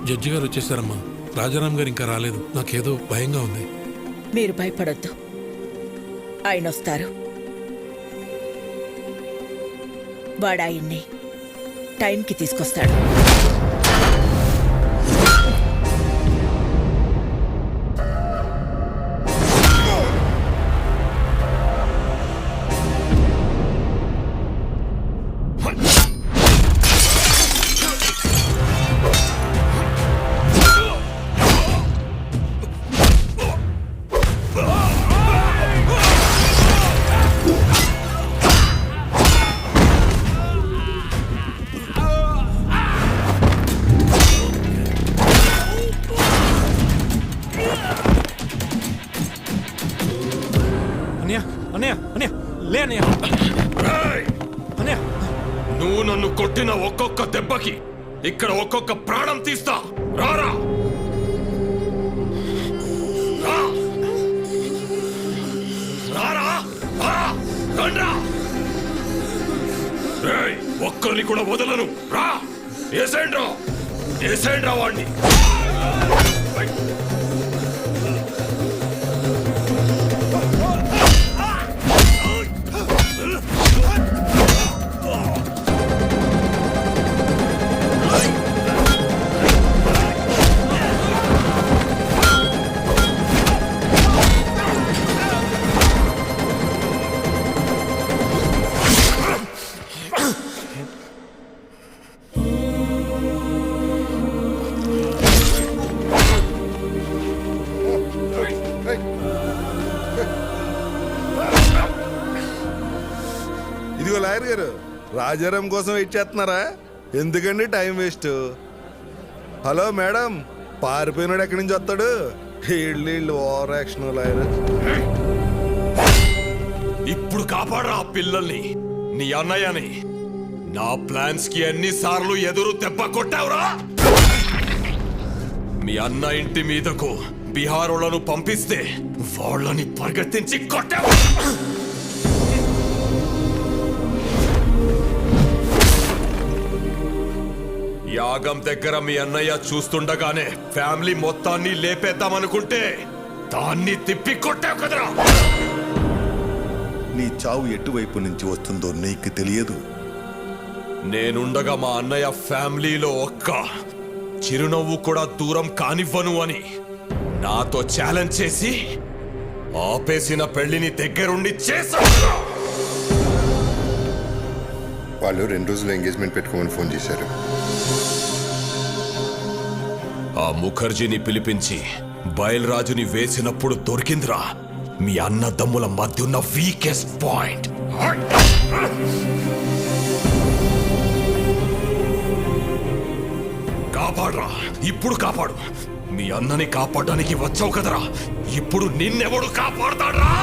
జడ్జి గారు వచ్చేసారమ్మా. రాజారాం గారు ఇంకా రాలేదు. నాకేదో భయంగా ఉంది. మీరు భయపడొద్దు, ఆయన వస్తారు. వాడు ఆయన్ని టైంకి తీసుకొస్తాడు. అన్నయ్య అన్నయ్య అన్నయ్య లే అన్నయ్య అన్నయ్య. నువ్వు నన్ను కొట్టిన ఒక్కొక్క దెబ్బకి ఇక్కడ ఒక్కొక్క ప్రాణం తీస్తా. రారా రా. రారా రా. రండ్రా. రేయ్, ఒక్కరిని కూడా వదలను. రా ఏసేండ్రా, ఏసేండ్రా వాణ్ణి. ఇదిగో లాయర్ గారు, రాజారాం కోసం వెయిట్ చేస్తున్నారా? ఎందుకండి టైం వేస్ట్? హలో మేడం, పారిపోయినాడు ఎక్కడి నుంచి వస్తాడు? వీళ్ళు ఓవర్ యాక్షన్ లాయర్. ఇప్పుడు కాపాడరా ఆ పిల్లల్ని, నీ అన్నయ్యని. నా ప్లాన్స్ కి ఎన్నిసార్లు ఎదురు దెబ్బ కొట్టావురా? మీ అన్న ఇంటి మీదకు బీహారోళ్లను పంపిస్తే వాళ్ళని పరిగెత్తించి కొట్టావు. యాగం దగ్గర మీ అన్నయ్య చూస్తుండగానే ఫ్యామిలీ మొత్తాన్ని లేపేద్దామనుకుంటే దాన్ని తిప్పి కొట్టావు కదరా. నీ చావు ఎటువైపు నుంచి వస్తుందో నీకు తెలియదు. నేనుండగా మా అన్నయ్య ఫ్యామిలీలో ఒక్క చిరునవ్వు కూడా దూరం కానివ్వను అని నాతో ఛాలెంజ్ చేసి ఆపేసిన పెళ్లిని దగ్గరుండి చేశావు. వాళ్ళు 2 రోజులు ఎంగేజ్మెంట్ పెట్టుకోమని ఫోన్ చేశారు. ఆ ముఖర్జీని పిలిపించి బయల్రాజుని వేసినప్పుడు దొరికిందిరా మీ అన్నదమ్ముల మధ్య ఉన్న వీకెస్ట్ పాయింట్. కాపాడరా, ఇప్పుడు కాపాడు. మీ అన్నని కాపాడడానికి వచ్చావు కదరా, ఇప్పుడు నిన్నెవడు కాపాడతాడ్రా?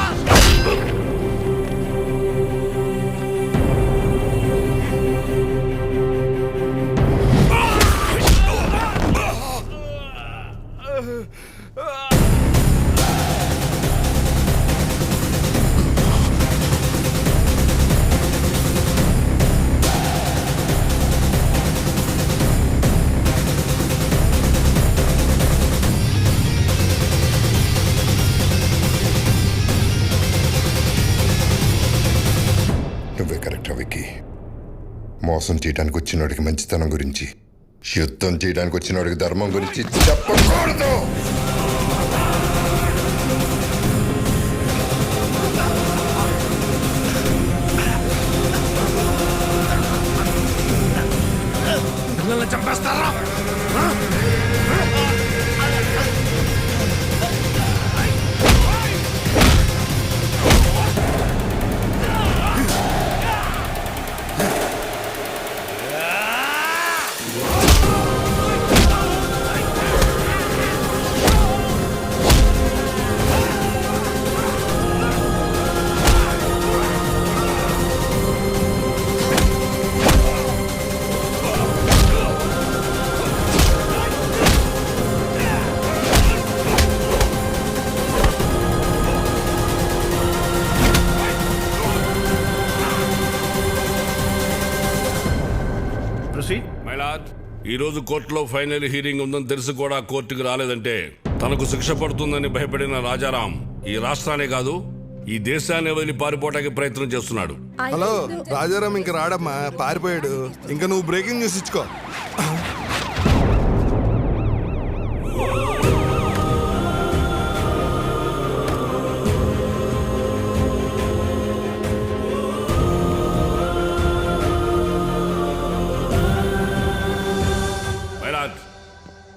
నువ్వే కరెక్టా విక్కీ? మోసం చేయడానికి వచ్చినోడికి మంచితనం గురించి, యుద్ధం చేయడానికి వచ్చినోడికి ధర్మం గురించి చెప్పకూడదు. పిల్లల్ని చంపేస్తారా? ఈ రోజు కోర్టులో ఫైనల్ హీరింగ్ ఉందని తెలిసి కూడా కోర్టుకు రాలేదంటే తనకు శిక్ష పడుతుందని భయపడిన రాజారాం ఈ రాష్ట్రాన్ని కాదు ఈ దేశాన్ని వదిలి పారిపోవడానికి ప్రయత్నం చేస్తున్నాడు. హలో, రాజారాం ఇంకా రాడమ్మా, పారిపోయాడు. ఇంకా నువ్వు బ్రేకింగ్ న్యూస్ ఇచ్చుకో.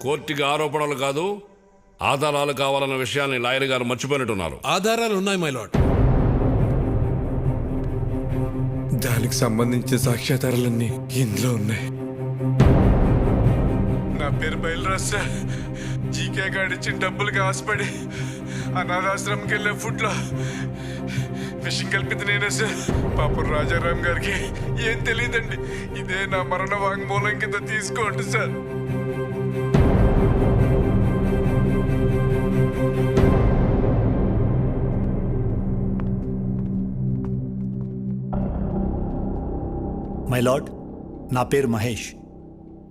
కోర్టుకి ఆరోపణలు కాదు ఆధారాలు కావాలన్న విషయాన్ని లాయర్ గారు మర్చిపోయినట్టున్నారు. ఆధారాలు ఉన్నాయి మై లార్డ్. దానికి సంబంధించిన సాక్ష్యాధారాలన్నీ ఇందులో ఉన్నాయి. నా పేరు బయలురాజ్ సార్. జీకే గారు ఇచ్చిన డబ్బులకి ఆశపడి అనాథాశ్రమంకి వెళ్ళే ఫుడ్లో విషయం కల్పింది నేనే సార్. పాపం రాజారాం గారికి ఏం తెలియదండి. ఇదే నా మరణ వాంగ్మూలం కింద తీసుకోండి సార్. మై లార్డ్, నా పేరు మహేష్.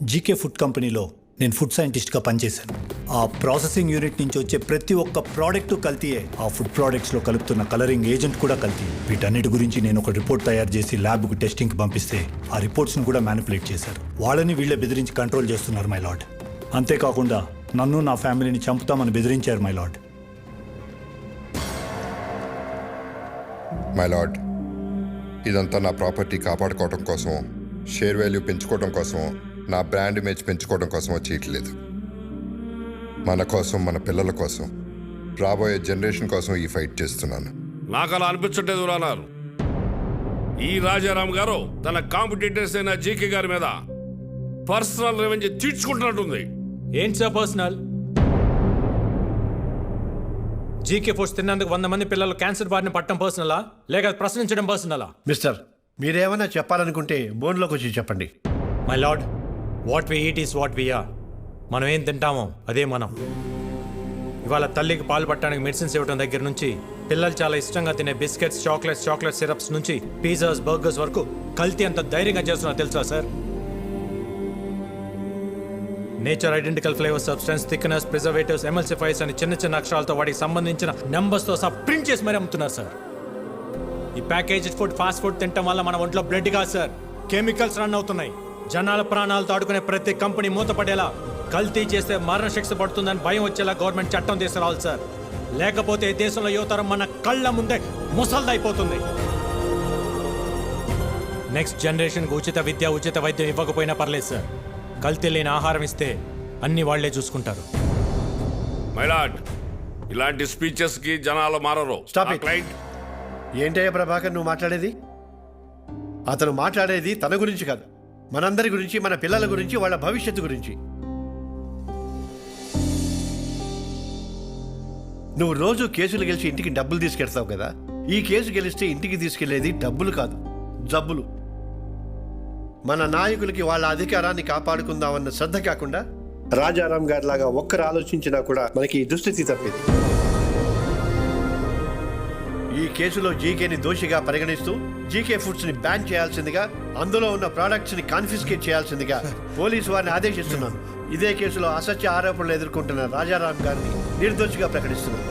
జీకే ఫుడ్ కంపెనీలో నేను ఫుడ్ సైంటిస్ట్గా పనిచేశాను. ఆ ప్రాసెసింగ్ యూనిట్ నుంచి వచ్చే ప్రతి ఒక్క ప్రోడక్ట్ కల్తీయే. ఆ ఫుడ్ ప్రోడక్ట్స్లో కలుపుతున్న కలరింగ్ ఏజెంట్ కూడా కల్తీ. వీటన్నిటి గురించి నేను ఒక రిపోర్ట్ తయారు చేసి ల్యాబ్కు టెస్టింగ్కి పంపిస్తే ఆ రిపోర్ట్స్ను కూడా మ్యానిపులేట్ చేశారు. వాళ్ళని వీళ్ళే బెదిరించి కంట్రోల్ చేస్తున్నారు మై లార్డ్. అంతేకాకుండా నన్ను నా ఫ్యామిలీని చంపుతామని బెదిరించారు మై లార్డ్. మై లార్డ్, ఇదంతా నా ప్రాపర్టీ కాపాడుకోవడం కోసం, షేర్ వాల్యూ పెంచుకోవడం కోసం, నా బ్రాండ్ ఇమేజ్ పెంచుకోవడం కోసం చేయట్లేదు. మన కోసం, మన పిల్లల కోసం, రాబోయే జనరేషన్ కోసం ఈ ఫైట్ చేస్తున్నాను. నాకు అలా అనిపించట్లేదు రానారు. ఈ రాజారాం గారు తన కాంపిటీటర్స్ అయిన జీకే గారి మీద పర్సనల్ రెవెంజ్ తీర్చుకుంటున్నట్టుంది. ఏంటి సార్ పర్సనల్? జీకే ఫుడ్స్ తిన్నందుకు 100 మంది పిల్లలు క్యాన్సర్ బారిన పట్టడం పర్సనలా, లేక ప్రశ్నించడం పర్సనలా? మిస్టర్, మీరేమైనా చెప్పాలనుకుంటే బోన్లోకి వచ్చి చెప్పండి. My lord, what we eat is what we are. మనం ఏం తింటామో అదే మనం. ఇవాళ తల్లికి పాలు పట్టడానికి మెడిసిన్స్ ఇవ్వడం దగ్గర నుంచి, పిల్లలు చాలా ఇష్టంగా తినే బిస్కెట్స్, చాక్లెట్ సిరప్స్ నుంచి పిజ్జాస్, బర్గర్స్ వరకు కల్తీ అంత ధైర్యంగా చేస్తున్నా తెలుసా sir? Nature identical flavour, substance, thickness, preservatives, ఎమల్సిఫైర్స్ అని చిన్న చిన్న అక్షరాలతో వాటికి సంబంధించిన నెంబర్స్తో సహా ప్రింట్ చేసి మరీ అమ్ముతున్నారు సార్. ఈ ప్యాకేజ్డ్ ఫుడ్, ఫాస్ట్ ఫుడ్ తినడం వల్ల మన ఒంట్లో బ్లడ్ కాదు సార్, కెమికల్స్ రన్ అవుతున్నాయి. జనాల ప్రాణాలతో ఆడుకునే ప్రతి కంపెనీ మూతపడేలా, కల్తీ చేస్తే మరణ శిక్ష పడుతుందని భయం వచ్చేలా గవర్నమెంట్ చట్టం తీసుకురావాలి సార్. లేకపోతే దేశంలో యువతరం మన కళ్ళ ముందే ముసల్దైపోతుంది. నెక్స్ట్ జనరేషన్కి ఉచిత విద్య, ఉచిత వైద్యం ఇవ్వకపోయినా పర్లేదు సార్. కల్తీ లేని ఆహారం ఇస్తే అన్ని వాళ్లే చూసుకుంటారు. మైలాడ్, ఇలాంటి స్పీచెస్ కి జనాలు మారరు. క్లయింట్ ఏంటయ్యా ప్రభాకర్ నువ్వు మాట్లాడేది? అతను మాట్లాడేది తన గురించి కాదు, మనందరి గురించి, మన పిల్లల గురించి, వాళ్ళ భవిష్యత్తు గురించి. నువ్వు రోజు కేసులు గెలిచి ఇంటికి డబ్బులు తీసుకెళ్తావు కదా. ఈ కేసు గెలిస్తే ఇంటికి తీసుకెళ్లేది డబ్బులు కాదు, జబ్బులు. మన నాయకులకి వాళ్ళ అధికారాన్ని కాపాడుకుందామన్న శ్రద్ధ కాకుండా రాజారాం గారి లాగా ఒక్కరు ఆలోచించినా కూడా మనకి ఈ దుస్థితి తప్పేది. ఈ కేసులో జీకేని దోషిగా పరిగణిస్తూ జీకే ఫుడ్స్ ని బ్యాన్ చేయాల్సిందిగా, అందులో ఉన్న ప్రోడక్ట్స్ ని కాన్ఫిస్కేట్ చేయాల్సిందిగా పోలీసు వారిని ఆదేశిస్తున్నాను. ఇదే కేసులో అసత్య ఆరోపణలు ఎదుర్కొంటున్న రాజారాం గారిని నిర్దోషిగా ప్రకటిస్తున్నాను.